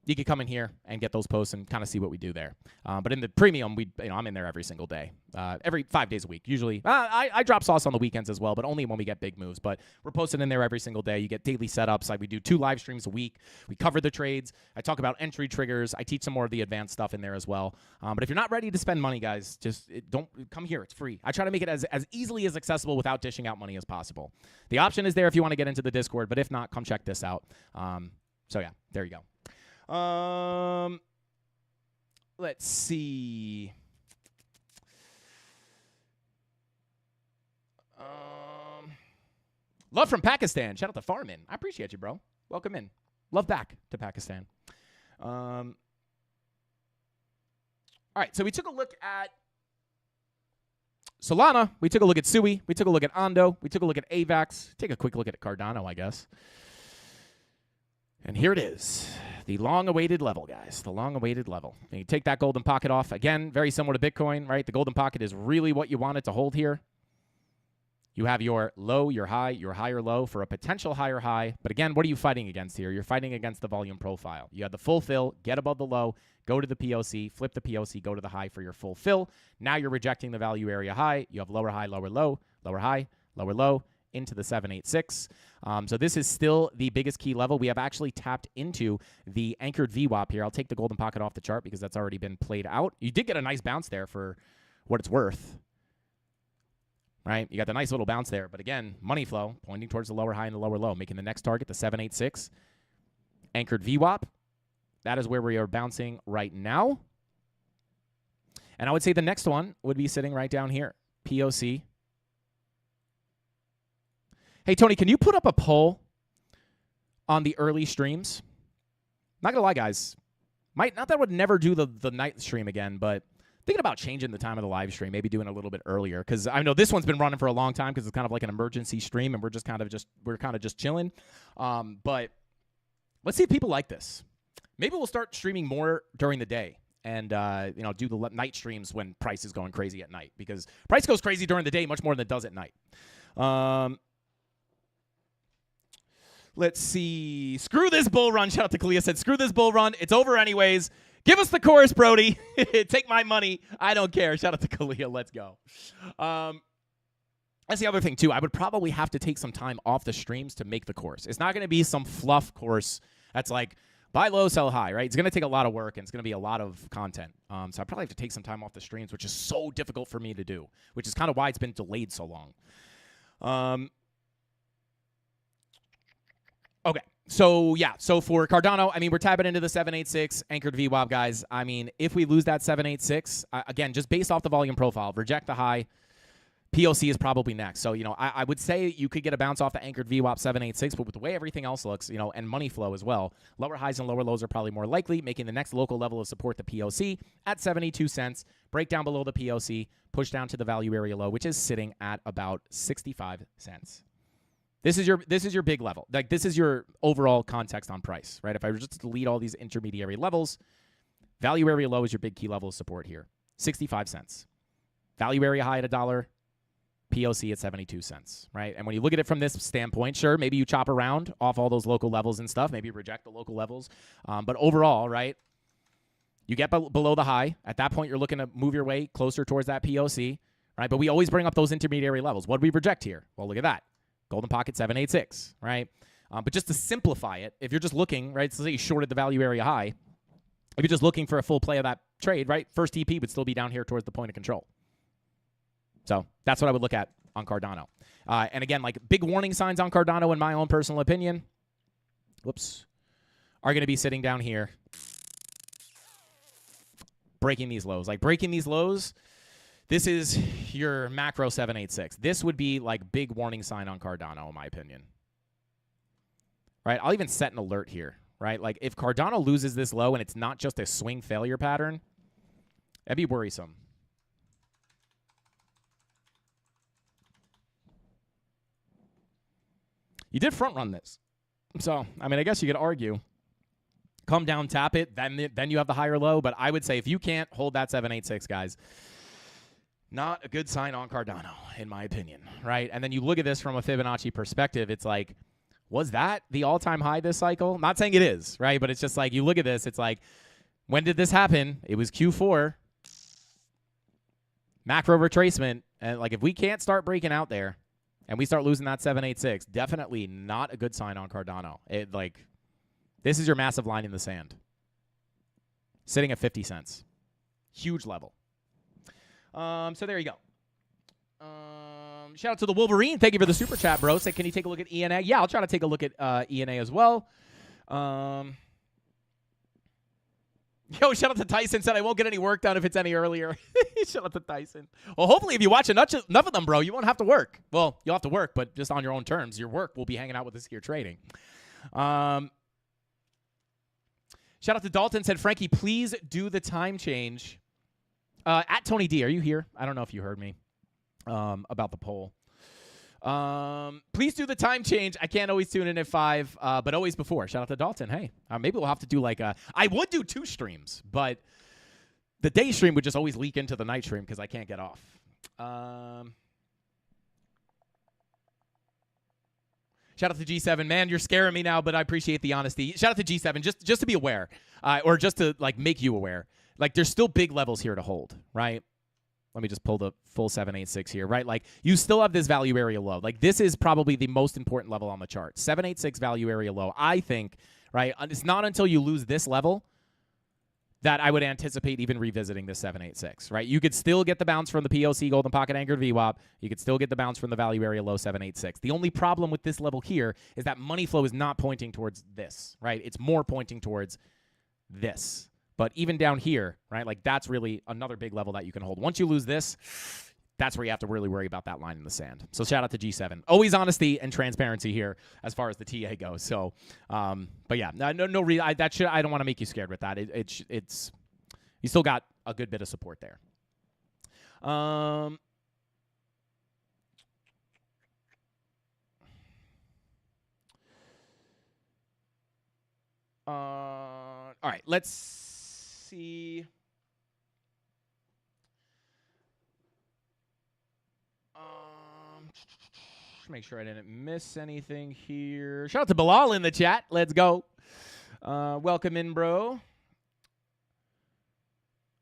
[SPEAKER 4] You can come in here and get those posts and kind of see what we do there. But in the premium, I'm in there every single day, every 5 days a week. Usually, I drop sauce on the weekends as well, but only when we get big moves. But we're posted in there every single day. You get daily setups. Like we do 2 live streams a week. We cover the trades. I talk about entry triggers. I teach some more of the advanced stuff in there as well. But if you're not ready to spend money, guys, just don't come here. It's free. I try to make it as easily as accessible without dishing out money as possible. The option is there if you want to get into the Discord, but if not, come check this out. So yeah, there you go. Let's see. Love from Pakistan. Shout out to Farman. I appreciate you, bro. Welcome in. Love back to Pakistan. All right, so we took a look at Solana. We took a look at Sui. We took a look at Ondo. We took a look at AVAX. Take a quick look at Cardano, I guess. And here it is. The long-awaited level, guys. The long-awaited level. And you take that golden pocket off. Again, very similar to Bitcoin, right? The golden pocket is really what you want it to hold here. You have your low, your high, your higher low for a potential higher high. But again, what are you fighting against here? You're fighting against the volume profile. You have the full fill, get above the low, go to the POC, flip the POC, go to the high for your full fill. Now you're rejecting the value area high. You have lower high, lower low, lower high, lower low, into the 786. So this is still the biggest key level. We have actually tapped into the anchored VWAP here. I'll take the golden pocket off the chart because that's already been played out. You did get a nice bounce there for what it's worth, right? You got the nice little bounce there. But again, money flow pointing towards the lower high and the lower low, making the next target the 786. Anchored VWAP. That is where we are bouncing right now. And I would say the next one would be sitting right down here, POC. Hey, Tony, can you put up a poll on the early streams? Not going to lie, guys. Not that I would never do the night stream again, but thinking about changing the time of the live stream, maybe doing it a little bit earlier. Because I know this one's been running for a long time because it's kind of like an emergency stream, and we're kind of just chilling. But let's see if people like this. Maybe we'll start streaming more during the day and do the night streams when price is going crazy at night. Because price goes crazy during the day much more than it does at night. Let's see. Screw this bull run. Shout out to Kalia. Said, screw this bull run. It's over anyways. Give us the course, Brody. Take my money. I don't care. Shout out to Kalia. Let's go. That's the other thing, too. I would probably have to take some time off the streams to make the course. It's not going to be some fluff course that's like buy low, sell high, right? It's going to take a lot of work, and it's going to be a lot of content. So I probably have to take some time off the streams, which is so difficult for me to do, which is kind of why it's been delayed so long. Okay, so yeah, so for Cardano, I mean, we're tapping into the 786 anchored VWAP, guys. I mean, if we lose that 786, again, just based off the volume profile, reject the high, POC is probably next. So, I would say you could get a bounce off the anchored VWAP 786, but with the way everything else looks, and money flow as well, lower highs and lower lows are probably more likely, making the next local level of support the POC at 72 cents, break down below the POC, push down to the value area low, which is sitting at about 65 cents. This is your big level. Like, this is your overall context on price, right? If I were just to delete all these intermediary levels, value area low is your big key level of support here. 65 cents. Value area high at $1, POC at 72 cents, right? And when you look at it from this standpoint, sure, maybe you chop around off all those local levels and stuff, maybe reject the local levels. But overall, right, You get below the high. At that point, you're looking to move your way closer towards that POC, right? But we always bring up those intermediary levels. What do we reject here? Well, look at that. Golden pocket 786, right? But just to simplify it, if you're just looking, right, so say you shorted the value area high, if you're just looking for a full play of that trade, right, first TP would still be down here towards the point of control. So that's what I would look at on Cardano. And again, like big warning signs on Cardano, in my own personal opinion, are going to be sitting down here, breaking these lows. Like breaking these lows, this is your macro 786. This would be like big warning sign on Cardano, in my opinion. Right? I'll even set an alert here, right? Like if Cardano loses this low and it's not just a swing failure pattern, that'd be worrisome. You did front run this. So, I mean, I guess you could argue, come down, tap it, then you have the higher low. But I would say if you can't hold that 786, guys, not a good sign on Cardano, in my opinion, right? And then you look at this from a Fibonacci perspective, it's like, was that the all-time high this cycle? Not saying it is, right? But it's just like, you look at this, it's like, when did this happen? It was Q4. Macro retracement. And like, if we can't start breaking out there and we start losing that 786, definitely not a good sign on Cardano. This is your massive line in the sand. Sitting at 50 cents. Huge level. So there you go. Shout out to the Wolverine. Thank you for the super chat, bro. Say, can you take a look at ENA? Yeah, I'll try to take a look at ENA as well. Yo, shout out to Tyson. Said I won't get any work done if it's any earlier. Shout out to Tyson. Well, hopefully if you watch enough of them, bro, you won't have to work. Well, you'll have to work, but just on your own terms. Your work will be hanging out with us here trading. Shout out to Dalton. Said, Frankie, please do the time change. At Tony D, are you here? I don't know if you heard me about the poll. Please do the time change. I can't always tune in at 5, but always before. Shout out to Dalton. Hey, maybe we'll have to do like I would do 2 streams, but the day stream would just always leak into the night stream because I can't get off. Shout out to G7. Man, you're scaring me now, but I appreciate the honesty. Shout out to G7, just to be aware, or just to like make you aware. Like, there's still big levels here to hold, right? Let me just pull the full 786 here, right? Like, you still have this value area low. Like, this is probably the most important level on the chart. 786 value area low, I think, right? It's not until you lose this level that I would anticipate even revisiting this 786, right? You could still get the bounce from the POC Golden Pocket Anchored VWAP. You could still get the bounce from the value area low 786. The only problem with this level here is that money flow is not pointing towards this, right? It's more pointing towards this. But even down here, right, like that's really another big level that you can hold. Once you lose this, that's where you have to really worry about that line in the sand. So shout out to G7. Always honesty and transparency here as far as the TA goes. So, but yeah, no reason. I don't want to make you scared with that. It's you still got a good bit of support there. All right, let's see. Make sure I didn't miss anything here. Shout out to Bilal in the chat. Let's go. Welcome in, bro.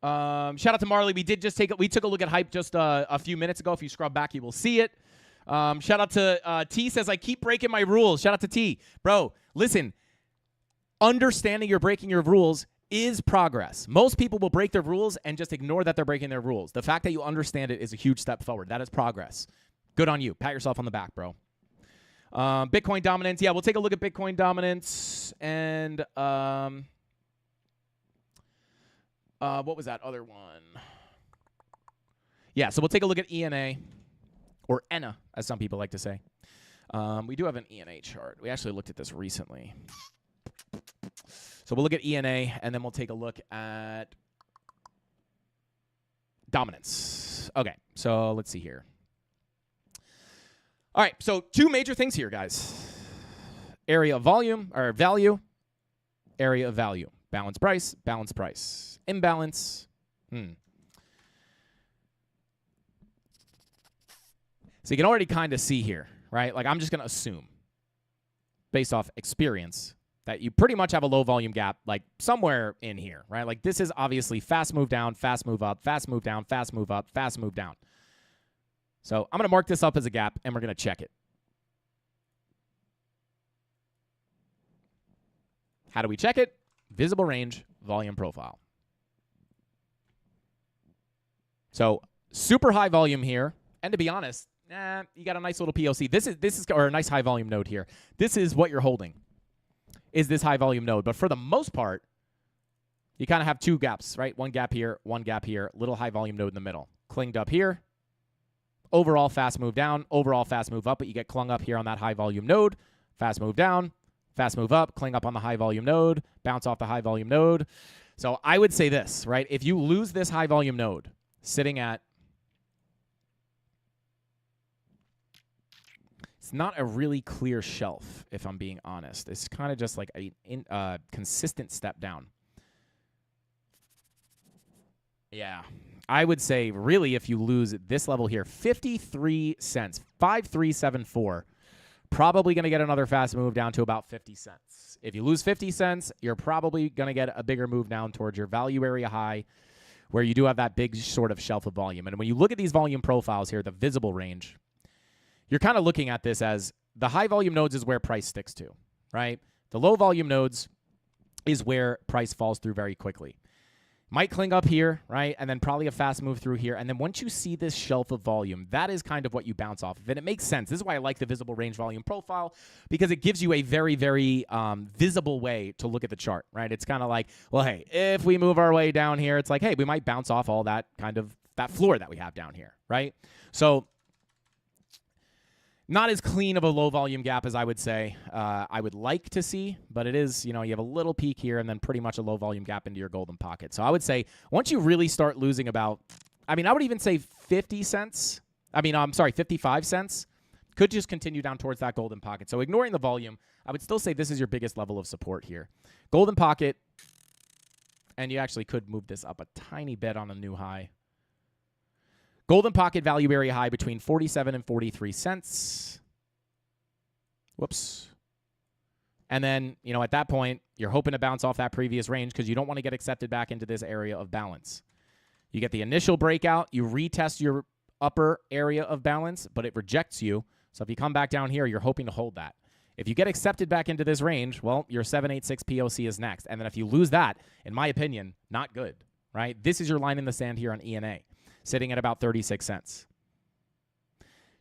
[SPEAKER 4] Shout out to Marley. We took a look at hype just a few minutes ago. If you scrub back, you will see it. Shout out to T says, I keep breaking my rules. Shout out to T. Bro, listen, understanding you're breaking your rules is progress. Most people will break their rules and just ignore that they're breaking their rules. The fact that you understand it is a huge step forward. That is progress. Good on you. Pat yourself on the back, bro. Bitcoin dominance. Yeah, we'll take a look at Bitcoin dominance. And what was that other one? Yeah, so we'll take a look at ENA, or ENA, as some people like to say. We do have an ENA chart. We actually looked at this recently. So we'll look at ENA, and then we'll take a look at dominance. Okay, so let's see here. All right, so 2 major things here, guys. Area of volume, or value, area of value. Balance price, balance price. Imbalance. So you can already kind of see here, right? Like, I'm just going to assume, based off experience, that you pretty much have a low volume gap like somewhere in here, right? Like this is obviously fast move down, fast move up, fast move down, fast move up, fast move down. So I'm going to mark this up as a gap, and we're going to check it. How do we check it? Visible range, volume profile. So super high volume here, and to be honest, you got a nice little POC. This is or a nice high volume node here. This is what you're holding, is this high volume node. But for the most part, you kind of have two gaps, right? One gap here, little high volume node in the middle. Clinged up here. Overall fast move down, overall fast move up, but you get clung up here on that high volume node. Fast move down, fast move up, cling up on the high volume node, bounce off the high volume node. So I would say this, right? If you lose this high volume node sitting at, it's not a really clear shelf, if I'm being honest. It's kind of just like a consistent step down. Yeah. I would say, really, if you lose this level here, 53 cents, 5374, probably going to get another fast move down to about 50 cents. If you lose 50 cents, you're probably going to get a bigger move down towards your value area high, where you do have that big sort of shelf of volume. And when you look at these volume profiles here, the visible range, you're kind of looking at this as the high volume nodes is where price sticks to, right? The low volume nodes is where price falls through very quickly. Might cling up here, right? And then probably a fast move through here. And then once you see this shelf of volume, that is kind of what you bounce off of. And it makes sense. This is why I like the visible range volume profile, because it gives you a very, very visible way to look at the chart, right? It's kind of like, well, hey, if we move our way down here, it's like, hey, we might bounce off all that kind of, that floor that we have down here, right? So not as clean of a low volume gap as I would say I would like to see, but it is, you have a little peak here and then pretty much a low volume gap into your golden pocket. So I would say once you really start losing about, I would even say 50 cents. 55 cents. Could just continue down towards that golden pocket. So ignoring the volume, I would still say this is your biggest level of support here. Golden pocket, and you actually could move this up a tiny bit on a new high. Golden pocket value area high between 47 and 43 cents. Whoops. And then, at that point, you're hoping to bounce off that previous range because you don't want to get accepted back into this area of balance. You get the initial breakout. You retest your upper area of balance, but it rejects you. So if you come back down here, you're hoping to hold that. If you get accepted back into this range, well, your 786 POC is next. And then if you lose that, in my opinion, not good, right? This is your line in the sand here on ENA. Sitting at about 36 cents.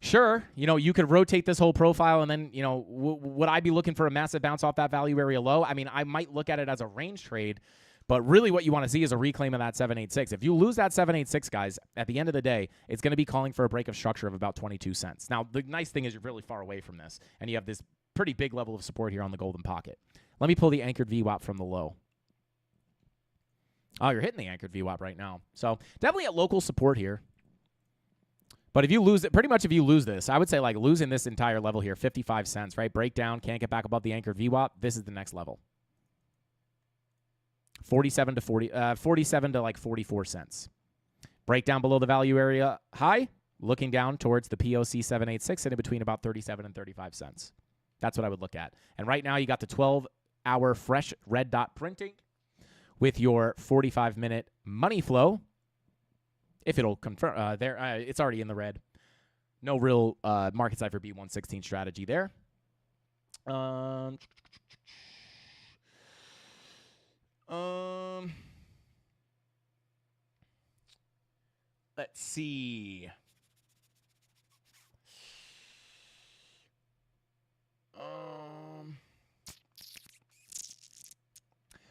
[SPEAKER 4] Sure, you could rotate this whole profile and then, would I be looking for a massive bounce off that value area low? I might look at it as a range trade, but really what you want to see is a reclaim of that 786. If you lose that 786, guys, at the end of the day, it's going to be calling for a break of structure of about 22 cents. Now, the nice thing is you're really far away from this, and you have this pretty big level of support here on the golden pocket. Let me pull the anchored VWAP from the low. Oh, you're hitting the anchored VWAP right now. So definitely at local support here. But if you lose it, pretty much if you lose this, I would say like losing this entire level here, 55 cents, right? Breakdown, can't get back above the anchored VWAP. This is the next level. 47 to like 44 cents. Breakdown below the value area high, looking down towards the POC 786 and in between about 37 and 35 cents. That's what I would look at. And right now you got the 12-hour fresh red dot printing with your 45-minute money flow, if it'll confirm. It's already in the red. No real market cipher B116 strategy there. Let's see.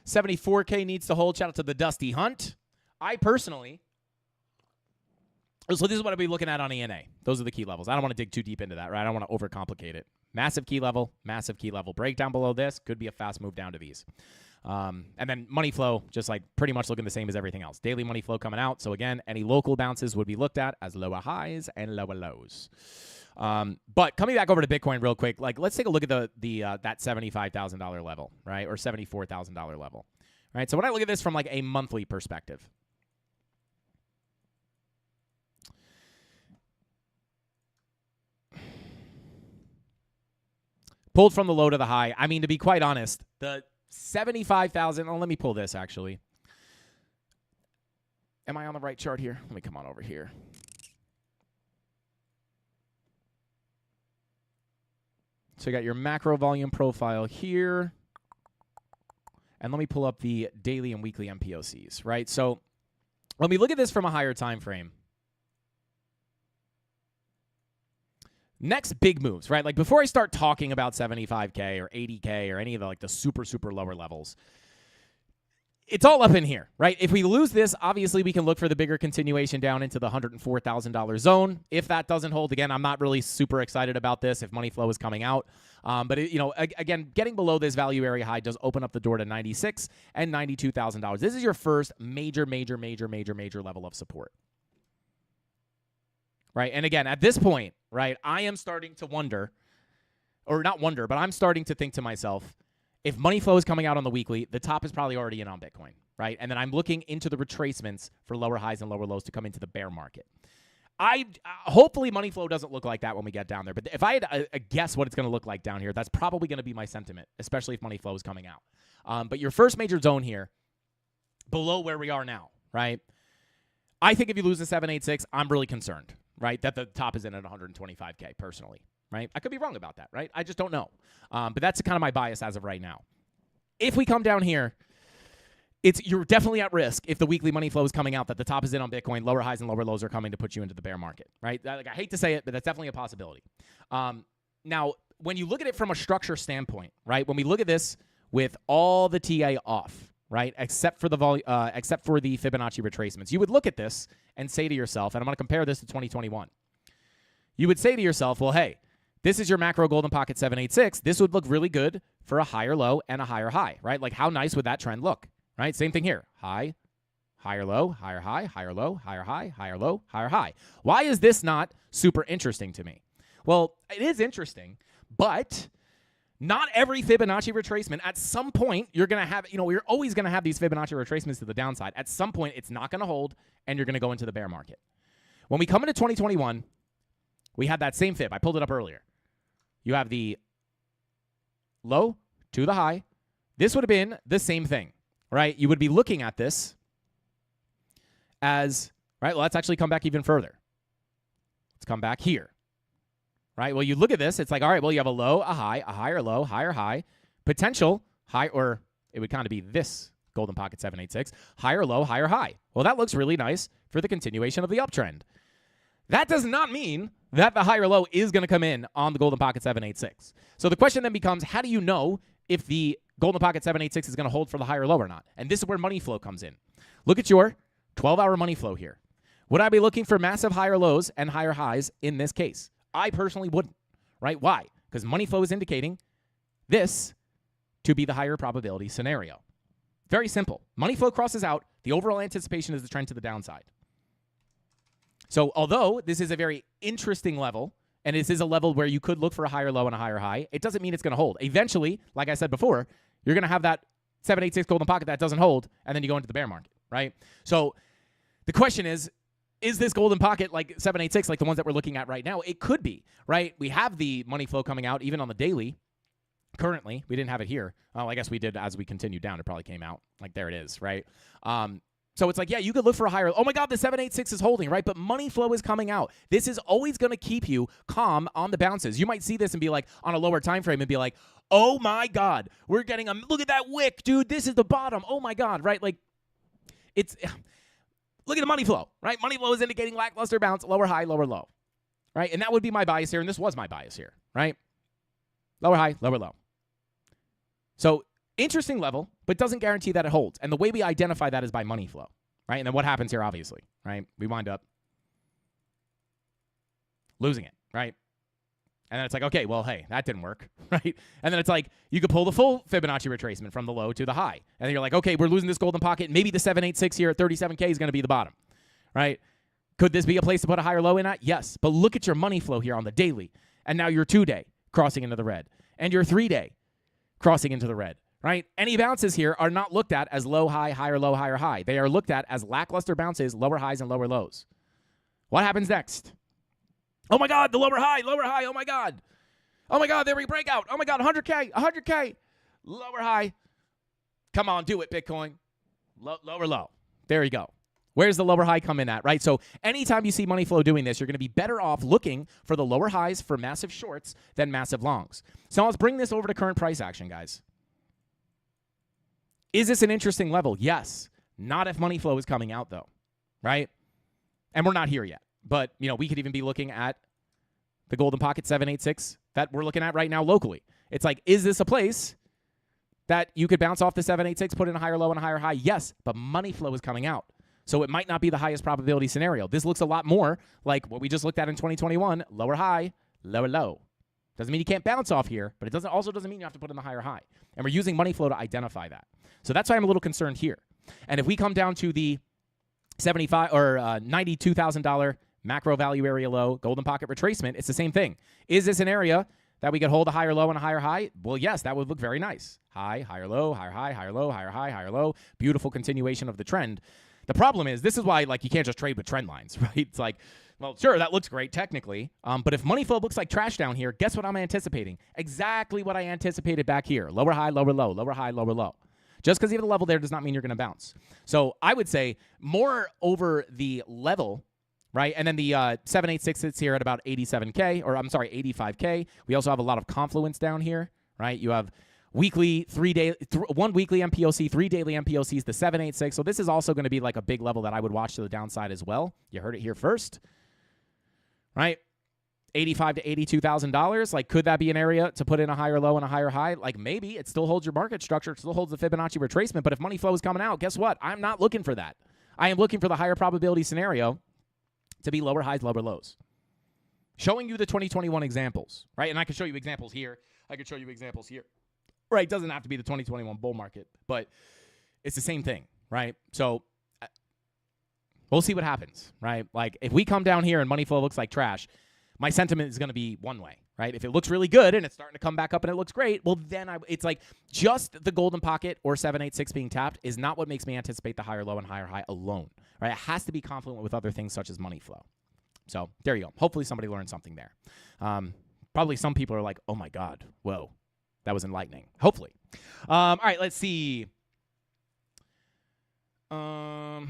[SPEAKER 4] 74K needs to hold. Shout out to the Dusty Hunt. I personally, so this is what I'll be looking at on ENA. Those are the key levels. I don't want to dig too deep into that, right? I don't want to overcomplicate it. Massive key level. Breakdown below this could be a fast move down to these. And then money flow, just like pretty much looking the same as everything else. Daily money flow coming out. So again, any local bounces would be looked at as lower highs and lower lows. But coming back over to Bitcoin real quick, like let's take a look at that $75,000 level, right? Or $74,000 level, right? So when I look at this from like a monthly perspective, pulled from the low to the high. I mean, to be quite honest, the 75,000, let me pull this actually. Am I on the right chart here? Let me come on over here. So you got your macro volume profile here. And let me pull up the daily and weekly MPOCs, right? So when we look at this from a higher time frame, next big moves, right? Like before I start talking about 75K or 80K or any of the super, super lower levels, it's all up in here, right? If we lose this, obviously we can look for the bigger continuation down into the $104,000 zone. If that doesn't hold, again, I'm not really super excited about this if money flow is coming out. But again, getting below this value area high does open up the door to $96,000 and $92,000. This is your first major level of support. Right? And again, at this point, right, I am starting to wonder, or not wonder, but I'm starting to think to myself, if money flow is coming out on the weekly, the top is probably already in on Bitcoin, right? And then I'm looking into the retracements for lower highs and lower lows to come into the bear market. Hopefully money flow doesn't look like that when we get down there. But if I had a guess what it's going to look like down here, that's probably going to be my sentiment, especially if money flow is coming out. But your first major zone here, below where we are now, right? I think if you lose the 786, I'm really concerned, right? That the top is in at 125K personally. Right? I could be wrong about that, right? I just don't know. But that's kind of my bias as of right now. If we come down here, you're definitely at risk if the weekly money flow is coming out that the top is in on Bitcoin, lower highs and lower lows are coming to put you into the bear market, right? I hate to say it, but that's definitely a possibility. Now, when you look at it from a structure standpoint, right? When we look at this with all the TA off, right? Except for the Fibonacci retracements, you would look at this and say to yourself, and I'm going to compare this to 2021. You would say to yourself, well, hey, this is your macro golden pocket 786. This would look really good for a higher low and a higher high, right? Like how nice would that trend look, right? Same thing here. High, higher low, higher high, higher low, higher high, higher low, higher high. Why is this not super interesting to me? Well, it is interesting, but not every Fibonacci retracement, at some point, you're going to have, you're always going to have these Fibonacci retracements to the downside. At some point, it's not going to hold, and you're going to go into the bear market. When we come into 2021, we had that same fib. I pulled it up earlier. You have the low to the high. This would have been the same thing, right? You would be looking at this as, right, well, let's actually come back even further. Let's come back here, right? Well, you look at this, it's like, all right, well, you have a low, a high, a higher low, higher high, potential high, or it would kind of be this golden pocket 786, higher low, higher high. Well, that looks really nice for the continuation of the uptrend. That does not mean that the higher low is going to come in on the golden pocket 786. So the question then becomes, how do you know if the golden pocket 786 is going to hold for the higher low or not? And this is where money flow comes in. Look at your 12-hour money flow here. Would I be looking for massive higher lows and higher highs in this case? I personally wouldn't, right? Why? Because money flow is indicating this to be the higher probability scenario. Very simple. Money flow crosses out. The overall anticipation is the trend to the downside. So although this is a very interesting level, and this is a level where you could look for a higher low and a higher high, it doesn't mean it's going to hold. Eventually, like I said before, you're going to have that 786 golden pocket that doesn't hold, and then you go into the bear market, right? So the question is this golden pocket like 786, like the ones that we're looking at right now? It could be, right? We have the money flow coming out even on the daily. Currently, we didn't have it here. Well, I guess we did as we continued down. It probably came out. Like, there it is, right? So it's like, yeah, you could look for a higher, oh my God, the 786 is holding, right? But money flow is coming out. This is always going to keep you calm on the bounces. You might see this and be like, on a lower time frame and be like, oh my God, we're getting look at that wick, dude. This is the bottom. Oh my God, right? Like, look at the money flow, right? Money flow is indicating lackluster bounce, lower high, lower low, right? And that would be my bias here, and this was my bias here, right? Lower high, lower low. So interesting level, but doesn't guarantee that it holds. And the way we identify that is by money flow, right? And then what happens here, obviously, right? We wind up losing it, right? And then it's like, okay, well, hey, that didn't work, right? And then it's like, you could pull the full Fibonacci retracement from the low to the high. And then you're like, okay, we're losing this golden pocket. Maybe the 786 here at 37K is going to be the bottom, right? Could this be a place to put a higher low in at? Yes. But look at your money flow here on the daily. And now your 2-day crossing into the red. And your 3-day crossing into the red, right? Any bounces here are not looked at as low, high, higher, low, higher, high. They are looked at as lackluster bounces, lower highs and lower lows. What happens next? Oh my God, the lower high, oh my God. Oh my God, there we break out. Oh my God, 100K, 100K. Lower high. Come on, do it, Bitcoin. Lower low. There you go. Where's the lower high come in at, right? So anytime you see money flow doing this, you're going to be better off looking for the lower highs for massive shorts than massive longs. So let's bring this over to current price action, guys. Is this an interesting level? Yes. Not if money flow is coming out, though, right? And we're not here yet. But, we could even be looking at the golden pocket 786 that we're looking at right now locally. It's like, is this a place that you could bounce off the 786, put in a higher low and a higher high? Yes, but money flow is coming out. So it might not be the highest probability scenario. This looks a lot more like what we just looked at in 2021, lower high, lower low. Doesn't mean you can't bounce off here, but it also doesn't mean you have to put in the higher high. And we're using money flow to identify that. So that's why I'm a little concerned here. And if we come down to the $75 or $92,000 macro value area low, golden pocket retracement, it's the same thing. Is this an area that we could hold a higher low and a higher high? Well, yes, that would look very nice. High, higher low, higher high, higher low, higher high, higher low. Beautiful continuation of the trend. The problem is, this is why you can't just trade with trend lines, right? It's like, well, sure, that looks great technically, but if money flow looks like trash down here, guess what I'm anticipating? Exactly what I anticipated back here. Lower high, lower low, lower high, lower low. Just because you have the level there does not mean you're going to bounce. So I would say more over the level, right? And then the 786 sits here at about 87K, or I'm sorry, 85K. We also have a lot of confluence down here, right? You have weekly, 1 weekly MPOC, 3 daily MPOCs, the 786. So this is also going to be like a big level that I would watch to the downside as well. You heard it here first, right? $85,000 to $82,000. Like, could that be an area to put in a higher low and a higher high? Like, maybe it still holds your market structure. It still holds the Fibonacci retracement. But if money flow is coming out, guess what? I'm not looking for that. I am looking for the higher probability scenario to be lower highs, lower lows. Showing you the 2021 examples, right? And I can show you examples here. I could show you examples here. Right, it doesn't have to be the 2021 bull market, but it's the same thing, right? So we'll see what happens, right? Like, if we come down here and money flow looks like trash, my sentiment is going to be one way, right? If it looks really good and it's starting to come back up and it looks great, well, then it's like just the golden pocket or 786 being tapped is not what makes me anticipate the higher low and higher high alone, right? It has to be confluent with other things such as money flow. So there you go. Hopefully somebody learned something there. Probably some people are like, oh my God, whoa. That was enlightening. Hopefully. All right, let's see. Are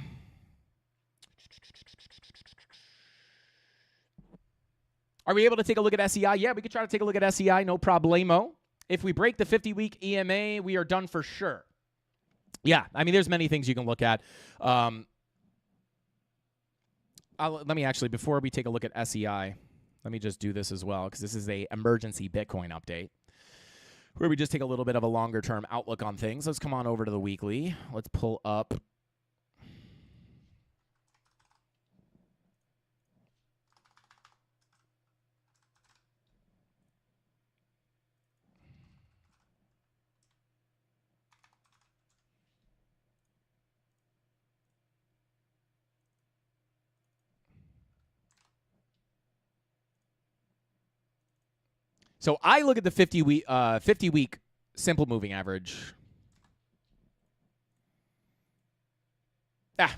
[SPEAKER 4] we able to take a look at SEI? Yeah, we could try to take a look at SEI. No problemo. If we break the 50-week EMA, we are done for sure. Yeah, I mean, there's many things you can look at. Let me actually, before we take a look at SEI, let me just do this as well, because this is a emergency Bitcoin update, where we just take a little bit of a longer-term outlook on things. Let's come on over to the weekly. Let's pull up. So I look at the 50-week simple moving average,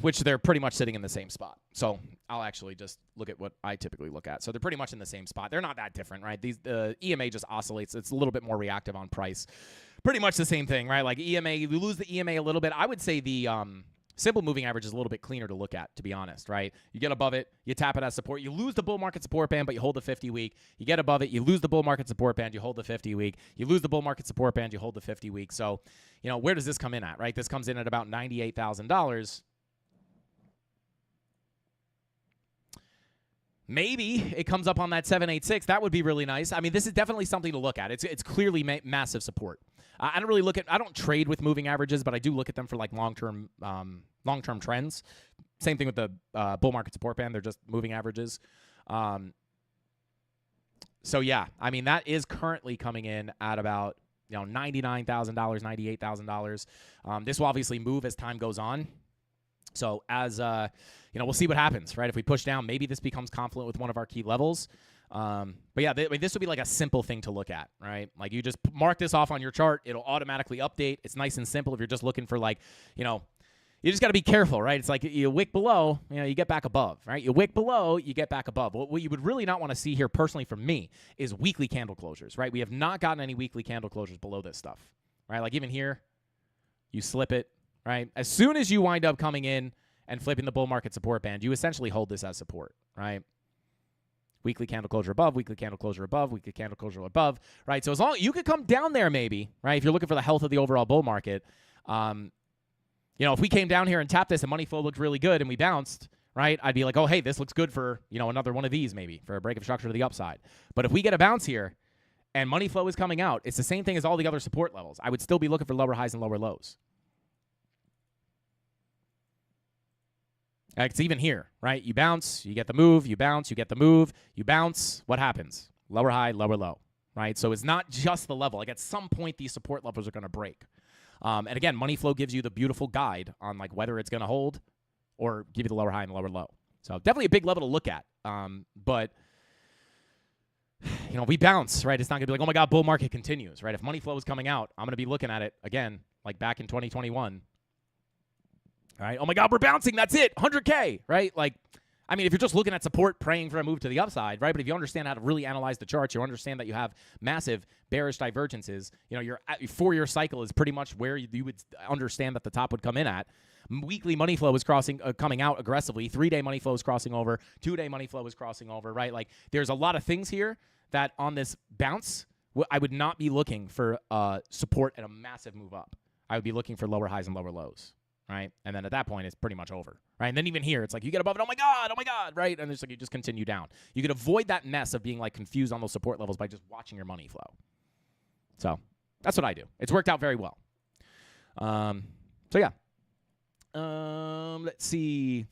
[SPEAKER 4] which they're pretty much sitting in the same spot. So I'll actually just look at what I typically look at. So they're pretty much in the same spot. They're not that different, right? The EMA just oscillates. It's a little bit more reactive on price. Pretty much the same thing, right? Like EMA, you lose the EMA a little bit. I would say the simple moving average is a little bit cleaner to look at, to be honest, right? You get above it, you tap it as support. You lose the bull market support band, but you hold the 50-week. You get above it, you lose the bull market support band, you hold the 50-week. You lose the bull market support band, you hold the 50-week. So, where does this come in at, right? This comes in at about $98,000. Maybe it comes up on that 786. That would be really nice. I mean, this is definitely something to look at. It's clearly massive support. I don't really I don't trade with moving averages, but I do look at them for like long-term trends. Same thing with the bull market support band. They're just moving averages. So yeah, I mean, that is currently coming in at about $99,000, $98,000. This will obviously move as time goes on. So as we'll see what happens, right? If we push down, maybe this becomes confluent with one of our key levels. But yeah, this would be like a simple thing to look at, right? Like you just mark this off on your chart. It'll automatically update. It's nice and simple if you're just looking for like, you just got to be careful, right? It's like you wick below, you get back above, right? You wick below, you get back above. What you would really not want to see here, personally from me, is weekly candle closures, right? We have not gotten any weekly candle closures below this stuff, right? Like even here, you slip it, right? As soon as you wind up coming in and flipping the bull market support band, you essentially hold this as support, right? Weekly candle closure above, weekly candle closure above, weekly candle closure above, right? So as long you could come down there maybe, right? If you're looking for the health of the overall bull market, if we came down here and tapped this and money flow looked really good and we bounced, right? I'd be like, oh, hey, this looks good for, another one of these maybe for a break of structure to the upside. But if we get a bounce here and money flow is coming out, it's the same thing as all the other support levels. I would still be looking for lower highs and lower lows. It's even here, right? You bounce, you get the move, you bounce, you get the move, you bounce. What happens? Lower high, lower low, right? So it's not just the level. Like at some point, these support levels are going to break. And again, money flow gives you the beautiful guide on like whether it's going to hold or give you the lower high and the lower low. So definitely a big level to look at. But we bounce, right? It's not going to be like, oh my God, bull market continues, right? If money flow is coming out, I'm going to be looking at it again, like back in 2021. All right. Oh my God, we're bouncing. That's it. 100K, right? Like, I mean, if you're just looking at support, praying for a move to the upside, right? But if you understand how to really analyze the charts, you understand that you have massive bearish divergences. Your 4-year cycle is pretty much where you would understand that the top would come in at. Weekly money flow is coming out aggressively. 3-day money flow is crossing over. 2-day money flow is crossing over, right? Like, there's a lot of things here that on this bounce, I would not be looking for support and a massive move up. I would be looking for lower highs and lower lows. Right? And then at that point, it's pretty much over. Right? And then even here, it's like you get above it, oh my God, right? And it's like you just continue down. You could avoid that mess of being like confused on those support levels by just watching your money flow. So that's what I do. It's worked out very well. So yeah. Let's see.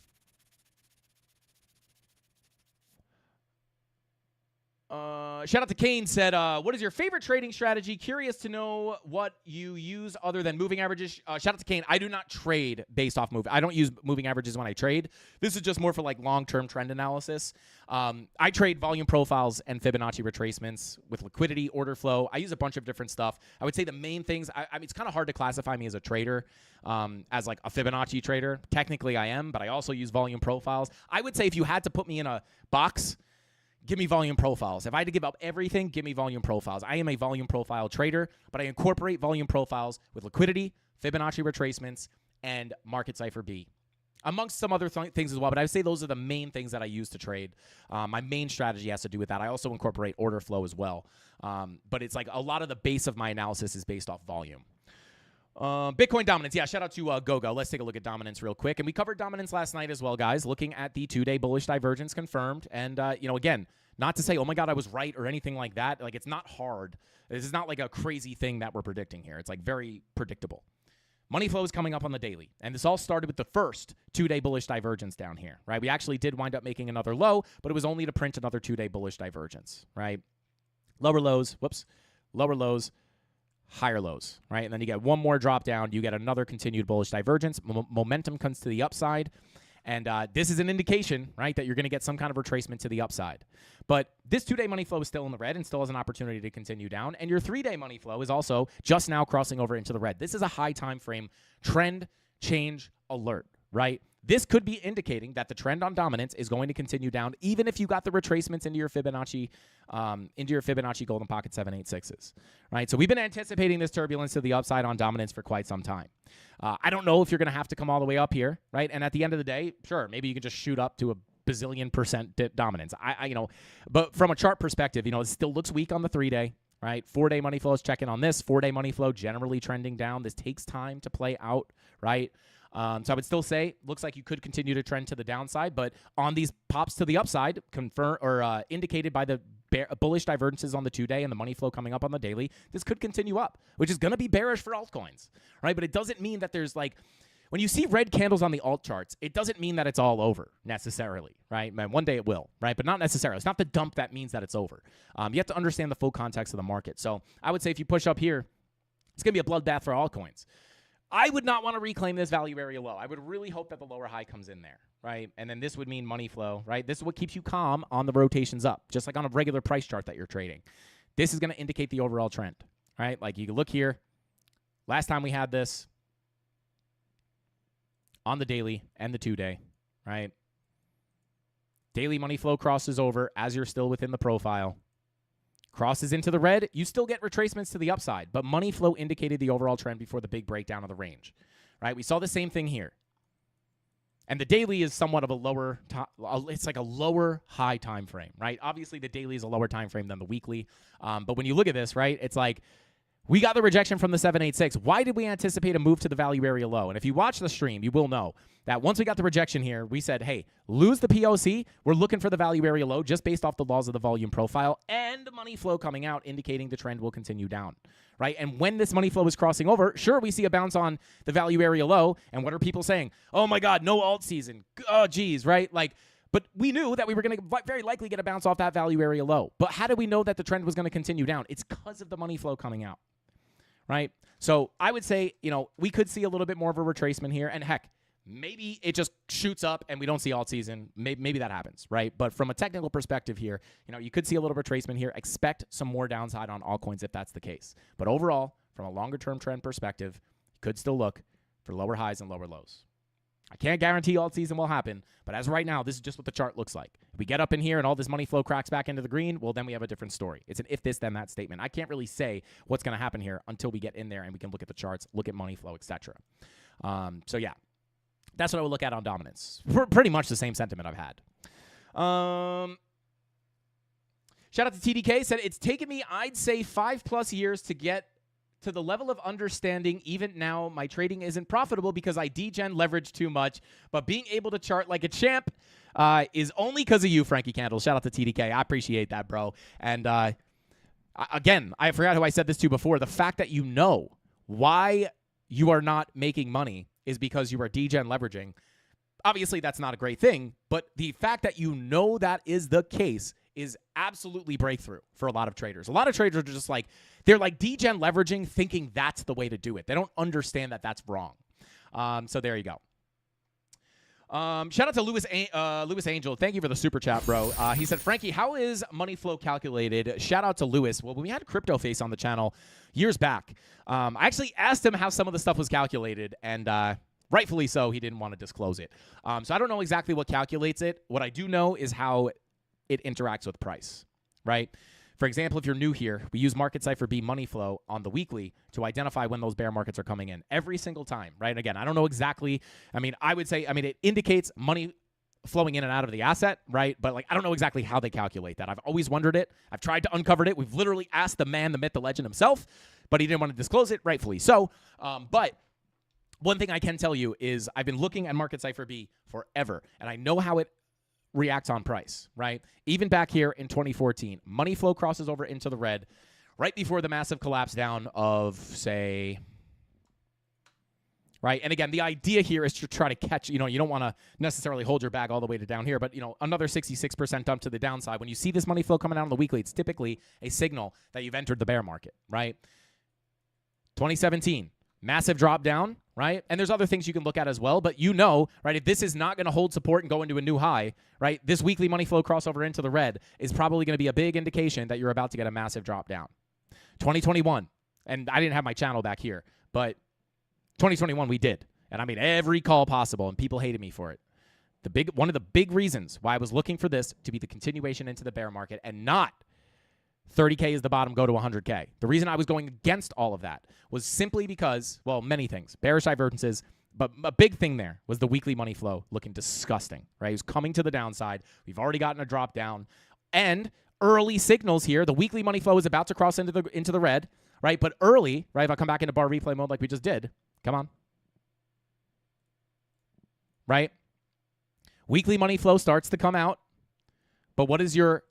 [SPEAKER 4] Shout out to Kane said, what is your favorite trading strategy? Curious to know what you use other than moving averages. Shout out to Kane. I do not trade based off I don't use moving averages when I trade. This is just more for like long-term trend analysis. I trade volume profiles and Fibonacci retracements with liquidity, order flow. I use a bunch of different stuff. I would say the main things, I mean, it's kind of hard to classify me as a trader, as like a Fibonacci trader. Technically I am, but I also use volume profiles. I would say if you had to put me in a box, give me volume profiles. If I had to give up everything, give me volume profiles. I am a volume profile trader, but I incorporate volume profiles with liquidity, Fibonacci retracements, and market cipher B, amongst some other things as well. But I would say those are the main things that I use to trade. My main strategy has to do with that. I also incorporate order flow as well. But it's like a lot of the base of my analysis is based off volume. Bitcoin dominance. Yeah, shout out to Gogo. Let's take a look at dominance real quick. And we covered dominance last night as well, guys, looking at the 2-day bullish divergence confirmed. And, again, not to say, oh, my God, I was right or anything like that. Like, it's not hard. This is not like a crazy thing that we're predicting here. It's, like, very predictable. Money flow is coming up on the daily. And this all started with the first 2-day bullish divergence down here, right? We actually did wind up making another low, but it was only to print another 2-day bullish divergence, right? Lower lows, higher lows, right? And then you get one more drop down. You get another continued bullish divergence. Momentum comes to the upside. And this is an indication, right, that you're going to get some kind of retracement to the upside. But this 2-day money flow is still in the red and still has an opportunity to continue down. And your 3-day money flow is also just now crossing over into the red. This is a high time frame trend change alert, right? This could be indicating that the trend on dominance is going to continue down, even if you got the retracements into your Fibonacci golden pocket 786s, right? So we've been anticipating this turbulence to the upside on dominance for quite some time. I don't know if you're going to have to come all the way up here, right? And at the end of the day, sure, maybe you can just shoot up to a bazillion % dominance. But from a chart perspective, it still looks weak on the 3-day. Right, 4-day money flow is checking on this. 4-day money flow generally trending down. This takes time to play out, right? So I would still say, looks like you could continue to trend to the downside, but on these pops to the upside, indicated by the bullish divergences on the 2-day and the money flow coming up on the daily, this could continue up, which is going to be bearish for altcoins, right? But it doesn't mean that there's like, when you see red candles on the alt charts, it doesn't mean that it's all over necessarily, right? Man, one day it will, right? But not necessarily. It's not the dump that means that it's over. You have to understand the full context of the market. So I would say if you push up here, it's going to be a bloodbath for altcoins. I would not want to reclaim this value area low. I would really hope that the lower high comes in there, right? And then this would mean money flow, right? This is what keeps you calm on the rotations up, just like on a regular price chart that you're trading. This is going to indicate the overall trend, right? Like you can look here. Last time we had this, on the daily and the 2-day, right? Daily money flow crosses over as you're still within the profile. Crosses into the red, you still get retracements to the upside, but money flow indicated the overall trend before the big breakdown of the range, right? We saw the same thing here. And the daily is somewhat of a lower, it's like a lower high time frame, right? Obviously, the daily is a lower time frame than the weekly. But when you look at this, right, it's like we got the rejection from the 786. Why did we anticipate a move to the value area low? And if you watch the stream, you will know that once we got the rejection here, we said, hey, lose the POC. We're looking for the value area low just based off the laws of the volume profile and money flow coming out, indicating the trend will continue down, right? And when this money flow is crossing over, sure, we see a bounce on the value area low. And what are people saying? Oh, my God, no alt season. Oh, geez, right? Like, but we knew that we were going to very likely get a bounce off that value area low. But how did we know that the trend was going to continue down? It's because of the money flow coming out, right? So I would say, we could see a little bit more of a retracement here. And heck, maybe it just shoots up and we don't see alt season. Maybe that happens, right? But from a technical perspective here, you could see a little retracement here. Expect some more downside on altcoins if that's the case. But overall, from a longer-term trend perspective, you could still look for lower highs and lower lows. I can't guarantee alt season will happen, but as of right now, this is just what the chart looks like. If we get up in here and all this money flow cracks back into the green, well, then we have a different story. It's an if this, then that statement. I can't really say what's going to happen here until we get in there and we can look at the charts, look at money flow, etc. So, yeah. That's what I would look at on dominance. Pretty much the same sentiment I've had. Shout out to TDK. Said, it's taken me, I'd say, 5+ years to get to the level of understanding. Even now, my trading isn't profitable because I degen leverage too much. But being able to chart like a champ is only because of you, Frankie Candles. Shout out to TDK. I appreciate that, bro. And again, I forgot who I said this to before. The fact that you know why you are not making money is because you are degen leveraging. Obviously, that's not a great thing, but the fact that you know that is the case is absolutely breakthrough for a lot of traders. A lot of traders are just like, they're like degen leveraging, thinking that's the way to do it. They don't understand that that's wrong. So there you go. Shout out to Lewis Angel. Thank you for the super chat, bro. He said, Frankie, how is money flow calculated? Shout out to Lewis. Well, when we had Crypto Face on the channel years back, I actually asked him how some of the stuff was calculated, and rightfully so, he didn't want to disclose it. So I don't know exactly what calculates it. What I do know is how it interacts with price, right? For example, if you're new here, we use Market Cipher B money flow on the weekly to identify when those bear markets are coming in every single time, right? And again, I don't know exactly. I would say, it indicates money flowing in and out of the asset, right? But I don't know exactly how they calculate that. I've always wondered it. I've tried to uncover it. We've literally asked the man, the myth, the legend himself, but he didn't want to disclose it, rightfully so. But one thing I can tell you is I've been looking at Market Cipher B forever, and I know how it reacts on price, right? Even back here in 2014, money flow crosses over into the red right before the massive collapse down of, say, right? And again, the idea here is to try to catch, you don't want to necessarily hold your bag all the way to down here, but, another 66% dump to the downside. When you see this money flow coming out on the weekly, it's typically a signal that you've entered the bear market, right? 2017, massive drop down, right? And there's other things you can look at as well, but right, if this is not going to hold support and go into a new high, right, this weekly money flow crossover into the red is probably going to be a big indication that you're about to get a massive drop down. 2021, and I didn't have my channel back here, but 2021 we did. And I made every call possible, and people hated me for it. One of the big reasons why I was looking for this to be the continuation into the bear market and not 30K is the bottom, go to 100K. The reason I was going against all of that was simply because, well, many things, bearish divergences, but a big thing there was the weekly money flow looking disgusting, right? It was coming to the downside. We've already gotten a drop down. And early signals here, the weekly money flow is about to cross into the red, right? But early, right, if I come back into bar replay mode like we just did, come on. Right? Weekly money flow starts to come out. But what is your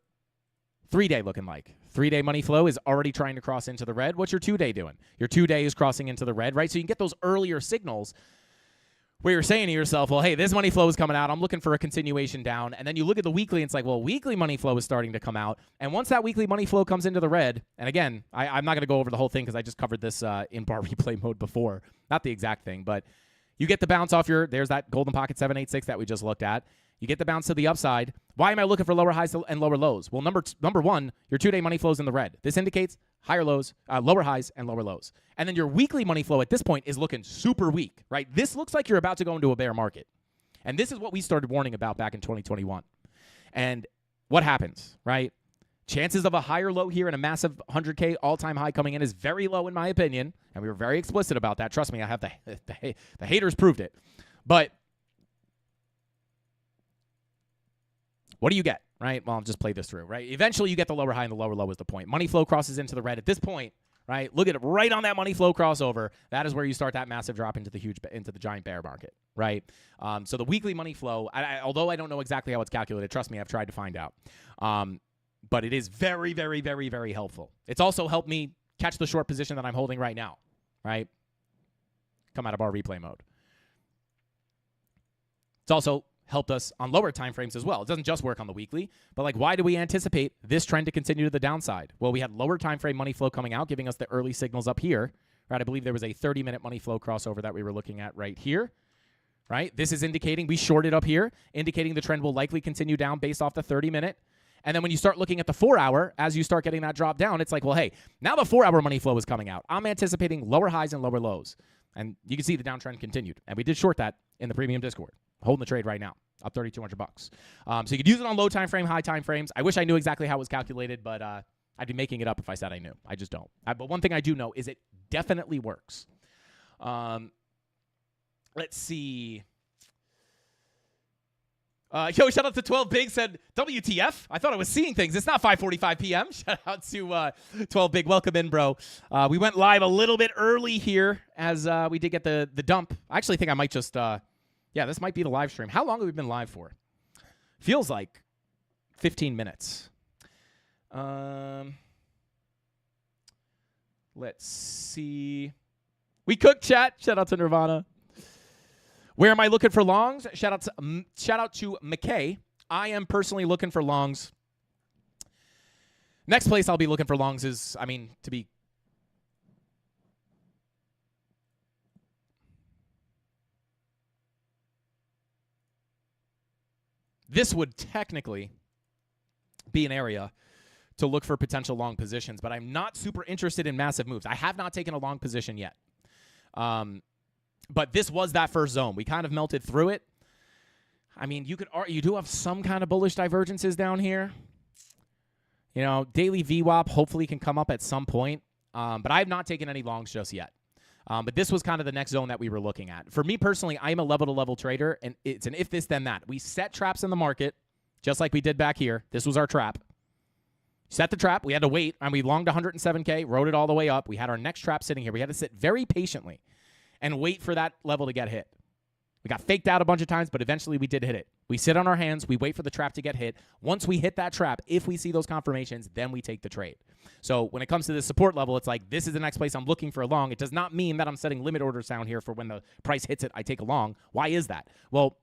[SPEAKER 4] 3-day looking like? 3-day money flow is already trying to cross into the red. What's your 2-day doing? Your 2-day is crossing into the red, right? So you can get those earlier signals where you're saying to yourself, well, hey, this money flow is coming out. I'm looking for a continuation down. And then you look at the weekly and it's like, well, weekly money flow is starting to come out. And once that weekly money flow comes into the red, and again, I'm not going to go over the whole thing because I just covered this in bar replay mode before. Not the exact thing, but you get the bounce off there's that golden pocket 786 that we just looked at. You get the bounce to the upside. Why am I looking for lower highs and lower lows? Well, number one, your 2-day money flow is in the red. This indicates higher lows, lower highs and lower lows. And then your weekly money flow at this point is looking super weak, right? This looks like you're about to go into a bear market. And this is what we started warning about back in 2021. And what happens, right? Chances of a higher low here and a massive 100K all-time high coming in is very low in my opinion. And we were very explicit about that. Trust me, I have the haters proved it. But what do you get, right? Well, I'll just play this through, right? Eventually, you get the lower high and the lower low is the point. Money flow crosses into the red at this point, right? Look at it right on that money flow crossover. That is where you start that massive drop into the giant bear market, right? So the weekly money flow, although I don't know exactly how it's calculated, trust me, I've tried to find out. But it is very, very, very, very helpful. It's also helped me catch the short position that I'm holding right now, right? Come out of our replay mode. It's also helped us on lower time frames as well. It doesn't just work on the weekly, but like, why do we anticipate this trend to continue to the downside? Well, we had lower time frame money flow coming out, giving us the early signals up here, right? I believe there was a 30-minute money flow crossover that we were looking at right here, right? This is indicating we shorted up here, indicating the trend will likely continue down based off the 30-minute. And then when you start looking at the 4-hour, as you start getting that drop down, it's like, well, hey, now the 4-hour money flow is coming out. I'm anticipating lower highs and lower lows. And you can see the downtrend continued. And we did short that in the premium Discord. Holding the trade right now, up $3,200. So you could use it on low time frame, high time frames. I wish I knew exactly how it was calculated, but I'd be making it up if I said I knew. I just don't. But one thing I do know is it definitely works. Let's see. Shout out to 12 Big said, WTF? I thought I was seeing things. It's not 5:45 p.m. Shout out to 12 Big. Welcome in, bro. We went live a little bit early here as we did get the dump. I actually think I might just, this might be the live stream. How long have we been live for? Feels like 15 minutes. Let's see. We cooked, chat. Shout out to Nirvana. Where am I looking for longs? Shout out to McKay. I am personally looking for longs. Next place I'll be looking for longs is, this would technically be an area to look for potential long positions, but I'm not super interested in massive moves. I have not taken a long position yet. But this was that first zone. We kind of melted through it. I mean, you do have some kind of bullish divergences down here. You know, daily VWAP hopefully can come up at some point. But I have not taken any longs just yet. But this was kind of the next zone that we were looking at. For me personally, I am a level-to-level trader, and it's an if this, then that. We set traps in the market, just like we did back here. This was our trap. Set the trap. We had to wait, and we longed 107K, rode it all the way up. We had our next trap sitting here. We had to sit very patiently and wait for that level to get hit. We got faked out a bunch of times, but eventually we did hit it. We sit on our hands. We wait for the trap to get hit. Once we hit that trap, if we see those confirmations, then we take the trade. So when it comes to this support level, it's like, this is the next place I'm looking for a long. It does not mean that I'm setting limit orders down here for when the price hits it, I take a long. Why is that? Well,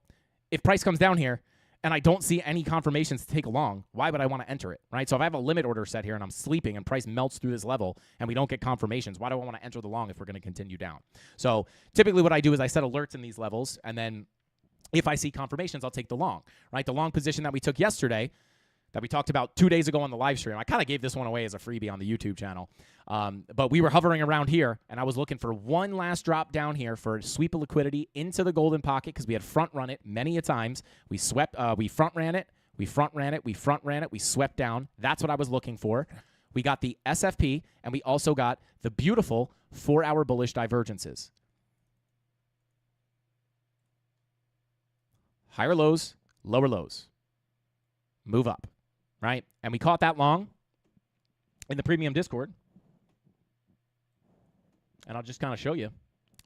[SPEAKER 4] if price comes down here and I don't see any confirmations to take a long, why would I want to enter it, right? So if I have a limit order set here and I'm sleeping and price melts through this level and we don't get confirmations, why do I want to enter the long if we're going to continue down? So typically what I do is I set alerts in these levels, and then if I see confirmations, I'll take the long, right? The long position that we took yesterday, that we talked about 2 days ago on the live stream, I kind of gave this one away as a freebie on the YouTube channel. But we were hovering around here, and I was looking for one last drop down here for a sweep of liquidity into the golden pocket because we had front run it many a times. We swept, we front ran it, we front ran it, we front ran it, we swept down. That's what I was looking for. We got the SFP, and we also got the beautiful 4-hour bullish divergences. Higher lows, lower lows. Move up, right? And we caught that long in the premium Discord. And I'll just kind of show you.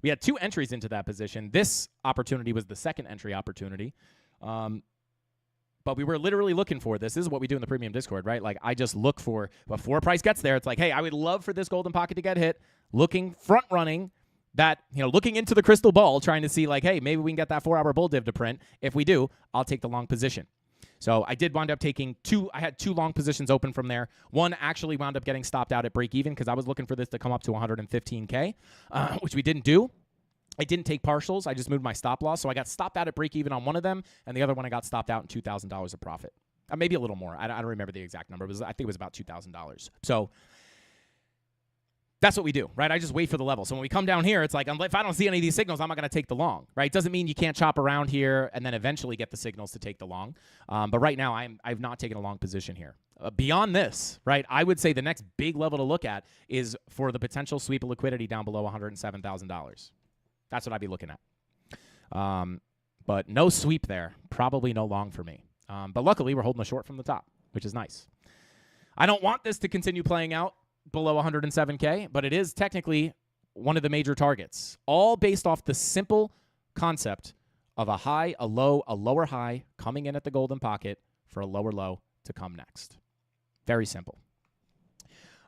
[SPEAKER 4] We had 2 entries into that position. This opportunity was the second entry opportunity. But we were literally looking for this. This is what we do in the premium Discord, right? Like, I just look for, before price gets there, it's like, hey, I would love for this golden pocket to get hit. Looking, front running that, looking into the crystal ball, trying to see like, hey, maybe we can get that 4-hour bull div to print. If we do, I'll take the long position. So I did wind up taking 2. I had 2 long positions open from there. One actually wound up getting stopped out at break even because I was looking for this to come up to 115K, which we didn't do. I didn't take partials. I just moved my stop loss. So I got stopped out at break even on one of them, and the other one I got stopped out in $2,000 of profit. Maybe a little more. I don't remember the exact number. I think it was about $2,000. So that's what we do, right? I just wait for the level. So when we come down here, it's like, if I don't see any of these signals, I'm not going to take the long, right? Doesn't mean you can't chop around here and then eventually get the signals to take the long. But right now, I've not taken a long position here. Beyond this, right, I would say the next big level to look at is for the potential sweep of liquidity down below $107,000. That's what I'd be looking at. But no sweep there. Probably no long for me. But luckily, we're holding a short from the top, which is nice. I don't want this to continue playing out below 107K, but it is technically one of the major targets, all based off the simple concept of a high, a low, a lower high coming in at the golden pocket for a lower low to come next. Very simple.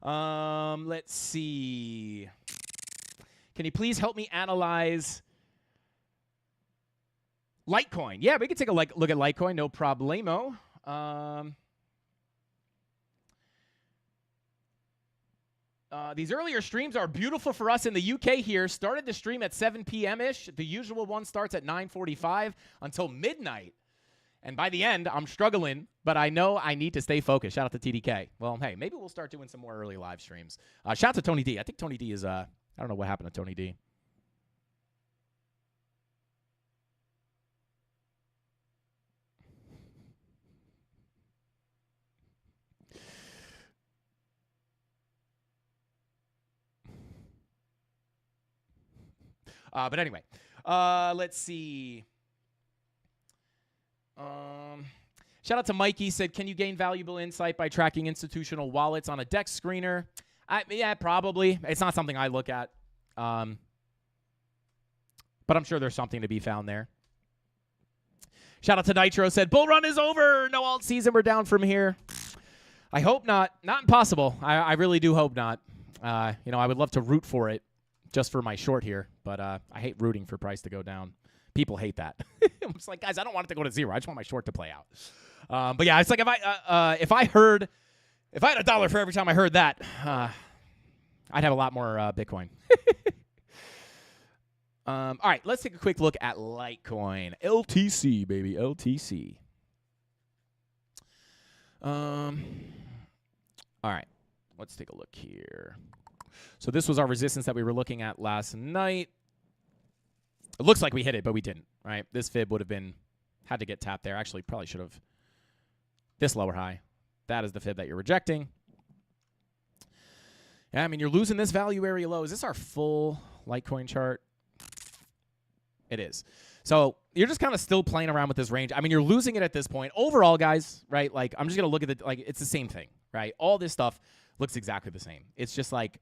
[SPEAKER 4] Let's see. Can you please help me analyze Litecoin? Yeah, we can take a look at Litecoin, no problemo. These earlier streams are beautiful for us in the UK here. Started the stream at 7 p.m.-ish. The usual one starts at 9:45 until midnight. And by the end, I'm struggling, but I know I need to stay focused. Shout out to TDK. Well, hey, maybe we'll start doing some more early live streams. Shout out to Tony D. I think Tony D is, I don't know what happened to Tony D. But anyway, let's see. Shout out to Mikey. Said, can you gain valuable insight by tracking institutional wallets on a DEX screener? Yeah, probably. It's not something I look at. But I'm sure there's something to be found there. Shout out to Nitro. Said, bull run is over. No alt season. We're down from here. I hope not. Not impossible. I really do hope not. I would love to root for it. Just for my short here, but I hate rooting for price to go down. People hate that. I'm just like, guys, I don't want it to go to zero. I just want my short to play out. But yeah, it's like if I had $1 for every time I heard that, I'd have a lot more Bitcoin. All right, let's take a quick look at Litecoin, LTC, baby, LTC. All right, let's take a look here. So this was our resistance that we were looking at last night. It looks like we hit it, but we didn't, right? This fib would have had to get tapped there. Actually, probably should have. This lower high. That is the fib that you're rejecting. Yeah, I mean, you're losing this value area low. Is this our full Litecoin chart? It is. So you're just kind of still playing around with this range. I mean, you're losing it at this point. Overall, guys, right, like I'm just going to look at it's the same thing, right? All this stuff looks exactly the same. It's just like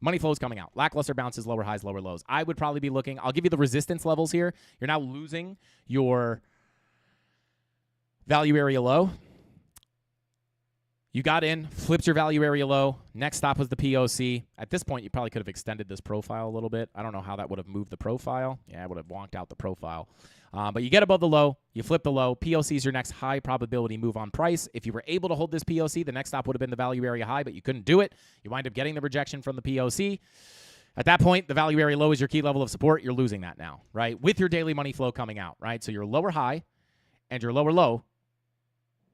[SPEAKER 4] money flow is coming out. Lackluster bounces, lower highs, lower lows. I would probably be looking. I'll give you the resistance levels here. You're now losing your value area low. You got in, flipped your value area low. Next stop was the POC. At this point, you probably could have extended this profile a little bit. I don't know how that would have moved the profile. Yeah, it would have wonked out the profile. But you get above the low. You flip the low. POC is your next high probability move on price. If you were able to hold this POC, the next stop would have been the value area high, but you couldn't do it. You wind up getting the rejection from the POC. At that point, the value area low is your key level of support. You're losing that now, right? With your daily money flow coming out, right? So your lower high and your lower low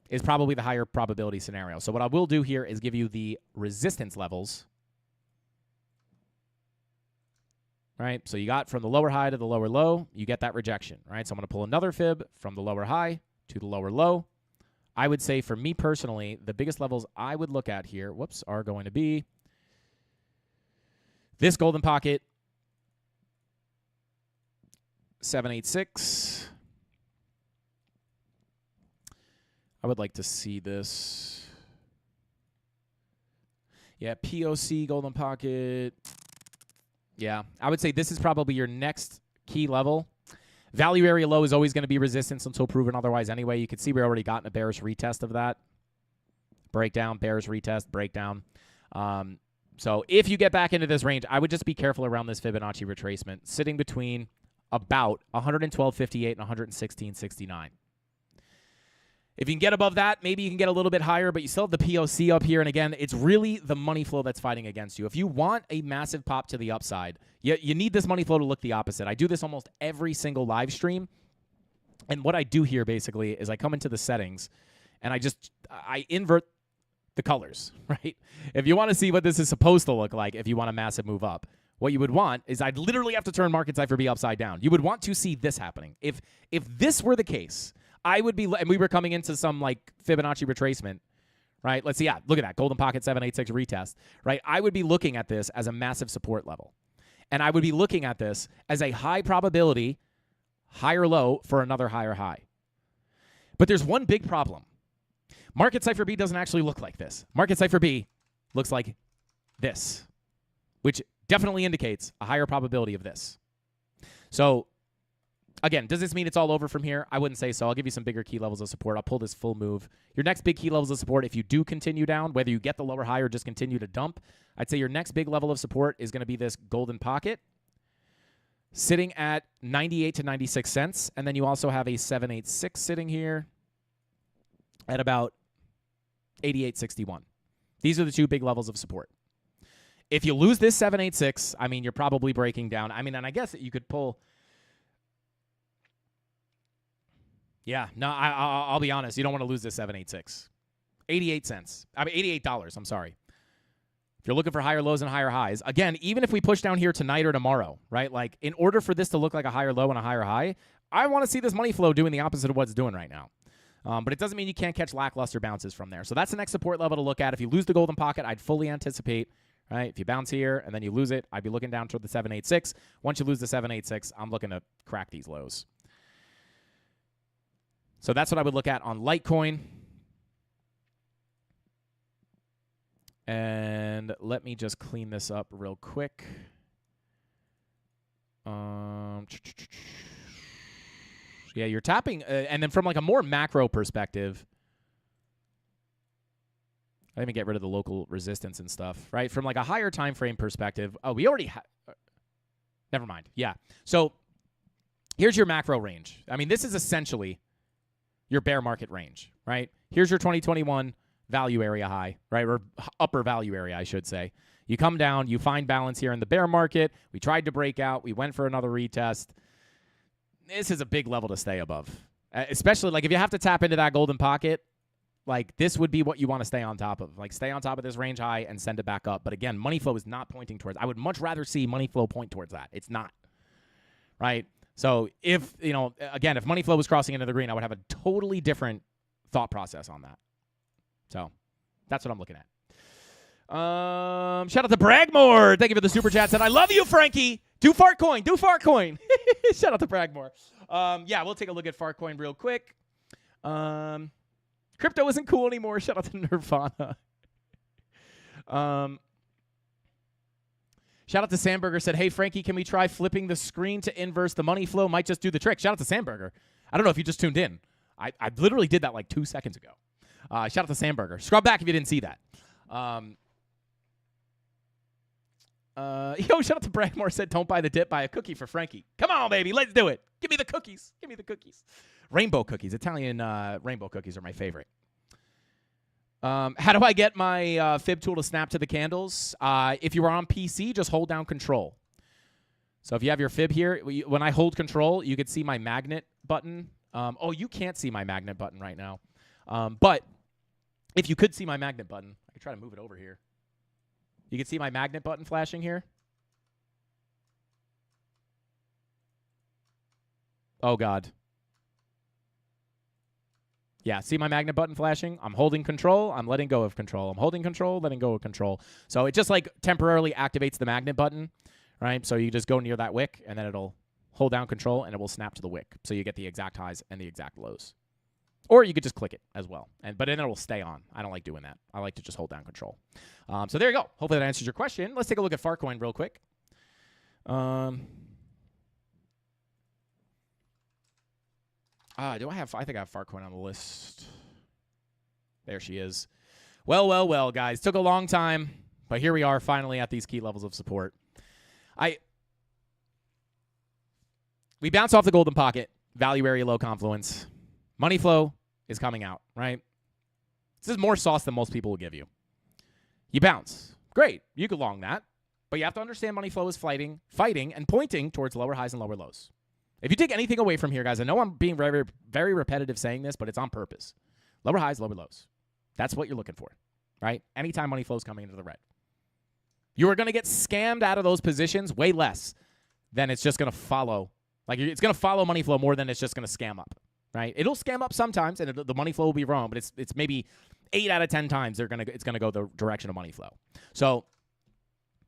[SPEAKER 4] is probably the higher probability scenario. So what I will do here is give you the resistance levels. Right? So you got from the lower high to the lower low, you get that rejection, right? So I'm going to pull another fib from the lower high to the lower low. I would say for me personally, the biggest levels I would look at here, are going to be this golden pocket, 786. I would like to see this. Yeah, POC, golden pocket. Yeah, I would say this is probably your next key level. Value area low is always going to be resistance until proven otherwise anyway. You can see we already gotten a bearish retest of that. Breakdown, bearish retest, breakdown. So if you get back into this range, I would just be careful around this Fibonacci retracement, sitting between about 112.58 and 116.69. If you can get above that, maybe you can get a little bit higher, but you still have the POC up here. And again, it's really the money flow that's fighting against you. If you want a massive pop to the upside, you need this money flow to look the opposite. I do this almost every single live stream. And what I do here basically is I come into the settings and I invert the colors, right? If you want to see what this is supposed to look like, if you want a massive move up, what you would want is I'd literally have to turn market cipher B upside down. You would want to see this happening. If this were the case, I would be, and we were coming into some like Fibonacci retracement, right? Let's see, yeah, look at that, golden pocket 786 retest, right? I would be looking at this as a massive support level. And I would be looking at this as a high probability, higher low for another higher high. But there's one big problem. Market cipher B doesn't actually look like this. Market cipher B looks like this, which definitely indicates a higher probability of this. So again, does this mean it's all over from here? I wouldn't say so. I'll give you some bigger key levels of support. I'll pull this full move. Your next big key levels of support, if you do continue down, whether you get the lower high or just continue to dump, I'd say your next big level of support is going to be this golden pocket sitting at 98 to 96 cents. And then you also have a 786 sitting here at about 88.61. These are the two big levels of support. If you lose this 786, I mean, you're probably breaking down. I mean, and I guess that you could pull. Yeah, no, I'll be honest. You don't want to lose this 786. 88 cents. I mean, $88, I'm sorry. If you're looking for higher lows and higher highs, again, even if we push down here tonight or tomorrow, right? Like, in order for this to look like a higher low and a higher high, I want to see this money flow doing the opposite of what it's doing right now. But it doesn't mean you can't catch lackluster bounces from there. So that's the next support level to look at. If you lose the golden pocket, I'd fully anticipate, right? If you bounce here and then you lose it, I'd be looking down toward the 786. Once you lose the 786, I'm looking to crack these lows. So that's what I would look at on Litecoin. And let me just clean this up real quick. Yeah, you're tapping. And then from like a more macro perspective, let me get rid of the local resistance and stuff, right? From like a higher time frame perspective. Oh, we already have. Never mind. Yeah. So here's your macro range. I mean, this is essentially your bear market range, right? Here's your 2021 value area high, right? Or upper value area, I should say. You come down, you find balance here in the bear market. We tried to break out. We went for another retest. This is a big level to stay above, especially like if you have to tap into that golden pocket, like this would be what you want to stay on top of. Like stay on top of this range high and send it back up. But again, money flow is not pointing towards. I would much rather see money flow point towards that. It's not, right? So if, you know, again, if money flow was crossing into the green, I would have a totally different thought process on that. So that's what I'm looking at. Shout out to Bragmore. Thank you for the super chat. Said, I love you, Frankie. Do Fartcoin. Do Fartcoin. Shout out to Bragmore. Yeah, we'll take a look at Fartcoin real quick. Crypto isn't cool anymore. Shout out to Nirvana. Shout out to Sandberger. Said, hey, Frankie, can we try flipping the screen to inverse the money flow? Might just do the trick. Shout out to Sandberger. I don't know if you just tuned in. I literally did that like 2 seconds ago. Shout out to Sandberger. Scrub back if you didn't see that. Shout out to Bragmore. Said, don't buy the dip, buy a cookie for Frankie. Come on, baby. Let's do it. Give me the cookies. Give me the cookies. Rainbow cookies. Italian rainbow cookies are my favorite. How do I get my fib tool to snap to the candles? If you are on PC, just hold down control. So if you have your fib here, when I hold control, you could see my magnet button. Oh, you can't see my magnet button right now. But if you could see my magnet button, I could try to move it over here. You can see my magnet button flashing here. Oh, God. Yeah, see my magnet button flashing? I'm holding control. I'm letting go of control. I'm holding control, letting go of control. So it just like temporarily activates the magnet button, right? So you just go near that wick, and then it'll hold down control, and it will snap to the wick. So you get the exact highs and the exact lows. Or you could just click it as well. But then it will stay on. I don't like doing that. I like to just hold down control. So there you go. Hopefully that answers your question. Let's take a look at Fartcoin real quick. Do I have? I think I have Fartcoin on the list. There she is. Well, guys. Took a long time, but here we are finally at these key levels of support. We bounce off the golden pocket, value area, low confluence. Money flow is coming out, right? This is more sauce than most people will give you. You bounce. Great. You could long that. But you have to understand money flow is fighting, and pointing towards lower highs and lower lows. If you take anything away from here, guys, I know I'm being very, very repetitive saying this, but it's on purpose. Lower highs, lower lows. That's what you're looking for, right? Anytime money flow is coming into the red. You are going to get scammed out of those positions way less than it's just going to follow. Like, it's going to follow money flow more than it's just going to scam up, right? It'll scam up sometimes, and the money flow will be wrong, but it's maybe 8 out of 10 times it's going to go the direction of money flow. So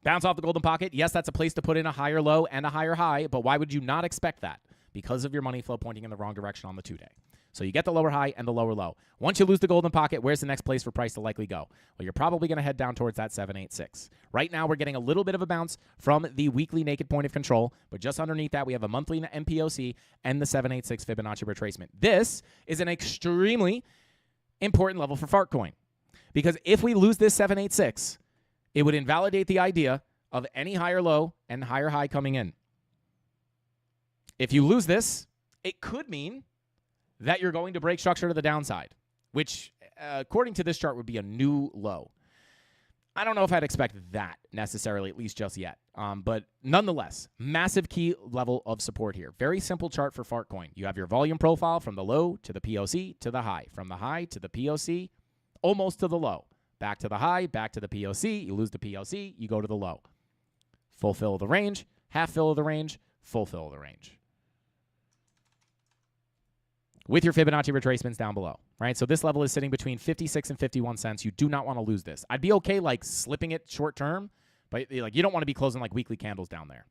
[SPEAKER 4] bounce off the golden pocket. Yes, that's a place to put in a higher low and a higher high, but why would you not expect that? Because of your money flow pointing in the wrong direction on the 2-day. So you get the lower high and the lower low. Once you lose the golden pocket, where's the next place for price to likely go? Well, you're probably going to head down towards that 786. Right now, we're getting a little bit of a bounce from the weekly naked point of control, but just underneath that, we have a monthly MPOC and the 786 Fibonacci retracement. This is an extremely important level for Fartcoin, because if we lose this 786, it would invalidate the idea of any higher low and higher high coming in. If you lose this, it could mean that you're going to break structure to the downside, which, according to this chart, would be a new low. I don't know if I'd expect that necessarily, at least just yet. But nonetheless, massive key level of support here. Very simple chart for Fartcoin. You have your volume profile from the low to the POC to the high. From the high to the POC, almost to the low. Back to the high, back to the POC. You lose the POC, you go to the low. Full fill of the range, half fill of the range, full fill of the range. With your Fibonacci retracements down below, right? So this level is sitting between 56 and 51 cents. You do not want to lose this. I'd be okay like slipping it short term, but like you don't want to be closing like weekly candles down there.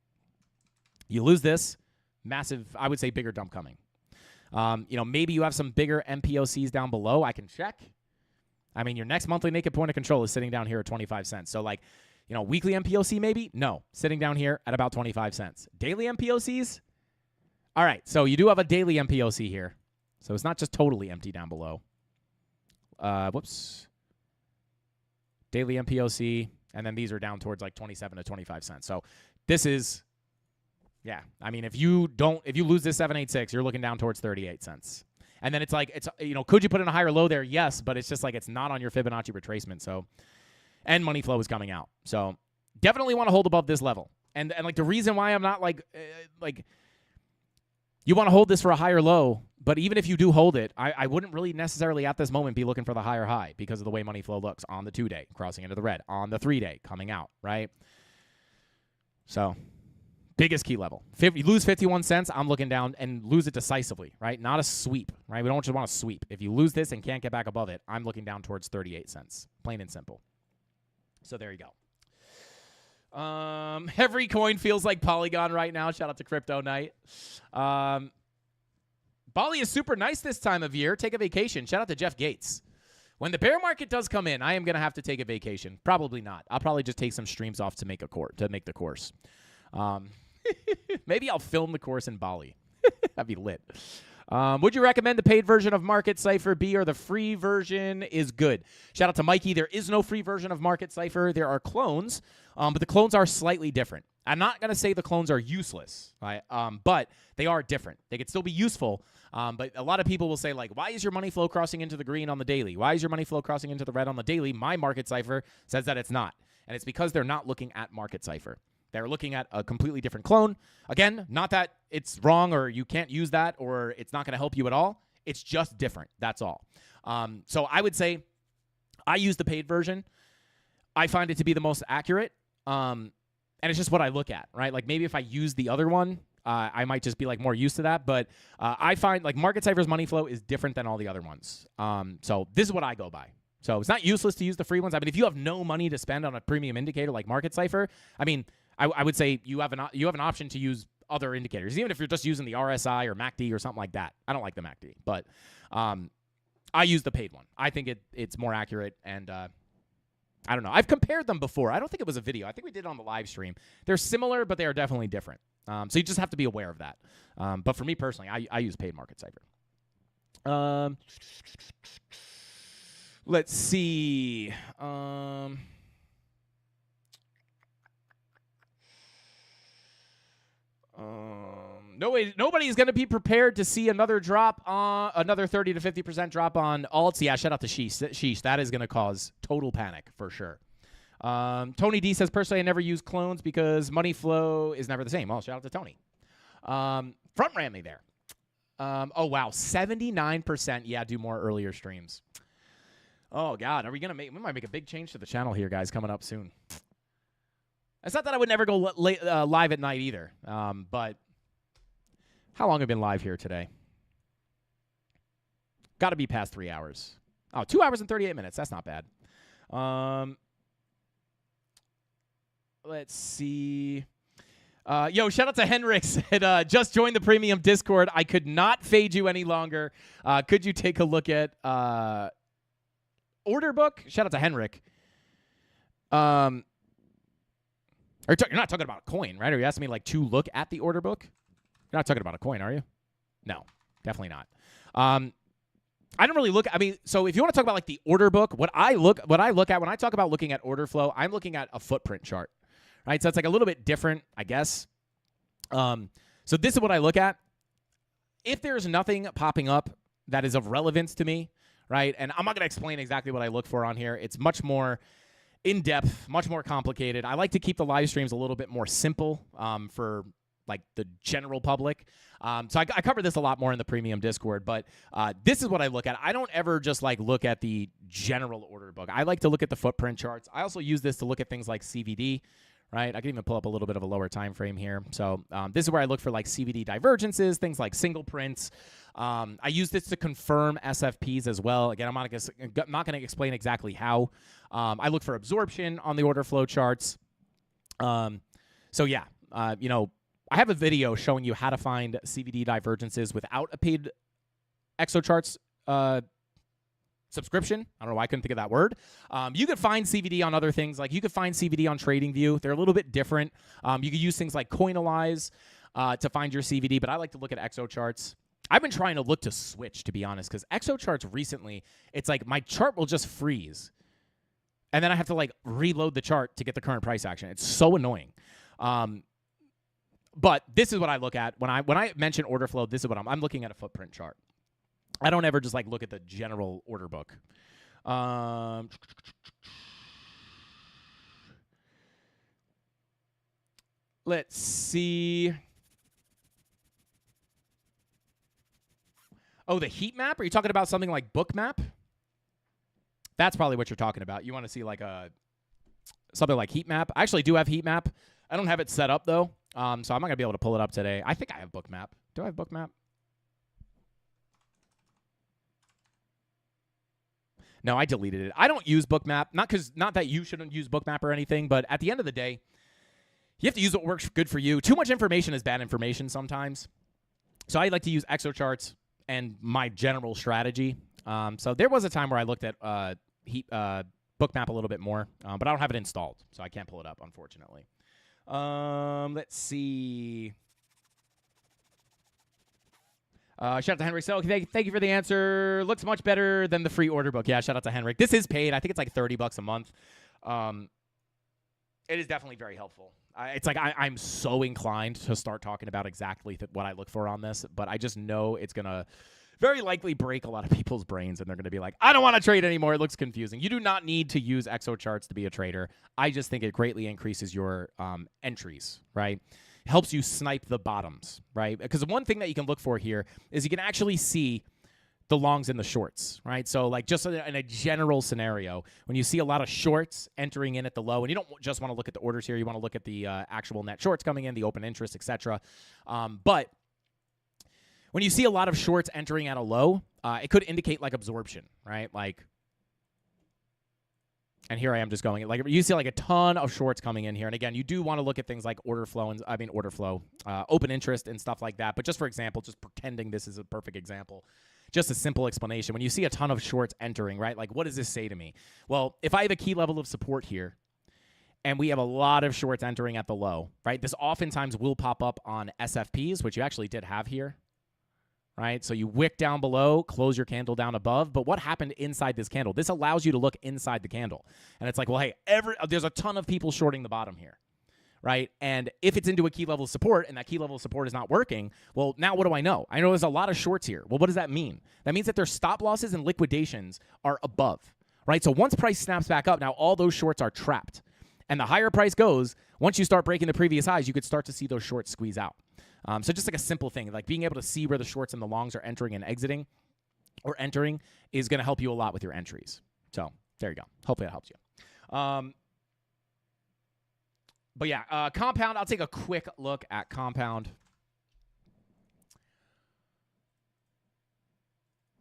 [SPEAKER 4] You lose this, massive, I would say bigger dump coming. Maybe you have some bigger MPOCs down below. I can check. I mean, your next monthly naked point of control is sitting down here at 25 cents. So like, weekly MPOC maybe? No, sitting down here at about 25 cents. Daily MPOCs? All right, so you do have a daily MPOC here. So it's not just totally empty down below. Daily MPOC, and then these are down towards like 27 to 25 cents. So this is, yeah. I mean, if you lose this 786, you're looking down towards 38 cents. And then it's like, could you put in a higher low there? Yes, but it's just like it's not on your Fibonacci retracement. So, and money flow is coming out. So definitely want to hold above this level. And like the reason why I'm not like you want to hold this for a higher low, but even if you do hold it, I wouldn't really necessarily at this moment be looking for the higher high because of the way money flow looks on the 2-day, crossing into the red, on the 3-day, coming out, right? So, biggest key level. If you lose 51 cents, I'm looking down and lose it decisively, right? Not a sweep, right? We don't just want to sweep. If you lose this and can't get back above it, I'm looking down towards 38 cents, plain and simple. So there you go. Every coin feels like Polygon right now. Shout out to Crypto Night. Bali is super nice this time of year. Take a vacation. Shout out to Jeff Gates. When the bear market does come in, I am going to have to take a vacation. Probably not. I'll probably just take some streams off to make the course. Maybe I'll film the course in Bali. That'd be lit. Would you recommend the paid version of Market Cypher B or the free version is good? Shout out to Mikey. There is no free version of Market Cypher. There are clones, but the clones are slightly different. I'm not going to say the clones are useless, right? But they are different. They could still be useful, but a lot of people will say, like, why is your money flow crossing into the green on the daily? Why is your money flow crossing into the red on the daily? My Market Cypher says that it's not, and it's because they're not looking at Market Cypher. They're looking at a completely different clone. Again, not that it's wrong or you can't use that or it's not going to help you at all. It's just different. That's all. So I would say I use the paid version. I find it to be the most accurate. And it's just what I look at, right? Like maybe if I use the other one, I might just be like more used to that. But I find like Market Cypher's money flow is different than all the other ones. So this is what I go by. So it's not useless to use the free ones. I mean, if you have no money to spend on a premium indicator like Market Cypher, I mean, I would say you have an option to use other indicators, even if you're just using the RSI or MACD or something like that. I don't like the MACD, but I use the paid one. I think it's more accurate, and I don't know. I've compared them before. I don't think it was a video. I think we did it on the live stream. They're similar, but they are definitely different. So you just have to be aware of that. But for me personally, I use paid Market Cypher. Let's see. Nobody's going to be prepared to see another drop on another 30 to 50% drop on alts. Yeah, shout out to Sheesh. That is going to cause total panic for sure. Tony D says, personally, I never use clones because money flow is never the same. Well, shout out to Tony. Front ran me there. Oh, wow. 79%. Yeah, do more earlier streams. Oh, God. Are we going to we might make a big change to the channel here, guys, coming up soon. It's not that I would never go live at night either. But how long have I been live here today? Got to be past 3 hours. Oh, 2 hours and 38 minutes. That's not bad. Let's see. Yo, shout out to Henrik. Said, just joined the premium Discord. I could not fade you any longer. Could you take a look at order book? Shout out to Henrik. You're not talking about a coin, right? Are you asking me to look at the order book? You're not talking about a coin, are you? No, definitely not. I don't really look. So if you want to talk about the order book, what I look at when I talk about looking at order flow, I'm looking at a footprint chart, right? So it's a little bit different, I guess. So this is what I look at. If there's nothing popping up that is of relevance to me, right? And I'm not going to explain exactly what I look for on here. It's much more in-depth, much more complicated. I like to keep the live streams a little bit more simple for the general public. So I cover this a lot more in the premium Discord, but this is what I look at. I don't ever just look at the general order book. I like to look at the footprint charts. I also use this to look at things like CVD, right? I can even pull up a little bit of a lower time frame here. So this is where I look for CVD divergences, things like single prints. I use this to confirm SFPs as well. Again, I'm not going to explain exactly how. I look for absorption on the order flow charts. So yeah, I have a video showing you how to find CVD divergences without a paid ExoCharts subscription. I don't know why I couldn't think of that word. You could find CVD on other things. You could find CVD on TradingView. They're a little bit different. You could use things like Coinalyze to find your CVD, but I like to look at ExoCharts. I've been trying to look to switch, to be honest, because ExoCharts recently, it's my chart will just freeze. And then I have to reload the chart to get the current price action. It's so annoying. But this is what I look at when I mention order flow. This is what I'm looking at a footprint chart. I don't ever just look at the general order book. Let's see. Oh, the heat map? Are you talking about something like Bookmap? That's probably what you're talking about. You want to see something like heat map. I actually do have heat map. I don't have it set up though. So I'm not going to be able to pull it up today. I think I have Bookmap. Do I have Bookmap? No, I deleted it. I don't use Bookmap. Not that you shouldn't use Bookmap or anything, but at the end of the day, you have to use what works good for you. Too much information is bad information sometimes. So I like to use ExoCharts and my general strategy. So there was a time where I looked at Bookmap a little bit more, but I don't have it installed, so I can't pull it up, unfortunately. Let's see. Shout out to Henrik. So thank you for the answer. Looks much better than the free order book. Yeah, shout out to Henrik. This is paid. I think it's $30 a month. It is definitely very helpful. I'm so inclined to start talking about exactly what I look for on this, but I just know it's going to very likely break a lot of people's brains, and they're going to be like, I don't want to trade anymore. It looks confusing. You do not need to use ExoCharts to be a trader. I just think it greatly increases your entries, right? Helps you snipe the bottoms, right? Because one thing that you can look for here is you can actually see the longs and the shorts, right? So just in a general scenario, when you see a lot of shorts entering in at the low, and you don't just want to look at the orders here, you want to look at the actual net shorts coming in, the open interest, etc. But when you see a lot of shorts entering at a low, it could indicate absorption, right? And here I am just going, you see a ton of shorts coming in here. And again, you do want to look at things like order flow, open interest and stuff like that. But just for example, just pretending this is a perfect example, just a simple explanation. When you see a ton of shorts entering, right? What does this say to me? Well, if I have a key level of support here, and we have a lot of shorts entering at the low, right? This oftentimes will pop up on SFPs, which you actually did have here, right? So you wick down below, close your candle down above. But what happened inside this candle? This allows you to look inside the candle. And it's well, hey, there's a ton of people shorting the bottom here, right? And if it's into a key level of support and that key level of support is not working, well, now what do I know? I know there's a lot of shorts here. Well, what does that mean? That means that their stop losses and liquidations are above, right? So once price snaps back up, now all those shorts are trapped. And the higher price goes, once you start breaking the previous highs, you could start to see those shorts squeeze out. So just like a simple thing, like being able to see where the shorts and the longs are entering and exiting or entering is going to help you a lot with your entries. So there you go. Hopefully that helps you. But yeah, Compound, I'll take a quick look at Compound.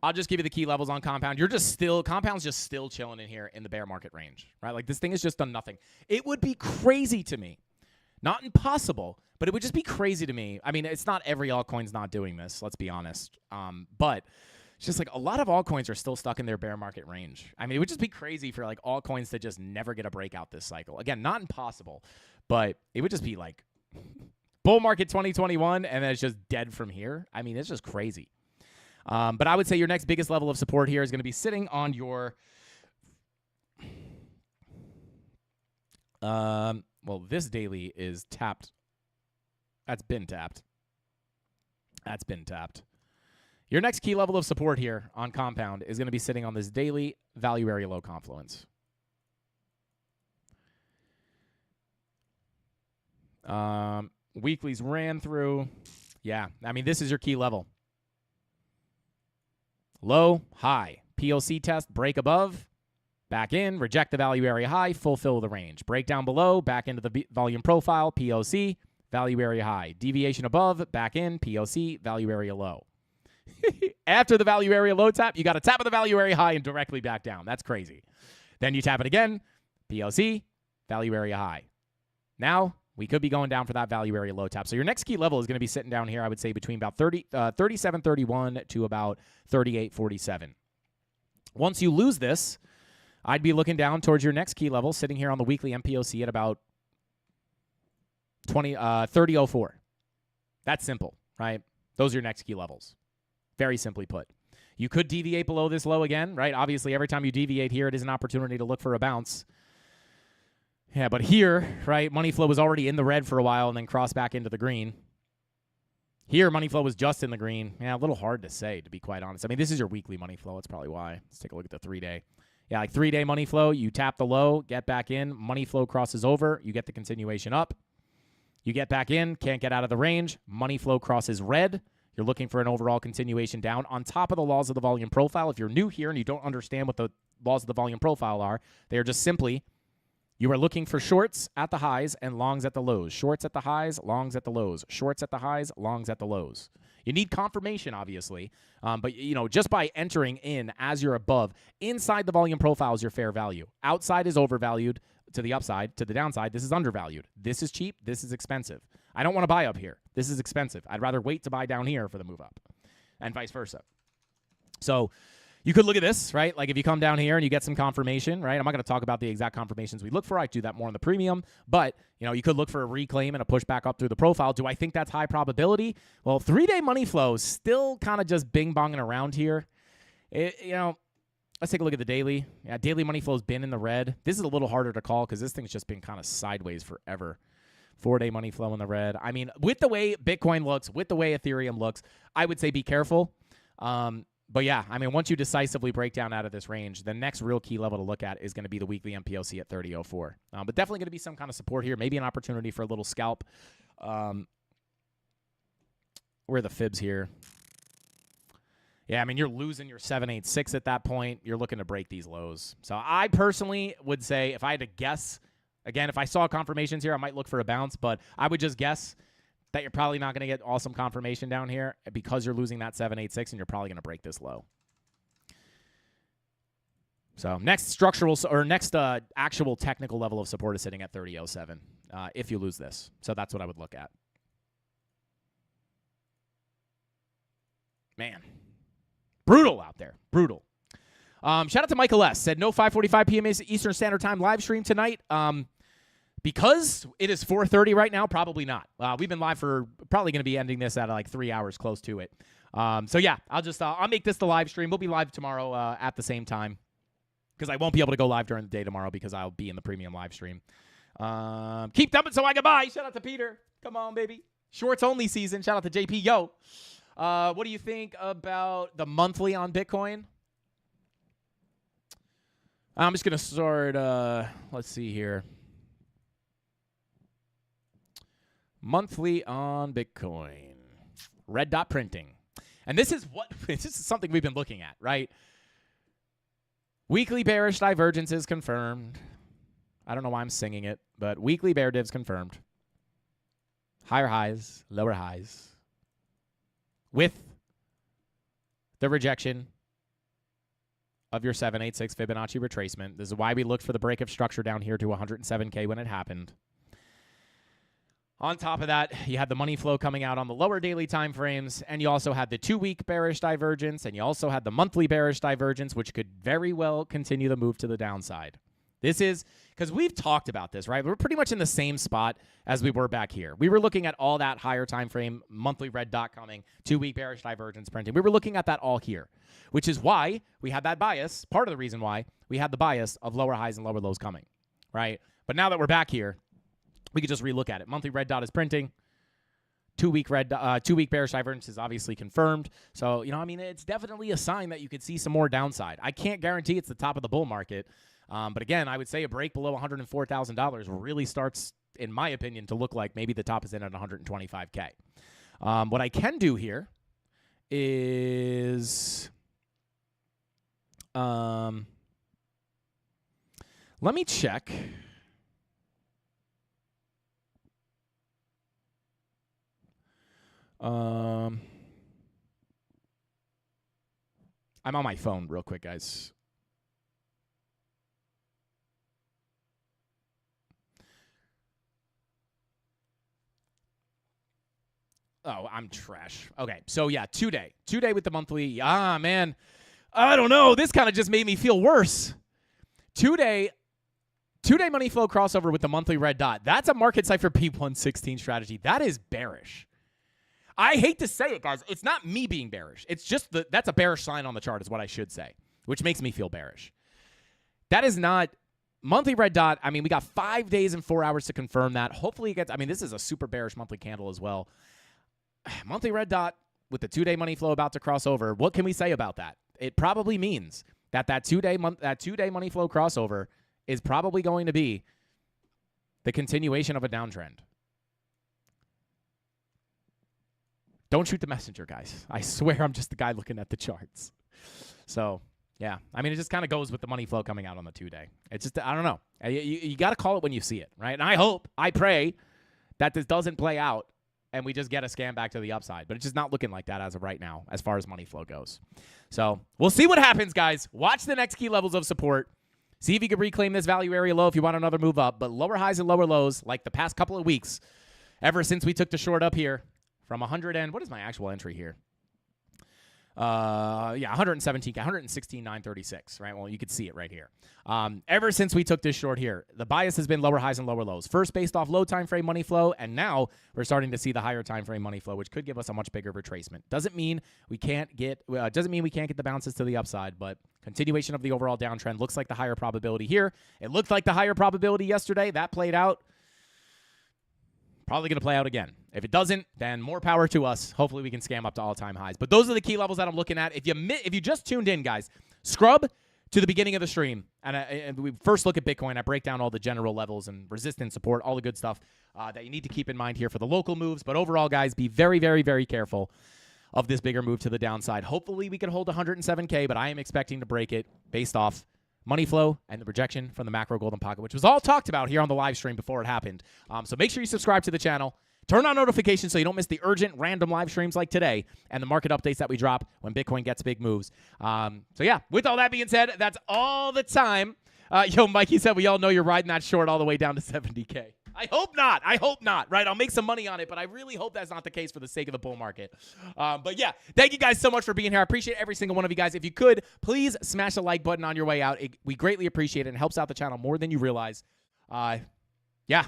[SPEAKER 4] I'll just give you the key levels on Compound. Compound's just still chilling in here in the bear market range, right? Like this thing has just done nothing. It would be crazy to me, not impossible, but it would just be crazy to me. I mean, it's not every altcoin's not doing this, let's be honest. But it's just like a lot of altcoins are still stuck in their bear market range. I mean, it would just be crazy for like altcoins to just never get a breakout this cycle. Again, not impossible, but it would just be like bull market 2021 and then it's just dead from here. I mean, it's just crazy. But I would say your next biggest level of support here is going to be sitting on your well, this daily is tapped. That's been tapped. That's been tapped. Your next key level of support here on Compound is going to be sitting on this daily value area low confluence. Weeklies ran through. Yeah, I mean, this is your key level. Low, high. POC test, break above, back in, reject the value area high, fulfill the range. Break down below, back into the volume profile, POC, value area high. Deviation above, back in, POC, value area low. After the value area low tap, you got to tap at the value area high and directly back down. That's crazy. Then you tap it again, POC, value area high. Now, we could be going down for that value area low tap. So your next key level is going to be sitting down here, I would say, between about 37.31 to about 38.47. Once you lose this, I'd be looking down towards your next key level, sitting here on the weekly MPOC at about 30.04. That's simple, right? Those are your next key levels. Very simply put. You could deviate below this low again, right? Obviously, every time you deviate here, it is an opportunity to look for a bounce. Yeah, but here, right, money flow was already in the red for a while and then crossed back into the green. Here, money flow was just in the green. Yeah, a little hard to say, to be quite honest. I mean, this is your weekly money flow. That's probably why. Let's take a look at the 3-day. Yeah, like 3-day money flow. You tap the low, get back in. Money flow crosses over. You get the continuation up. You get back in, can't get out of the range. Money flow crosses red. You're looking for an overall continuation down. On top of the laws of the volume profile, if you're new here and you don't understand what the laws of the volume profile are, they are just simply... You are looking for shorts at the highs and longs at the lows. Shorts at the highs, longs at the lows. Shorts at the highs, longs at the lows. You need confirmation, obviously, but just by entering in as you're above, inside the volume profile is your fair value. Outside is overvalued to the upside. To the downside, this is undervalued. This is cheap. This is expensive. I don't want to buy up here. This is expensive. I'd rather wait to buy down here for the move up, and vice versa. So... You could look at this, right? Like if you come down here and you get some confirmation, right? I'm not going to talk about the exact confirmations we look for. I do that more in the premium. But, you could look for a reclaim and a pushback up through the profile. Do I think that's high probability? Well, 3-day money flow is still kind of just bing-bonging around here. Let's take a look at the daily. Yeah, daily money flow has been in the red. This is a little harder to call because this thing's just been kind of sideways forever. 4-day money flow in the red. I mean, with the way Bitcoin looks, with the way Ethereum looks, I would say be careful. But yeah, I mean, once you decisively break down out of this range, the next real key level to look at is going to be the weekly MPOC at 30.04. But definitely going to be some kind of support here, maybe an opportunity for a little scalp. Where are the fibs here? Yeah, I mean, you're losing your 786 at that point. You're looking to break these lows. So I personally would say, if I had to guess, again, if I saw confirmations here, I might look for a bounce, but I would just guess that you're probably not going to get awesome confirmation down here because you're losing that 786 and you're probably going to break this low. So next actual technical level of support is sitting at 30.07 if you lose this. So that's what I would look at. Man, brutal out there. Brutal. Shout out to Michael S. Said no 5:45 p.m. Eastern Standard Time live stream tonight. Because it is 4:30 right now, probably not. We've been live for probably going to be ending this at like 3 hours, close to it. So yeah, I'll make this the live stream. We'll be live tomorrow at the same time because I won't be able to go live during the day tomorrow because I'll be in the premium live stream. Keep dumping so I can buy. Shout out to Peter. Come on, baby. Shorts only season. Shout out to JP. Yo. What do you think about the monthly on Bitcoin? I'm just going to start, let's see here. Monthly on Bitcoin. Red dot printing. And this is something we've been looking at, right? Weekly bearish divergence confirmed. I don't know why I'm singing it, but weekly bear divs confirmed. Higher highs, lower highs. With the rejection of your 786 Fibonacci retracement. This is why we looked for the break of structure down here to 107K when it happened. On top of that, you had the money flow coming out on the lower daily time frames, and you also had the 2-week bearish divergence, and you also had the monthly bearish divergence, which could very well continue the move to the downside. This is because we've talked about this, right? We're pretty much in the same spot as we were back here. We were looking at all that higher time frame, monthly red dot coming, 2-week bearish divergence printing. We were looking at that all here, which is why we had that bias. Part of the reason why we had the bias of lower highs and lower lows coming, right? But now that we're back here, we could just relook at it. Monthly red dot is printing. 2-week bearish divergence is obviously confirmed. So, it's definitely a sign that you could see some more downside. I can't guarantee it's the top of the bull market. But again, I would say a break below $104,000 really starts, in my opinion, to look like maybe the top is in at 125K. What I can do here is let me check. I'm on my phone real quick, guys. Oh, I'm trash. Okay, so yeah, 2-day. 2-day with the monthly. Man. I don't know. This kind of just made me feel worse. 2-day money flow crossover with the monthly red dot. That's a market cipher P116 strategy. That is bearish. I hate to say it, guys. It's not me being bearish. It's just that's a bearish sign on the chart is what I should say, which makes me feel bearish. That is not monthly red dot. We got 5 days and 4 hours to confirm that. Hopefully it gets, this is a super bearish monthly candle as well. Monthly red dot with the 2-day money flow about to cross over. What can we say about that? It probably means that 2-day money flow crossover is probably going to be the continuation of a downtrend. Don't shoot the messenger, guys. I swear I'm just the guy looking at the charts. So, yeah. It just kind of goes with the money flow coming out on the 2-day. It's just, I don't know. You got to call it when you see it, right? And I pray that this doesn't play out and we just get a scam back to the upside. But it's just not looking like that as of right now as far as money flow goes. So, we'll see what happens, guys. Watch the next key levels of support. See if you can reclaim this value area low if you want another move up. But lower highs and lower lows, like the past couple of weeks, ever since we took the short up here, from 100 and what is my actual entry here? 117, 116,936, right? Well, you could see it right here. Ever since we took this short here, the bias has been lower highs and lower lows. First based off low time frame money flow, and now we're starting to see the higher time frame money flow, which could give us a much bigger retracement. Doesn't mean we can't get the bounces to the upside, but continuation of the overall downtrend looks like the higher probability here. It looked like the higher probability yesterday. That played out. Probably going to play out again. If it doesn't, then more power to us. Hopefully we can scam up to all-time highs. But those are the key levels that I'm looking at. If you just tuned in, guys, scrub to the beginning of the stream. And we first look at Bitcoin. I break down all the general levels and resistance support, all the good stuff that you need to keep in mind here for the local moves. But overall, guys, be very, very, very careful of this bigger move to the downside. Hopefully we can hold 107K, but I am expecting to break it based off money flow and the rejection from the macro golden pocket, which was all talked about here on the live stream before it happened. So make sure you subscribe to the channel. Turn on notifications so you don't miss the urgent random live streams like today and the market updates that we drop when Bitcoin gets big moves. So yeah, with all that being said, that's all the time. Mikey said we all know you're riding that short all the way down to 70K. I hope not. I hope not, right? I'll make some money on it, but I really hope that's not the case for the sake of the bull market. But yeah, thank you guys so much for being here. I appreciate every single one of you guys. If you could, please smash the like button on your way out. We greatly appreciate it and helps out the channel more than you realize. Yeah.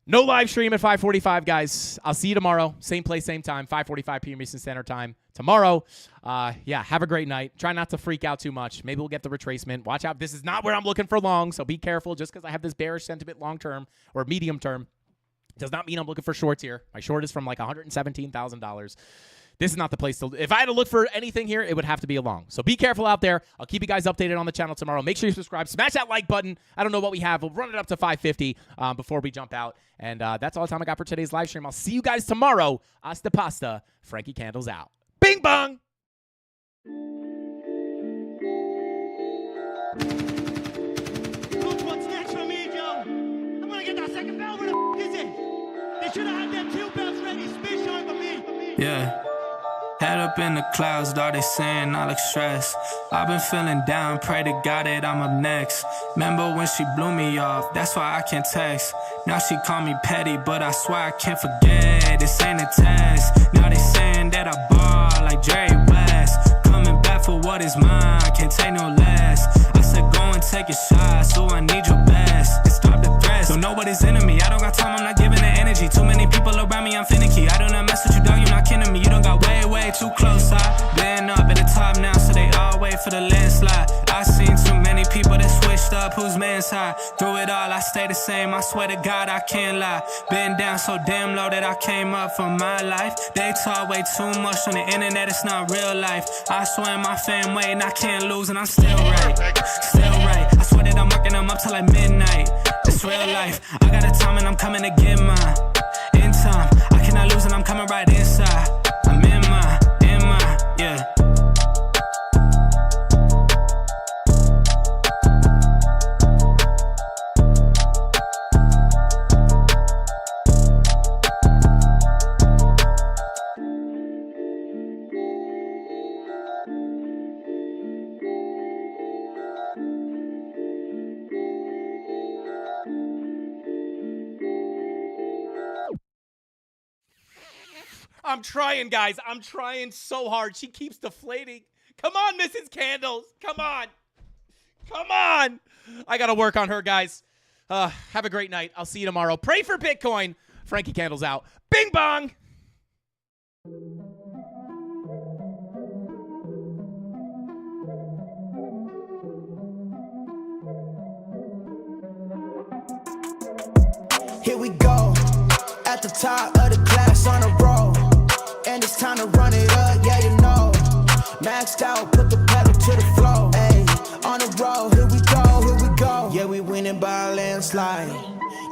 [SPEAKER 4] No live stream at 5:45, guys. I'll see you tomorrow. Same place, same time, 5:45 p.m. Eastern Standard Time tomorrow. Yeah, have a great night. Try not to freak out too much. Maybe we'll get the retracement. Watch out. This is not where I'm looking for long, so be careful. Just because I have this bearish sentiment long term or medium term does not mean I'm looking for shorts here. My short is from like $117,000. This is not the place to. If I had to look for anything here, it would have to be a long. So be careful out there. I'll keep you guys updated on the channel tomorrow. Make sure you subscribe. Smash that like button. I don't know what we have. We'll run it up to 550 before we jump out. And that's all the time I got for today's live stream. I'll see you guys tomorrow. Hasta pasta. Frankie Candles out. Bing bong.
[SPEAKER 5] Look what's next for me, Joe. I'm gonna get that second bell. Where the is it? They should have had them 2 bells ready. Space shine for me.
[SPEAKER 3] Yeah. Head up in the clouds, dog, they saying I look stressed. I've been feeling down, pray to God that I'm up next. Remember when she blew me off, that's why I can't text. Now she call me petty, but I swear I can't forget. This ain't a test. Now they saying that I ball like Jerry West. Coming back for what is mine, can't take no less. I said go and take a shot, so I need your best. And stop the threats, don't know what is in me. I don't got time, I'm not giving the energy. Too many people around me, I'm finicky. I do not mess with you, dog, you're not kidding me. You don't got way too close. I've been up at the top now, so they all wait for the landslide. I seen too many people that switched up, whose man's high. Through it all, I stay the same, I swear to God, I can't lie. Been down so damn low that I came up from my life. They talk way too much on the internet, it's not real life. I swear my fam waiting, I can't lose, and I'm still right. Still right, I swear that I'm working them up till like midnight. It's real life, I got a time and I'm coming to get mine. In time, I cannot lose and I'm coming right inside. I'm in my, yeah.
[SPEAKER 4] I'm trying, guys. I'm trying so hard. She keeps deflating. Come on, Mrs. Candles. Come on. Come on. I got to work on her, guys. Have a great night. I'll see you tomorrow. Pray for Bitcoin. Frankie Candles out. Bing bong.
[SPEAKER 2] Here we go, at the top of the class on a roll, and it's time to run it up, yeah you know. Maxed out, put the pedal to the floor, ayy, on the road, here we go. Yeah, we winning by a landslide.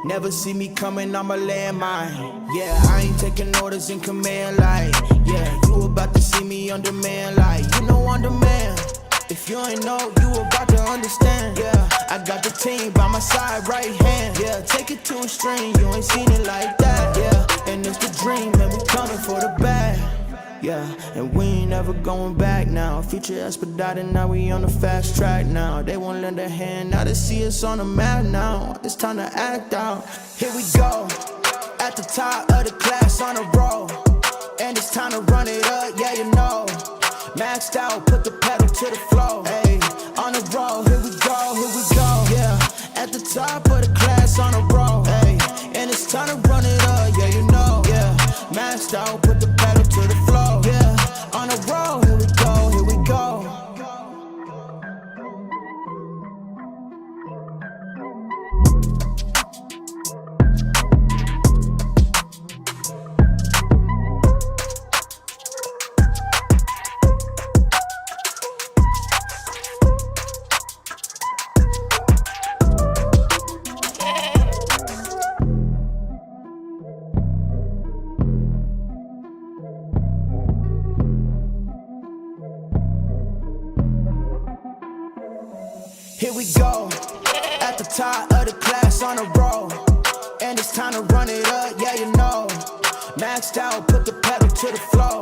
[SPEAKER 2] Never see me coming, I'm a landmine. Yeah, I ain't taking orders in command like, yeah, you about to see me on demand like, you know on demand. If you ain't know, you about to understand. Yeah, I got the team by my side, right hand. Yeah, take it to a string, you ain't seen it like that. Yeah, and it's the dream, and we coming for the bag. Yeah, and we ain't never going back now. Future expedited, now we on the fast track now. They won't lend a hand, now they see us on the map now. It's time to act out. Here we go, at the top of the class on a roll, and it's time to run it up, yeah you know. Maxed out, put the pedal to the floor, ayy, on the road, here we go, yeah, at the top of the class on a roll, ayy, and it's time to run it up, yeah, you know, yeah, maxed out, put the pedal to the floor, yeah, on the road, here we go, here we go. Here we go, at the top of the class on a roll, and it's time to run it up, yeah you know. Maxed out, put the pedal to the floor.